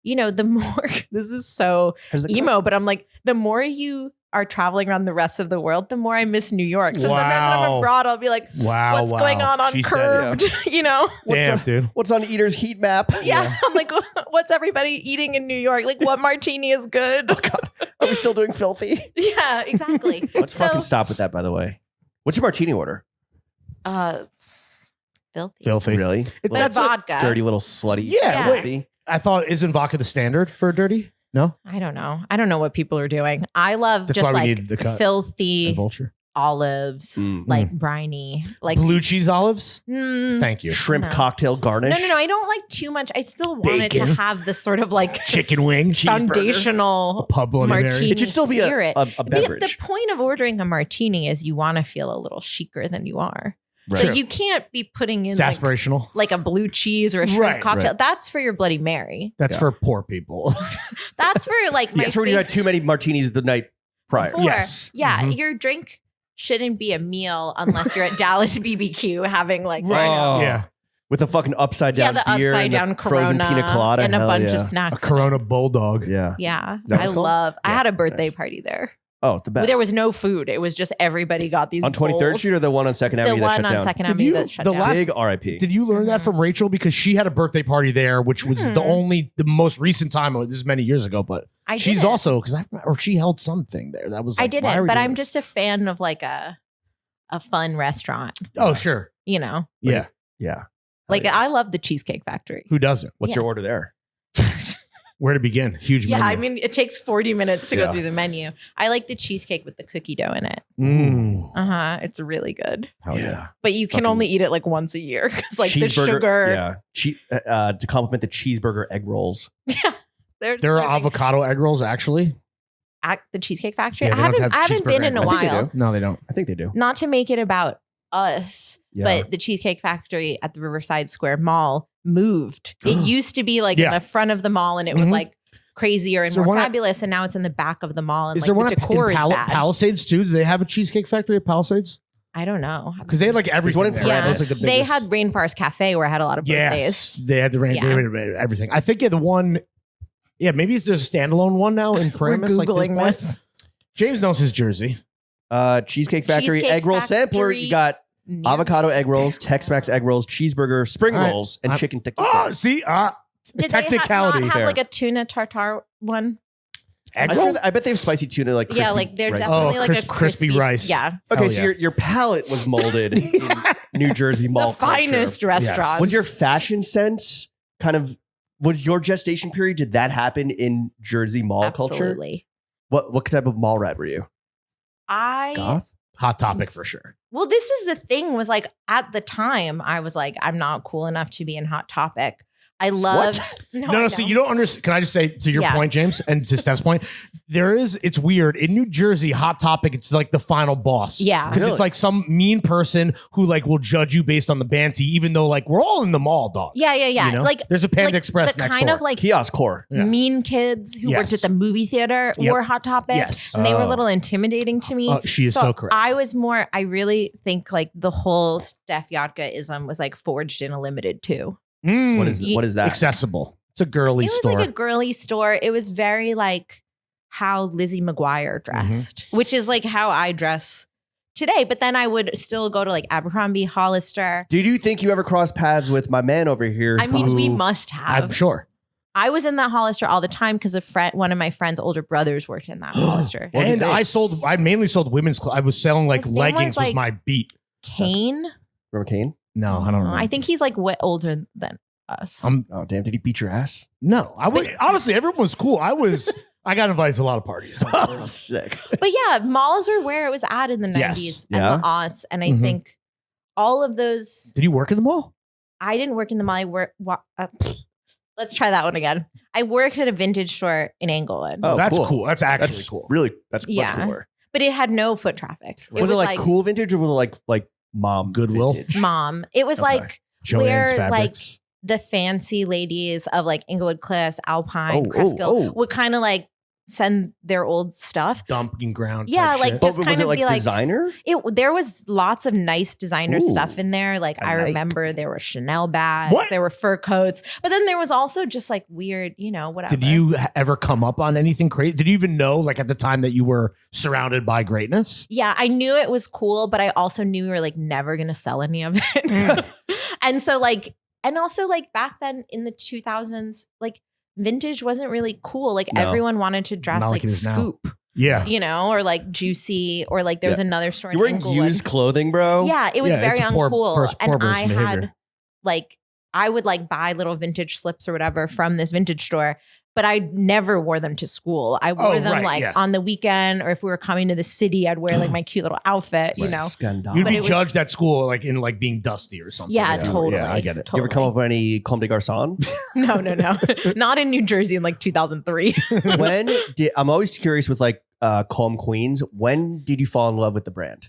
the more, this is so Has the emo, but I'm like, the more you are traveling around the rest of the world, the more I miss New York. So sometimes when I'm Wow. abroad, I'll be like, Wow. what's going on She said it. Curbed? You know? Damn, dude. What's on Eater's heat map? Yeah. I'm like, what's everybody eating in New York? Like, what martini is good? Oh God, are we still doing filthy? Yeah, exactly. Let's fucking stop with that. By the way, what's your martini order? Filthy. Filthy. Really? But That's a vodka. Dirty little slutty. Yeah, wait. filthy. I thought, isn't vodka the standard for dirty? No? I don't know. I don't know what people are doing. I love That's just why we like need the Cut. filthy And Vulture. olives, Mm. like briny, like Blue cheese olives? mm, Thank you. Shrimp No. cocktail garnish. No. I don't like too much. I still want it Bacon. to have this sort of like Chicken wing. foundational Pub Bloody Mary. martini. It should still be a spirit. a Because beverage. the point of ordering a martini is you want to feel a little chicer than you are. Right. So Sure. you can't be putting in It's aspirational. like a blue cheese or a shrimp Right, cocktail. right. That's for your Bloody Mary. That's Yeah. for poor people. That's for like my That's when you had too many martinis the night prior. before. Yes. Yeah, Mhm. your drink shouldn't be a meal unless you're at Dallas BBQ having like Oh, Yeah. with a fucking upside down the beer upside and the down frozen Corona pina colada and a Hell bunch yeah. of A snacks. in Corona it. Bulldog. Yeah. Yeah, that what I it's called? love. I Yeah, had a birthday nice. party there. Oh, the best. There was no food. It was just everybody got these on 23rd bowls. Street or the one on Second The Avenue that one shut on down. Second Did Avenue you- that shut the down. last- Big RIP. Did you learn that from Rachel? Because she had a birthday party there, which was the most recent time. This is many years ago, but I she's didn't. also, or she held something there. That was I like, why are didn't, we but doing I'm this? just a fan of like a fun restaurant. Oh, sure. You know, Yeah. Yeah. like yeah. I love the Cheesecake Factory. Who doesn't? What's your order there? Where to begin? Huge Yeah, menu. I mean, it takes 40 minutes to Yeah. go through the menu. I like the cheesecake with the cookie dough in it. It's really good. Hell yeah. But you can Fucking- only eat it like once a year because like the Cheeseburger- sugar. Yeah. To compliment the cheeseburger egg rolls. They're There are serving- avocado egg rolls, actually. at the Cheesecake Factory. Yeah, they I don't haven't have been cheeseburger in a egg rolls. I think they while. do. No, they don't. I think they do. Not to make it about us, Yeah. but the Cheesecake Factory at the Riverside Square Mall moved. It used to be like Yeah. in the front of the mall, and it was Mhm. like crazier and Is there more one at- fabulous. And now it's in the back of the mall, and Is like there one the at decor is bad. Palisades too? Do they have a cheesecake factory at Palisades? I don't know. Because they had like everything. one in there. Paramus. Yeah, That was, like, the they biggest- had Rainforest Cafe where I had a lot of birthdays. Yes, they had the rain. Yeah. They had everything. I think the one. Yeah, maybe there's a standalone one now in We're Paramus. like googling point. this. James knows his jersey. Cheesecake Factory Cheesecake egg roll sampler. Factory. You got Near- avocado egg rolls, Tex-Mex egg rolls, cheeseburger, spring All right. rolls, and I'm- chicken tikka. Oh, see, Did technicality. they not have Fair. like a tuna tartare one? egg I'm roll. sure I bet they have spicy tuna like crispy Yeah, like they're rice. definitely Oh, like a crispy rice. Yeah, Okay, Hell so yeah. your palate was molded in New Jersey mall the finest culture. restaurants. Was your fashion sense kind of was your gestation period? Did that happen in Jersey mall culture? Absolutely. What type of mall rat were you? Goth? Hot topic for sure. Well, this is the thing was like at the time I was like, I'm not cool enough to be in Hot Topic. I loved No, see, you don't understand. Can I just say to your Yeah. point, James, and to Steph's point, it's weird. In New Jersey, Hot Topic, it's like the final boss. Yeah. Because Really? it's like some mean person who like will judge you based on the banty, even though like we're all in the mall, dog. Yeah. You know? Like There's a Panda like, Express the next kind door. of like Kiosk core. Yeah. mean kids who worked Yes. at the movie theater Yep. were Hot Topic. Yes. And they were a Oh. little intimidating to me. She is so correct. I really think like the whole Steff Yotka-ism was like forged in a limited too. Mm. What is that? accessible? It's a girly It was store. like a girly store. It was very like how Lizzie McGuire dressed, which is like how I dress today. But then I would still go to like Abercrombie, Hollister. Did you think you ever crossed paths with my man over here? I mean, we who- must have. I'm sure. I was in that Hollister all the time because one of my friend's older brothers worked in that Hollister. What was his And name? I mainly sold women's clothes. I was selling like His name leggings was, was my beat. Kane? Remember Kane? No, I don't know. I think he's like way older than us. Oh damn! Did he beat your ass? No, I was honestly everyone was cool. I got invited to a lot of parties. Don't get me wrong. Sick. But yeah, malls were where it was at in the 90s Yes. and Yeah. the aughts. And I Mhm. think all of those, Did you work in the mall? I didn't work in the mall. Let's try that one again. I worked at a vintage store in Englewood, Oh, that's cool. cool. That's actually That's cool. really that's much Yeah. cooler. but it had no foot traffic. Was it like cool vintage or was it like mom Goodwill? vintage? Mom. It was Okay. like Joann's where Fabrics. the fancy ladies of like Inglewood Cliffs, Alpine, Crestgill would kind of like send their old stuff. Dumping ground. Yeah, type like shit. just was kind it of like be like designer? There was lots of nice designer stuff in there. Like I remember there were Chanel bags, there were fur coats, but then there was also just like weird, whatever. Did you ever come up on anything crazy? Did you even know, like at the time, that you were surrounded by greatness? Yeah, I knew it was cool, but I also knew we were like never gonna sell any of it. And so like, and also like back then in the 2000s, like vintage wasn't really cool. Like everyone wanted to dress Not like like it is now. Scoop. Yeah. Or like Juicy, or like there was another store. You're wearing used clothing, bro? Yeah, it was very it's poor uncool. And person's I behavior. had like, I would like buy little vintage slips or whatever from this vintage store, but I never wore them to school. I wore them on the weekend, or if we were coming to the city, I'd wear like my cute little outfit, Scandal. You'd But be it was- judged at school, like in like being dusty or something. Yeah, If you were- totally. Yeah, I get it. You ever come up with any Comme des Garçons? No. Not in New Jersey in like 2003. I'm always curious with like Comme Queens. When did you fall in love with the brand?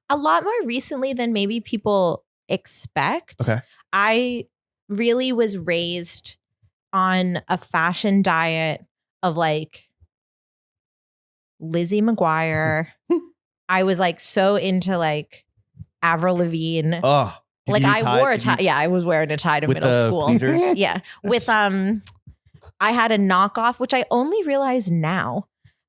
A lot more recently than maybe people expect. Okay. I really was raised on a fashion diet of like Lizzie McGuire. I was like so into like Avril Lavigne. Oh, like I wore a tie. Yeah, I was wearing a tie to with middle the school. pleasers? Yeah. With I had a knockoff, which I only realize now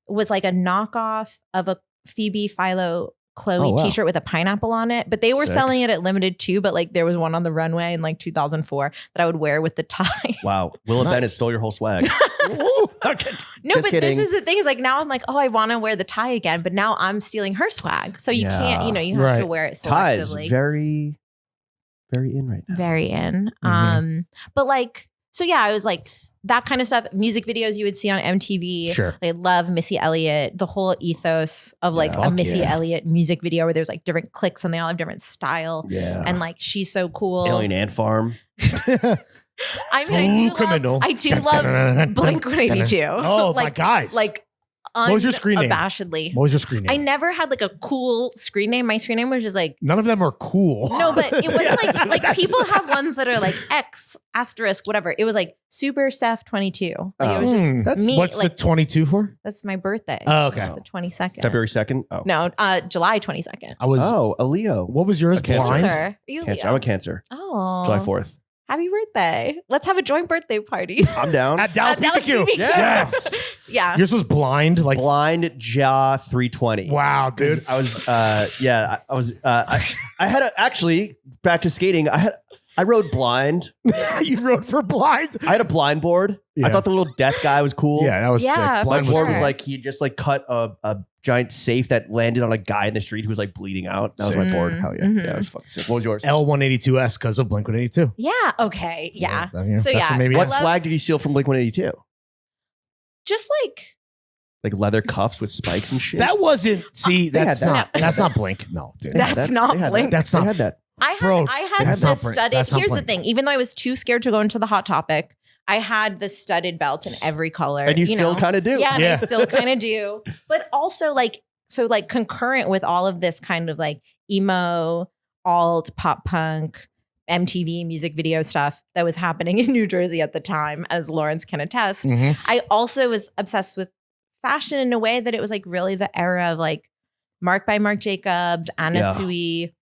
was like a knockoff of a Phoebe Philo Chloe t-shirt with a pineapple on it. But they were Sick. selling it at limited too. But like there was one on the runway in like 2004 that I would wear with the tie. Wow. Willa Bennett stole your whole swag. Okay. No, Just but kidding. this is the thing is like now I'm like, oh, I want to wear the tie again. But now I'm stealing her swag. So you can't, you have to Right. wear it Ties selectively. very, very in right now. Very in. But like, so yeah, I was like that kind of stuff. Music videos you would see on MTV. Sure. They love Missy Elliott, the whole ethos of like a Missy Elliott music video where there's like different clicks and they all have different style. Yeah. And like she's so cool. Alien Ant Farm. I mean, criminal. I do love Blink 182. Oh, my guys. Like What was your screen name? unabashedly. What was your screen name? I never had like a cool screen name. My screen name was just like None of them are cool. no, but it wasn't like people have ones that are like X asterisk whatever. It was like Super Steff 22. Like it was just That's- me. What's like the 22 for? that's my birthday. Oh, okay. The 22nd. February 2nd. Oh. No, July 22nd. I was. Oh, a Leo. What was yours? Cancer. Blind? Sir, are you a Cancer. Leo? I'm a Cancer. Oh, July 4th. Happy birthday! Let's have a joint birthday party. I'm down. At Dallas At Dallas BBQ. BBQ. Yes. Yeah. Yours was blind. Like Blind Jaw 320. wow, dude. I was I had a, actually back to skating. I rode blind. You wrote for blind. I had a blind board. Yeah. I thought the little death guy was cool. Yeah, that was Yeah, sick. for My Blind board sure. was like he just like cut a giant safe that landed on a guy in the street who was like bleeding out. That was my board. Mm, Hell yeah. mhm. Yeah, it was fucking sick. What was yours? L182S because of Blink 182. Yeah. Okay. Yeah. So So, yeah. maybe What love- swag did you steal from Blink 182? Just like Like leather cuffs with spikes and shit. that wasn't. See, They had that's that. not. That's not Blink. No, dude. They had That's that. not They had Blink. That. That's They not- had that. I had Bro, I had that's the not Blink. studded. That's not Here's the Blink. thing. Even though I was too scared to go into the Hot Topic, I had the studded belt in every color. And you still know? kind of do. Yeah, and Yeah. I still kind of do. But also like so like concurrent with all of this kind of like emo, alt, pop punk, MTV music video stuff that was happening in New Jersey at the time, as Lawrence can attest. Mhm. I also was obsessed with fashion in a way that it was like really the era of like Mark by Marc Jacobs, Anna Yeah. Sui,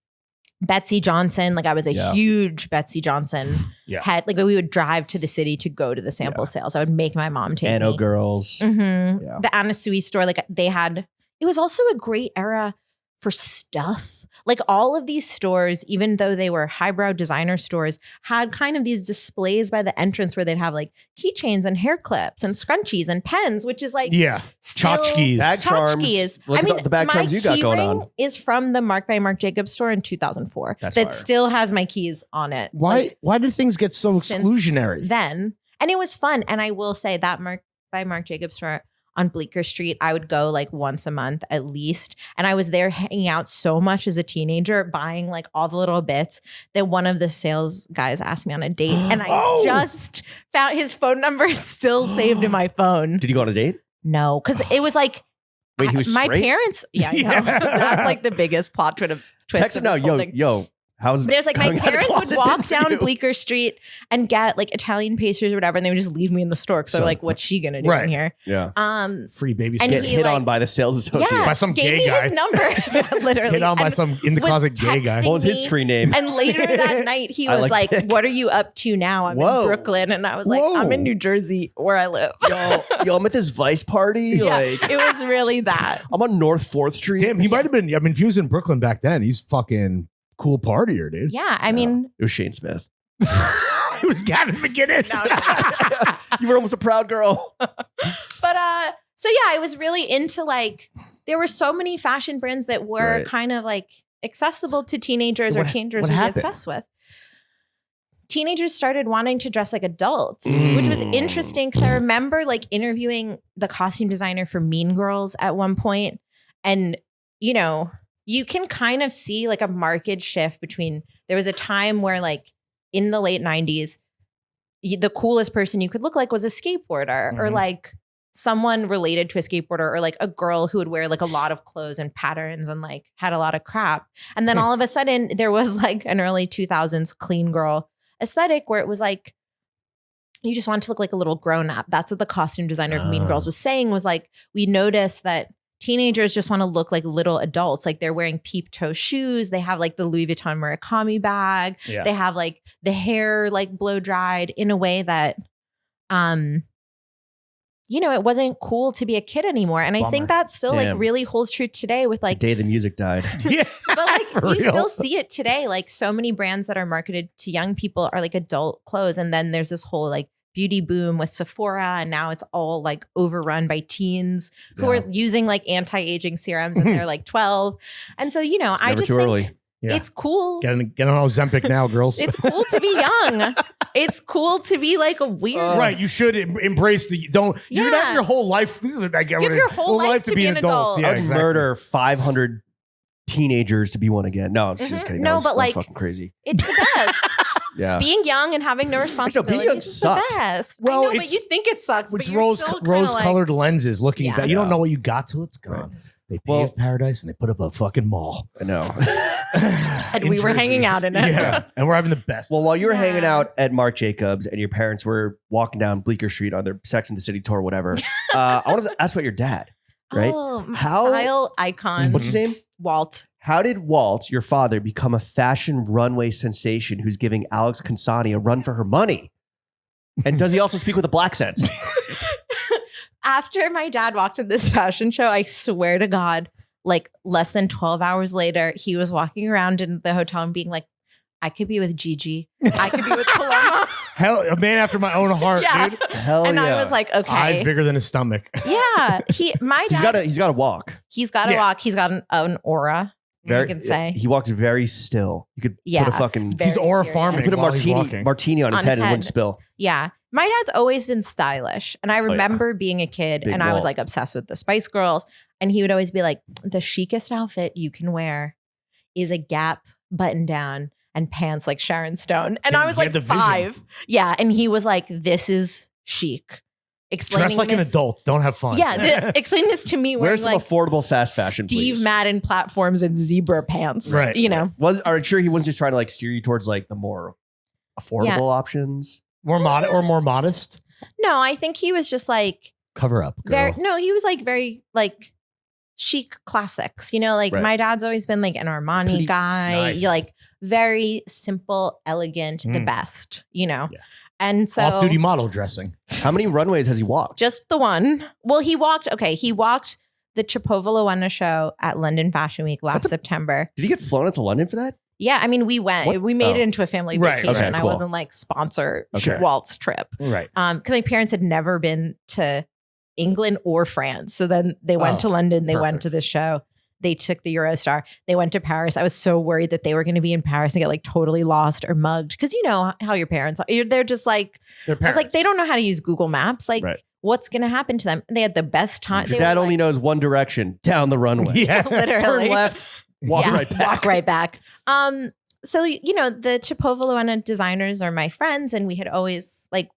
Betsy Johnson. Like I was a Yeah. huge Betsy Johnson Yeah. head. Like we would drive to the city to go to the sample sales. I would make my mom take Anno me. girls. Mhm. Yeah. The Anna Sui store, like they had, it was also a great era for stuff. Like all of these stores, even though they were highbrow designer stores, had kind of these displays by the entrance where they'd have like keychains and hair clips and scrunchies and pens, which is like Yeah. still- Tchotchkes. Bag charms. Tchotchkes. Look at the bag my charms you got key going ring on. is from the Mark by Marc Jacobs store in 2004. That's that fire. still has my keys on it. Why? Like, Why did things get so since exclusionary? then. And it was fun. And I will say that Mark by Marc Jacobs store on Bleecker Street, I would go like once a month at least. And I was there hanging out so much as a teenager, buying like all the little bits that one of the sales guys asked me on a date. And I Oh. just found his phone number is still saved in my phone. Did you go on a date? No, because it was like Wait, he was my straight? parents. Yeah, I know. Yeah. That's like the biggest plot twist. Text him of now. this whole Yo, thing. yo. How's But it was like my coming out of the parents would closet walk been for down you? Bleecker Street and get like Italian pastries or whatever, and they would just leave me in the store because they're So- like, "What's she gonna do Right. in here?" Yeah. Free baby And Get he, hit like- on by the sales associate. Yeah, By some gave gay me guy. his number, literally. Hit on by and some in the was closet gay guy. texting What was his me. screen name? And later that night, he I was like like, dick. "What are you up to now? I'm Whoa. in Brooklyn," and I was like, Whoa. "I'm in New Jersey, where I live." Yo, I'm at this Vice party. Yeah, Like, it was really that. I'm on North 4th Street. Damn, he might have been. I mean, if he was in Brooklyn back then, he's fucking cool partier, dude. Yeah, I mean, It was Shane Smith. It was Gavin McGinnis. No, You were almost a proud girl. but so yeah, I was really into like there were so many fashion brands that were Right. kind of like accessible to teenagers or What- teenagers what we happened? obsessed with. Teenagers started wanting to dress like adults, Mm. which was interesting because I remember like interviewing the costume designer for Mean Girls at one point, and you know, you can kind of see like a marked shift between there was a time where like in the late 90s, the coolest person you could look like was a skateboarder or Mhm. like someone related to a skateboarder or like a girl who would wear like a lot of clothes and patterns and like had a lot of crap. And then all of a sudden there was like an early 2000s clean girl aesthetic where it was like you just want to look like a little grown up. That's what the costume designer of Mean Ah. Girls was saying, was like, we noticed that teenagers just want to look like little adults. Like they're wearing peep toe shoes. They have like the Louis Vuitton Murakami bag. Yeah. They have like the hair like blow dried in a way that, you know, it wasn't cool to be a kid anymore. And I Bummer. think that still Damn. like really holds true today with like, The day the music died. Yeah, but like for you real. still see it today. Like so many brands that are marketed to young people are like adult clothes. And then there's this whole like beauty boom with Sephora. And now it's all like overrun by teens who Yeah. are using like anti-aging serums and they're like 12. And so, you know, It's I never just too think early. Yeah. it's cool. Get on Ozempic now, girls. It's cool to be young. It's cool to be like a weird. Right, you should embrace the don't. You're gonna Yeah. have your whole life. Like, Give your whole life to be an adult. Yeah, I would exactly. murder 500 teenagers to be one again. No, it's just Mhm. kidding. No, That was- but, that was like- fucking crazy. It's the best. Yeah. Being young and having no young responsibilities is the sucked. best. Well, I know, but it's- you think it sucks. It's but you're rose still kinda like- colored lenses looking Yeah. back. You don't Yeah. know what you got till it's gone. They paved Well- paradise and they put up a fucking mall. I know. And In we were Jersey. hanging out in it. Yeah, and we're having the best. Well, while you were Yeah. hanging out at Marc Jacobs and your parents were walking down Bleecker Street on their Sex and the City tour, whatever, I want to ask about your dad. Right? Oh, my How- style icon. What's his name? Walt. How did Walt, your father, become a fashion runway sensation who's giving Alex Consani a run for her money? And does he also speak with a black accent? After my dad walked in this fashion show, I swear to God, like less than 12 hours later, he was walking around in the hotel and being like, I could be with Gigi. I could be with Paloma. Hell, a man after my own heart, Yeah. dude. Hell And yeah. I was like, okay. Eyes bigger than his stomach. Yeah. My dad, He's got to walk. he's got to Yeah. walk. He's got an aura. You can say. He walks very still. You could Yeah. put a fucking Very He's aura serious. farming. put a while he's walking. martini on his head and it wouldn't spill. Yeah. My dad's always been stylish. And I remember being a kid Big and I was Walt. like obsessed with the Spice Girls. And he would always be like, the chicest outfit you can wear is a Gap button down and pants like Sharon Stone. And Damn, I was he had like the vision. 5. Yeah. And he was like, this is chic. Explaining Dress like an this- adult. Don't have fun. Yeah. Explain this to me Wear wearing some like affordable fast fashion, Steve please. Madden platforms and zebra pants. Right. You know? Are you sure he wasn't just trying to like steer you towards like the more affordable Yeah. options? more modest. No, I think he was just like, Cover up, girl. he was like very like chic classics, you know, like Right. my dad's always been like an Armani Please. guy, Nice. like very simple, elegant, the Mm. best, you know. Yeah. And so Off-duty model dressing. How many runways has he walked? just the one. Well, he walked the Chipovalowena show at London Fashion Week last September. Did he get flown out to London for that? Yeah, I mean, we went. What? We made Oh. it into a family Right, vacation. okay, I cool. wasn't like sponsor Okay. Walt's trip. Right. Because my parents had never been to England or France. So then they went Oh, to London. They went perfect. to the show. They took the Eurostar. They went to Paris. I was so worried that they were going to be in Paris and get like totally lost or mugged. Because you know how your parents are. They're just like, Their I was parents. like, they don't know how to use Google Maps. Like, Right. what's going to happen to them? They had the best time. Your They dad were, only like, knows one direction, down the runway. Yeah. literally. Turn left, walk Yeah, right back. Walk right back. So, you know, the Chipovalowena designers are my friends, and we had always like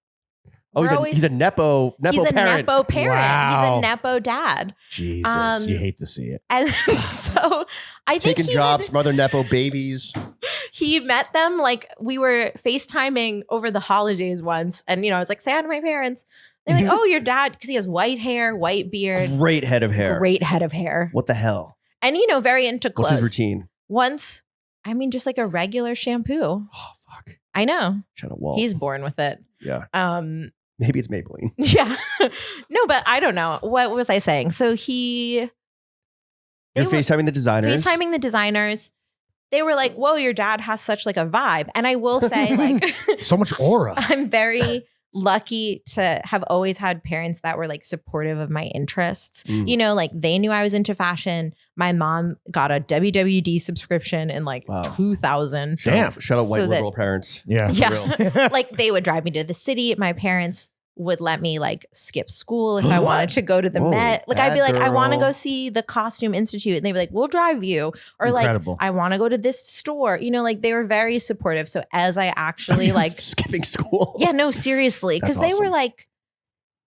Oh, he's a nepo he's a parent. nepo parent. Wow. He's a nepo dad. Jesus, you hate to see it. And so I think Taking jobs from other nepo babies. he met them, like we were FaceTiming over the holidays once. And, I was like, say hi to my parents. They're like, oh, your dad, because he has white hair, white beard. Great head of hair. Great head of hair. What the hell? And, very into clothes. What's his routine? Once, just like a regular shampoo. Oh, fuck. I know. Shout out Walt. He's born with it. Yeah. Maybe it's Maybelline. Yeah. No, but I don't know. What was I saying? So You're FaceTiming the designers. FaceTiming the designers. They were like, whoa, your dad has such like a vibe. And I will say, like, So much aura. I'm very lucky to have always had parents that were like supportive of my interests. Like they knew I was into fashion. My mom got a WWD subscription in like 2000. Damn. Shout out white So that- liberal parents. Yeah. Yeah. Like they would drive me to the city. My parents would let me like skip school if I wanted to go to the Whoa, Met. Like I'd be bad like, I want to girl. go see the Costume Institute. And they'd be like, we'll drive you. Or Incredible. like, I want to go to this store. Like they were very supportive. So as I actually like, Skipping school. yeah, no, seriously. Because That's they were awesome. like,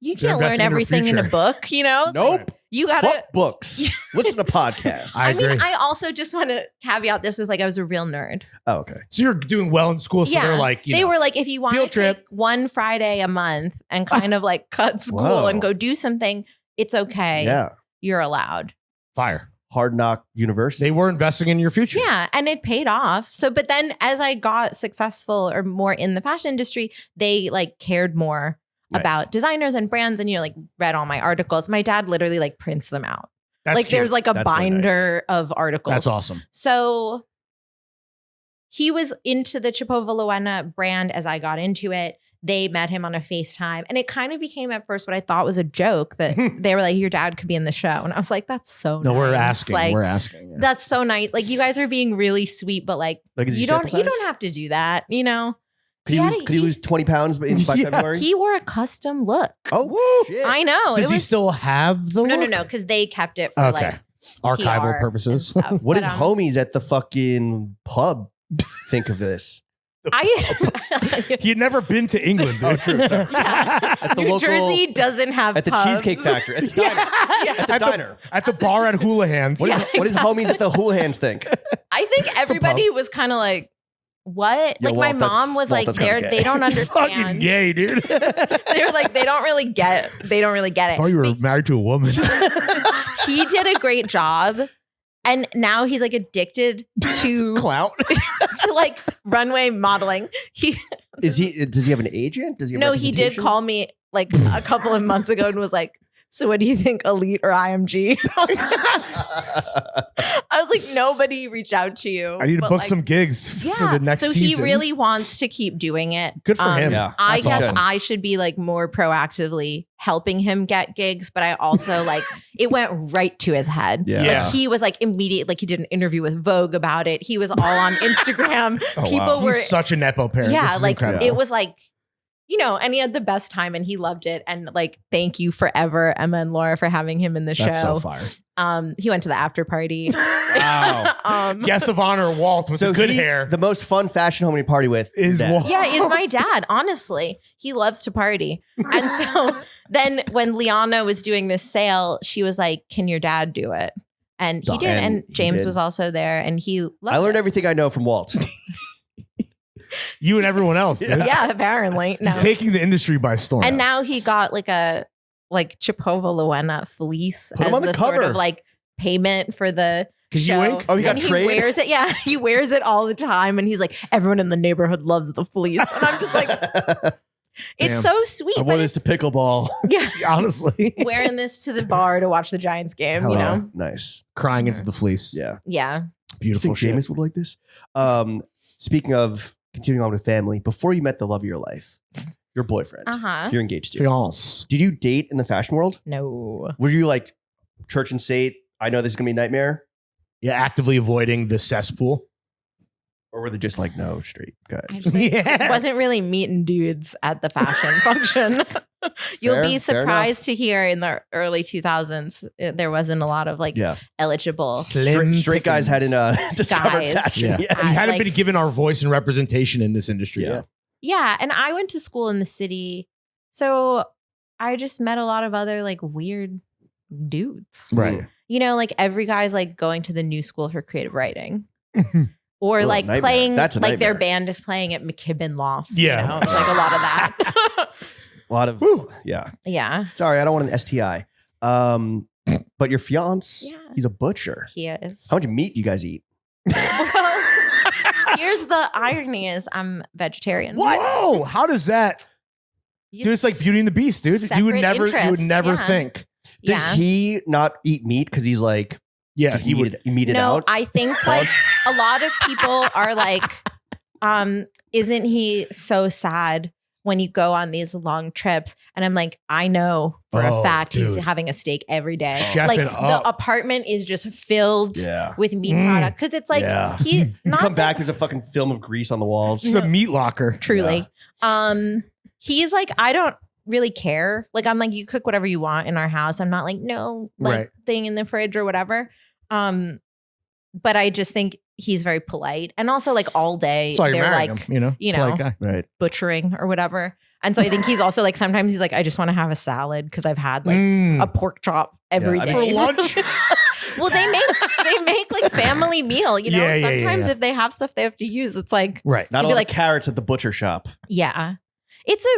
you They're can't learn investing in your everything in a future. book, It's Nope. like, you gotta. Fuck books. Listen to podcasts. I agree. I also just want to caveat this with like, I was a real nerd. Oh, okay. So you're doing well in school. So they're like, they were like, if you want to field trip. take one Friday a month and kind of like cut school Whoa. and go do something, it's okay. Yeah. You're allowed. fire. Hard Knock University. They were investing in your future. Yeah. And it paid off. So, but then as I got successful or more in the fashion industry, they like cared more about designers and brands and, like read all my articles. My dad literally like prints them out. That's like cute. there's like a That's really binder of articles. That's awesome. So he was into the Chipovalowena brand as I got into it. They met him on a FaceTime. And it kind of became at first what I thought was a joke that they were like, your dad could be in the show. And I was like, that's so nice. No, we're asking. Like, We're asking. Yeah. that's so nice. Like you guys are being really sweet, but like Is he you don't sample size? have to do that, Could he lose 20 pounds by February? He wore a custom look. Oh, shit. I know. Does he still have the look? No, because they kept it for like Archival PR purposes. and stuff. What But, does homies at the fucking pub think of this? He had never been to England. Dude. Oh, true. Sorry. At the New local, Jersey doesn't have at the pubs. Cheesecake Factory, at the diner. At the diner. At the bar at Houlihan's. What does homies at the Houlihan's think? I think everybody was kind of like, what? Yo, Like my Walt, that's- mom was Walt, like, that's kinda they gay. don't Fucking understand. gay, dude. They were like, they don't really get it. thought you were married to a woman. He did a great job. And now he's like addicted to Clout. to like runway modeling. Does he have an agent? Does he have No, he did representation? call me like a couple of months ago and was like, so what do you think, Elite or IMG? I was like, nobody reached out to you. I need to But, book like, some gigs for the next so season. he really wants to keep doing it. Good for him. Yeah. I That's guess awesome. I should be like more proactively helping him get gigs, but I also like it went right to his head. Yeah. Yeah. Like he was like immediate, like he did an interview with Vogue about it. He was all on Instagram. Oh, People wow. were He's such a nepo parent. yeah, This is like incredible. it was like, and he had the best time and he loved it. And like, thank you forever, Emma and Laura, for having him in the That's show. so fire. He went to the after party. Wow. Guest of honor, Walt with the good hair. The most fun fashion home to party with Is Dad. Walt. Yeah, is my dad. Honestly, he loves to party. And so then when Liana was doing this sale, she was like, "Can your dad do it?" And he did. And And he James did. was also there, and he loved I learned it. everything I know from Walt. You and everyone else. Dude. Yeah, apparently. No. He's taking the industry by storm. And now he got like a Chipovalowena fleece Put him as on the the sort cover. of like payment for the 'Cause you show. wink? Oh, he got And trade? He wears it. Yeah, he wears it all the time, and he's like, everyone in the neighborhood loves the fleece, and I'm just like, it's Damn. so sweet. I but wore this to pickleball. yeah, honestly, wearing this to the bar to watch the Giants game. Hell You yeah. know, Nice. crying into the fleece. Yeah. yeah. Beautiful Think shit. James would like this. Speaking of continuing on with family, before you met the love of your life, your boyfriend, you're engaged to. Fiance. Did you date in the fashion world? No. Were you like church and state? I know this is gonna be a nightmare. Yeah, actively avoiding the cesspool. Or were they just like, no, straight guys? I just, like, Yeah. wasn't really meeting dudes at the fashion function. You'll Fair- be fair surprised to hear in the early 2000s, there wasn't a lot of like Yeah. eligible. Slim Straight guys hadn't discovered Guys. fashion Yeah. yet. We hadn't like- been given our voice and representation in this industry Yeah. yet. Yeah. And I went to school in the city So I just met a lot of other like weird dudes. Right. You know, like every guy's like going to the new school for creative writing. Or Ugh, like nightmare. playing, That's a like their nightmare. band is playing at McKibben Lofts. Yeah. You know? It's like a lot of that. A lot of yeah. Yeah, Sorry, I don't want an STI. But your fiance, Yeah. he's a butcher. he is. How much meat do you guys eat? Well, here's the irony is I'm vegetarian. Whoa! How does that? You- Dude, it's like Beauty and the Beast, dude. You would Separate never interests, yeah. think. Does yeah. he not eat meat because he's like Yeah, just he would. meat it No, out? I think like a lot of people are like, isn't he so sad when you go on these long trips? And I'm like, I know for Oh, a fact dude. he's having a steak every day. Chefing like up. the apartment is just filled Yeah. with meat product because it's like Yeah. he You not come back, that- there's a fucking film of grease on the walls. It's a meat locker. truly. He's like, I don't really care. Like I'm like, you cook whatever you want in our house. I'm not like, no, like Right. thing in the fridge or whatever. But I just think he's very polite. And also like all day So you're they're marrying like him, you polite know, guy. Right. butchering or whatever. And so I think he's also like sometimes he's like, I just want to have a salad because I've had like a pork chop every Yeah, I day. mean- For lunch? Well, they make like family meal, you know. Yeah, yeah, Sometimes yeah. if they have stuff they have to use, it's like Right. Not You'd all be the like- carrots at the butcher shop. yeah.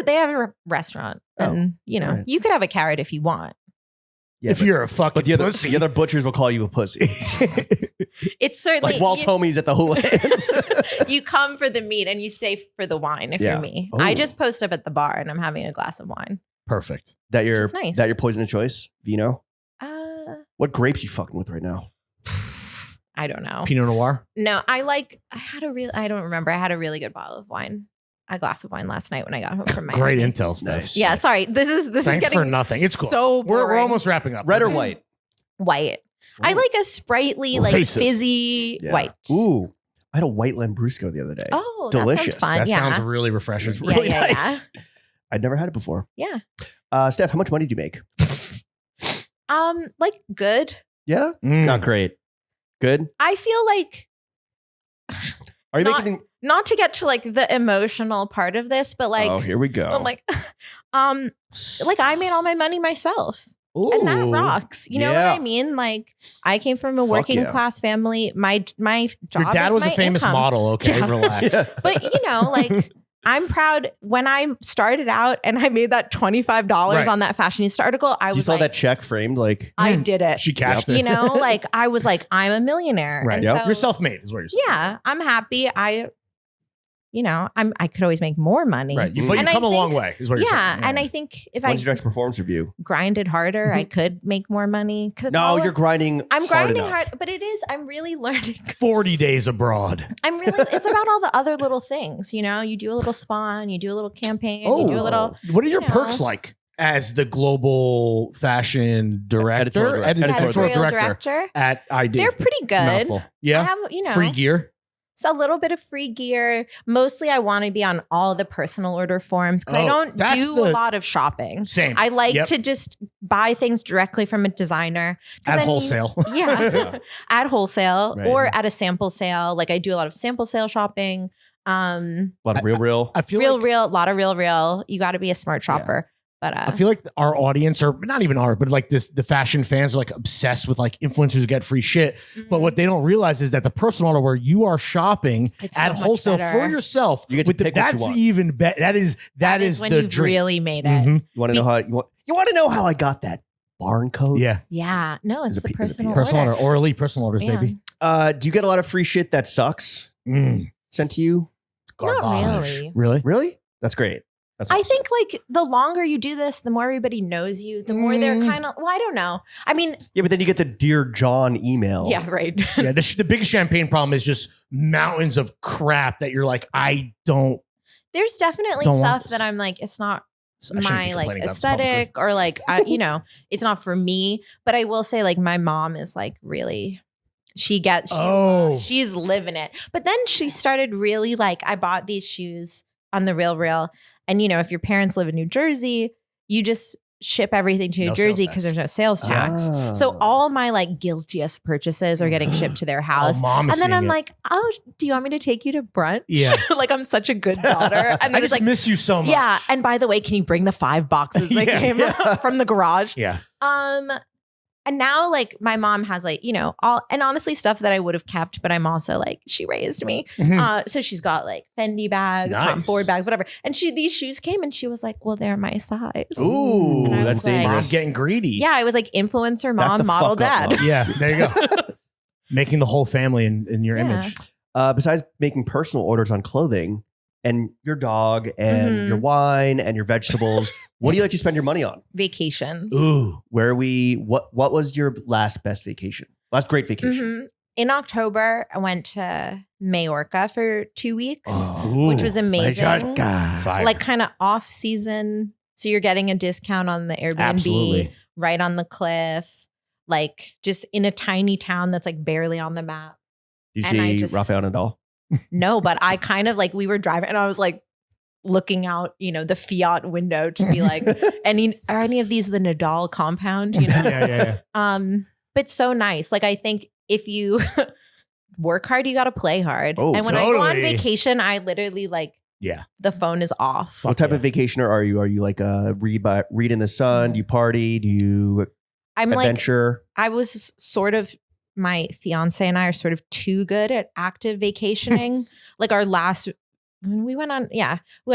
They have a restaurant Oh, and you know, right. you could have a carrot if you want. Yeah, if but, you're a fucking but the pussy. other butchers will call you a pussy. It's certainly Like Walt Homie's at the hula hands. you come for the meat and you stay for the wine if Yeah. you're me. Oh. I just post up at the bar and I'm having a glass of wine. Perfect. that your Which is nice. that your poison of choice, vino. What grapes you fucking with right now? I don't know. Pinot Noir. No, I don't remember. I had a really good bottle of wine, a glass of wine last night when I got home from Miami. Great intel stuff. Nice. Yeah, sorry. This Thanks is getting for nothing. It's cool. So We're boring. almost wrapping up. Red or white? white. I like a sprightly, like Racist. fizzy Yeah. white. Ooh, I had a white Lambrusco the other day. Oh, Delicious. That sounds fun. That yeah. sounds really refreshing. It was really yeah, nice. I'd never had it before. Yeah. Steph, how much money do you make? Like good. Yeah, Mm. not great. Good. I feel like Are you Not- making? not to get to like the emotional part of this, but like oh, here we go. I'm like like I made all my money myself. And that Ooh. rocks. You know Yeah. what I mean? Like I came from a Fuck working yeah. class family. My job Your dad is was a my famous income. model. Okay, Yeah. relax. Yeah. But you know, like I'm proud when I started out and I made that $25 Right. on that fashionista article. I you was saw like, that check framed, like I did it. She cashed You it. know, like I was like, I'm a millionaire. Right. And Yep. so, You're self-made, is what you're saying. yeah, I'm happy. I could always make more money. Right. But you've And I come a long think- way, is what you're Yeah, saying. and I think if when's I your next performance review? grinded harder, I could make more money. 'Cause No, all you're of- grinding. I'm grinding enough. hard, but it is. I'm really learning. 40 days abroad. I'm really. It's about all the other little things. You know, you do a little spawn, you do a little campaign, you do a little. What are your you know. perks like as the global fashion director, Editorial director. at ID? They're pretty It's a good. mouthful. I Yeah. have, you know, Free gear. So a little bit of free gear. Mostly, I want to be on all the personal order forms because I Oh, don't that's do the- a lot of shopping. Same. I like Yep. to just buy things directly from a designer 'Cause At then you- wholesale. Yeah, at wholesale Right. or at a sample sale. Like I do a lot of sample sale shopping. A lot of real. I feel Real, like real, a lot of real. You got to be a smart shopper. But I feel like our audience, or not even our, but like the fashion fans are like obsessed with like influencers who get free shit. But what they don't realize is that the personal order where you are shopping It's so at much wholesale better. for yourself, You get to with pick what you that's want. even better. That is when the you've dream. really made it. Mhm. You want to know how you want to know how I got that barn coat? Yeah, Yeah, no, it's There's a the P- there's a P. personal, personal order. order or elite personal orders, Yeah. baby. Do you get a lot of free shit that sucks sent to you? Not Garbage. really. Really? Really? That's great. That's I awesome. think like the longer you do this, the more everybody knows you, the more they're kind of, well, I don't know. I mean, Yeah, but then you get the Dear John email. yeah, right. Yeah, the biggest champagne problem is just mountains of crap that you're like, I don't. There's definitely Don't want stuff this. that I'm like, it's not I shouldn't be my like complaining about this publicly. aesthetic or like, you know, it's not for me. But I will say like my mom is like really, she's living it. But then she started really like, I bought these shoes on the RealReal. And you know, if your parents live in New Jersey, ship everything to New No sales Jersey tax. because there's no sales tax. So all my like guiltiest purchases are getting shipped to their house. Mom is And then seeing I'm it. like, oh, do you want me to take you to brunch? Yeah. Like I'm such a good daughter. And I then it's just like, miss you so much. yeah. And by the way, can you bring the 5 boxes that Yeah. came from the garage? Yeah. And now like my mom has like, you know, all, and honestly stuff that I would have kept, but I'm also like, she raised me. So she's got like Fendi bags, Tom Nice. Ford bags, whatever. And these shoes came and she was like, well, they're my size. Ooh, And I that's was like- Mom's dangerous. getting greedy. Yeah, I was like influencer Back the mom, model fuck up, dad. Mom. Yeah. There you go. Making the whole family in your Yeah. image. Besides making personal orders on clothing and your dog and your wine and your vegetables, what do you like to spend your money on? Vacations. Ooh. Where are we? What was your last best vacation? Last great vacation? Mhm. In October, I went to Majorca for 2 weeks, Oh, which was amazing. Majorca. Fire. Like kind of off season. So you're getting a discount on the Airbnb, Absolutely. right on the cliff, like just in a tiny town that's like barely on the map. Did And you I see just- Rafael Nadal? No, but I kind of like, we were driving and I was like looking out, you know, the Fiat window to be like, are any of these the Nadal compound, you know? Yeah. But so nice. Like I think if you work hard, you got to play hard. Oh, and when I go on totally. vacation, I literally like Yeah. the phone is off. What type yeah. of vacationer are you? Are you like a read in the sun? Do you party? Do you I'm like, adventure? I was sort of, my fiance and I are sort of too good at active vacationing. Like our last, when we went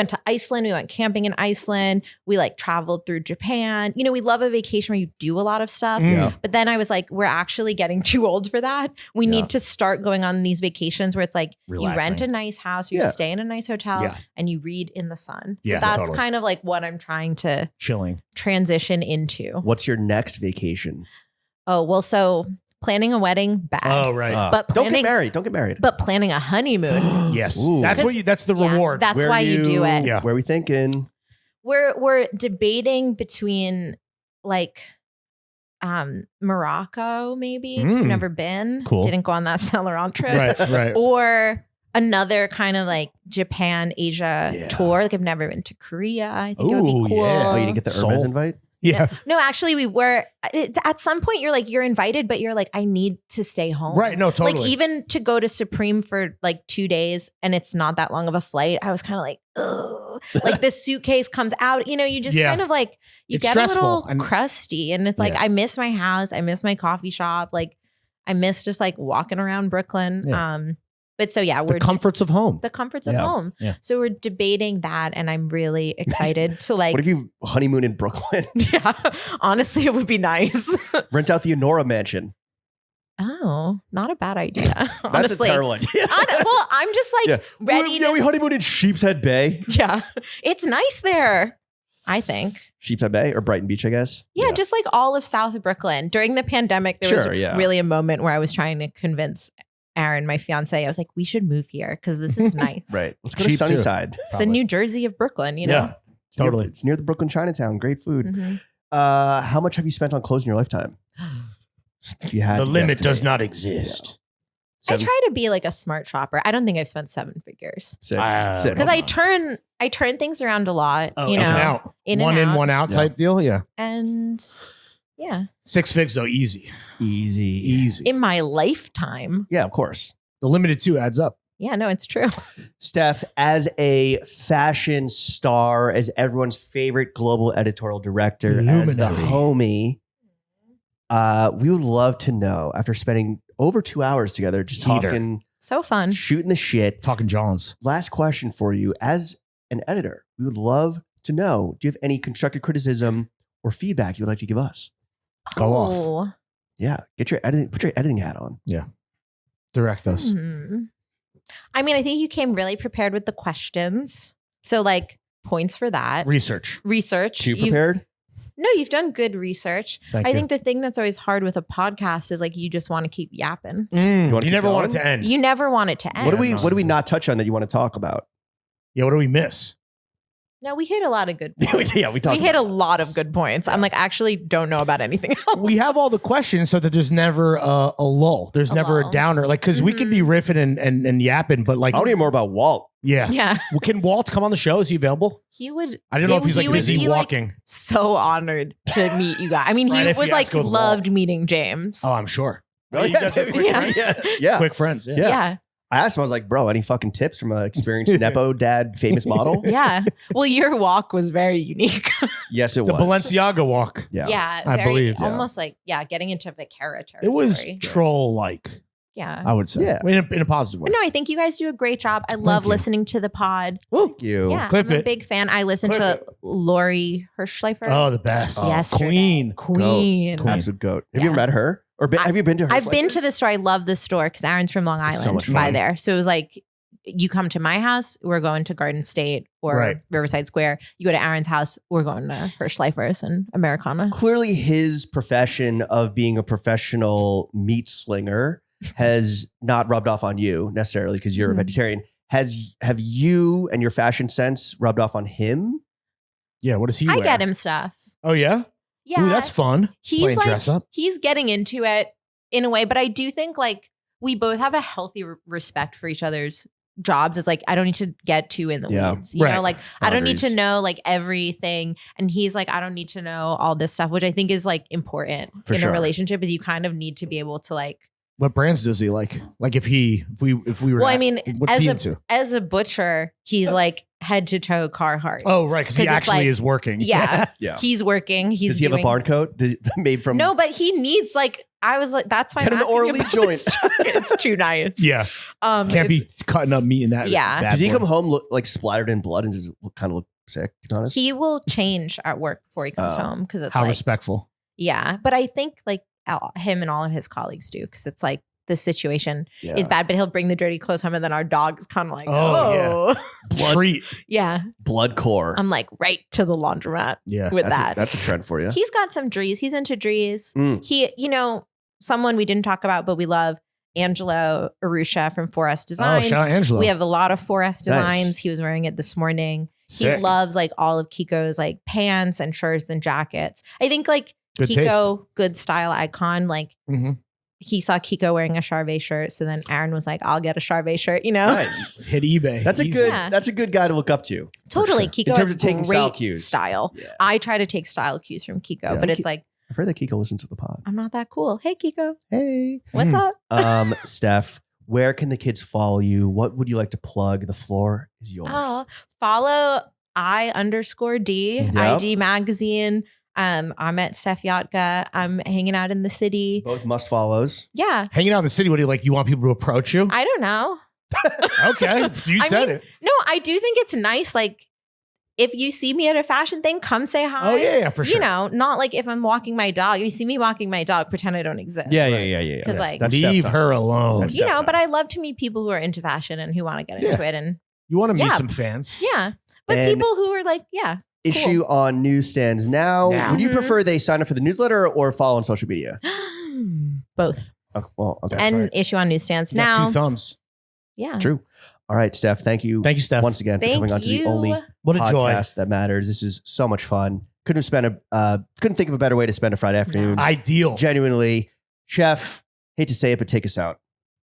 to Iceland, we went camping in Iceland. We like traveled through Japan. You know, we love a vacation where you do a lot of stuff. Yeah. But then I was like, we're actually getting too old for that. We Yeah. need to start going on these vacations where it's like you rent Relaxing. a nice house, you Yeah. stay in a nice hotel, Yeah. and you read in the sun. So Yeah, that's totally. kind of like what I'm trying to Chilling. transition into. What's your next vacation? Oh, well, so planning a wedding, bad. Oh, right. But don't get planning- married. Don't get married. But planning a honeymoon, Yes. Ooh. That's the yeah, reward. that's Where why you do it. Yeah. Where are we thinking? We're debating between like Morocco, maybe. If you've Mm. never been. Cool. Didn't go on that Saint Laurent trip. Right. Or another kind of like Japan, Asia Yeah. tour. Like I've never been to Korea. I think it would Ooh, be cool. yeah. Oh, you didn't get the Seoul. Hermes invite? Yeah. No, actually, we were. At some point, you're like, you're invited, but you're like, I need to stay home. Right. No, totally. Like even to go to Supreme for like 2 days and it's not that long of a flight, I was kind of like, ugh. Like the suitcase comes out, you know, you just Yeah. kind of like, you It's get stressful. a little And- crusty. And it's like, Yeah. I miss my house. I miss my coffee shop. Like I miss just like walking around Brooklyn. Yeah. But so yeah, the we're comforts of home. the comforts of Yeah. home. Yeah. So we're debating that. And I'm really excited to like, What if you honeymoon in Brooklyn? yeah, honestly, it would be nice. Rent out the Honora mansion. Oh, not a bad idea. That's Honestly. a terrible idea. Well, I'm just like Yeah. ready Yeah, to. we honeymoon in Sheepshead Bay. Yeah, it's nice there. I think. Sheepshead Bay or Brighton Beach, I guess. Yeah, just like all of South of Brooklyn. During the pandemic, there Sure, was yeah. really a moment where I was trying to convince Aaron, my fiance, I was like, we should move here because this is nice. Right. Let's go to Cheap, too. Sunnyside. It's the New Jersey of Brooklyn, you know? Yeah. It's near- Totally. It's near the Brooklyn Chinatown. Great food. Mhm. How much have you spent on clothes in your lifetime? If you had The to limit does guesstimate. not exist. I Seven- try to be like a smart shopper. I don't think I've spent 7 figures. Six. Six. Because I turn things around a lot, you in know, and out. in one and in, out. one out Yeah. type deal. Yeah. And yeah, 6 figs though, easy. Easy. in my lifetime. Yeah, of course. The limited 2 adds up. Yeah, no, it's true. Steff, as a fashion star, as everyone's favorite global editorial director, as the Luminary. homie, we would love to know, after spending over 2 hours together, just Heater. talking, So fun. shooting the shit. Talking Johns. Last question for you. As an editor, we would love to know, do you have any constructive criticism or feedback you would like to give us? Go off. off. Yeah, put your editing hat on. Direct us. I mean, I think you came really prepared with the questions. So like points for that. Research. Research. Too You've- prepared? No, you've done good research. Thank I you. think the thing that's always hard with a podcast is like you just want to keep yapping. wanna You keep never want it going? to end. You never want it to end. What do we not touch on that you want to talk about? Yeah, what do we miss? No, we hit a lot of good points. Yeah, we talked hit a about lot of good points. I'm like, actually don't know about anything else. We have all the questions so that there's never a lull. There's never lull. a downer. Like, because we could be riffing and yapping, but like, I want to hear more about Walt. yeah. Yeah. Well, can Walt come on the show? Is he available? He would. I don't know if he's like he would busy be, like, walking. so honored to meet you guys. I mean, Right, he if was you like ask with loved meeting James. Oh, I'm sure. Oh, You guys have quick Yeah. friends? Yeah. Quick friends. Yeah. Yeah. I asked him, I was like, bro, any fucking tips from an experienced Nepo dad, famous model? Yeah. Well, your walk was very unique. Yes, it The was. Balenciaga walk. Yeah. Yeah. I very, believe, yeah. almost like, getting into the character. It was territory. troll-like, Yeah. I would say. Yeah. In a positive way. But no, I think you guys do a great job. I love you. listening to the pod. Thank you. Yeah. Clip I'm a it. big fan. I listen Clip to it. Lori Hirschleifer. Oh, the best. Yesterday. Queen. Queen. Goat. Absolute goat. Have you Yeah. ever met her? Or have you been to her? I've been to the store. I love the store because Aaron's from Long It's so Island. much By fun. there. So it was like, you come to my house, we're going to Garden State or Right. Riverside Square. You go to Aaron's house, we're going to Hirschleifer's and Americana. Clearly, his profession of being a professional meat slinger has not rubbed off on you necessarily because you're a Mhm. vegetarian. Have you and your fashion sense rubbed off on him? Yeah, what does he wear? I get him stuff. Oh, yeah? Yeah. Ooh, that's fun. he's Playing like, dress up. he's getting into it in a way, but I do think like we both have a healthy respect for each other's jobs. It's like, I don't need to get too in the Yeah. weeds, you Right. know, like I don't need to Boundaries. know like everything. And he's like, I don't need to know all this stuff, which I think is like important For in sure. a relationship is you kind of need to be able to like, What brands does he like? Like if we were well, I mean, what's he as into? as a butcher, he's like head to toe Carhartt. Oh, right, because he 'Cause it's actually like- is working. Yeah. Yeah. He's working. He's Does he have a doing- barn coat made from? No, but he needs like, I was like, that's why Get I'm an asking Orly about joint. this jacket. It's too nice. Yeah. it's- Can't be cutting up meat in that. Yeah. bad Does he boy. come home look like splattered in blood and does it kind of look sick? To be honest, He will change at work before he comes Oh. home because it's How like, respectful. yeah. But I think like him and all of his colleagues do because it's like the situation Yeah. is bad, but he'll bring the dirty clothes home and then our dog is kind of like, Oh, oh, Treat. yeah. blood core. I'm like right to the laundromat Yeah. with that's that. that's a trend for you. He's got some drees. He's into drees. Mm. He, you know, someone we didn't talk about, but we love Angelo Arusha from 4S Designs. Oh, shout out Angelo. We have a lot of 4S designs. Nice. He was wearing it this morning. Sick. He loves like all of Kiko's like pants and shirts and jackets. I think like Good Kiko, good style icon. Like Mhm. he saw Kiko wearing a Charvet shirt. So then Aaron was like, I'll get a Charvet shirt, you know? Nice. Hit eBay. That's a Easy. good. Yeah. That's a good guy to look up to. Totally. sure. Kiko In terms has of taking great style cues. style. Yeah. I try to take style cues from Kiko, Yeah. but it's like, I've heard that Kiko listens to the pod. I'm not that cool. Hey, Kiko. Hey. What's up? Steph, where can the kids follow you? What would you like to plug? The floor is yours. Oh, follow I_D, Yep. ID Magazine. I'm at Steff Yotka. I'm hanging out in the city. Both must follows. Yeah. Hanging out in the city, what do you like? You want people to approach you? I don't know. Okay. You I said mean, it. No, I do think it's nice. Like, if you see me at a fashion thing, come say hi. Oh, yeah, for sure. You know, not like if I'm walking my dog. If you see me walking my dog, pretend I don't exist. Yeah. 'Cause, like- That's Steph Leave time. her alone. That's You know, Steph but time. I love to meet people who are into fashion and who want to get Yeah. into it. And You want to meet Yeah. some fans. yeah, but And- people who are like, yeah, Issue on newsstands now. Now. Would you Mhm. prefer they sign up for the newsletter or follow on social media? both. Oh, well, okay. That's and right. issue on newsstands You got now. two thumbs. Yeah. True. All right, Steph. Thank you. Thank you, Steph. Once again for Thank coming on to the you. only What a joy. podcast that matters. This is so much fun. Couldn't think of a better way to spend a Friday afternoon. Ideal. Genuinely, Chef. Hate to say it, but take us out.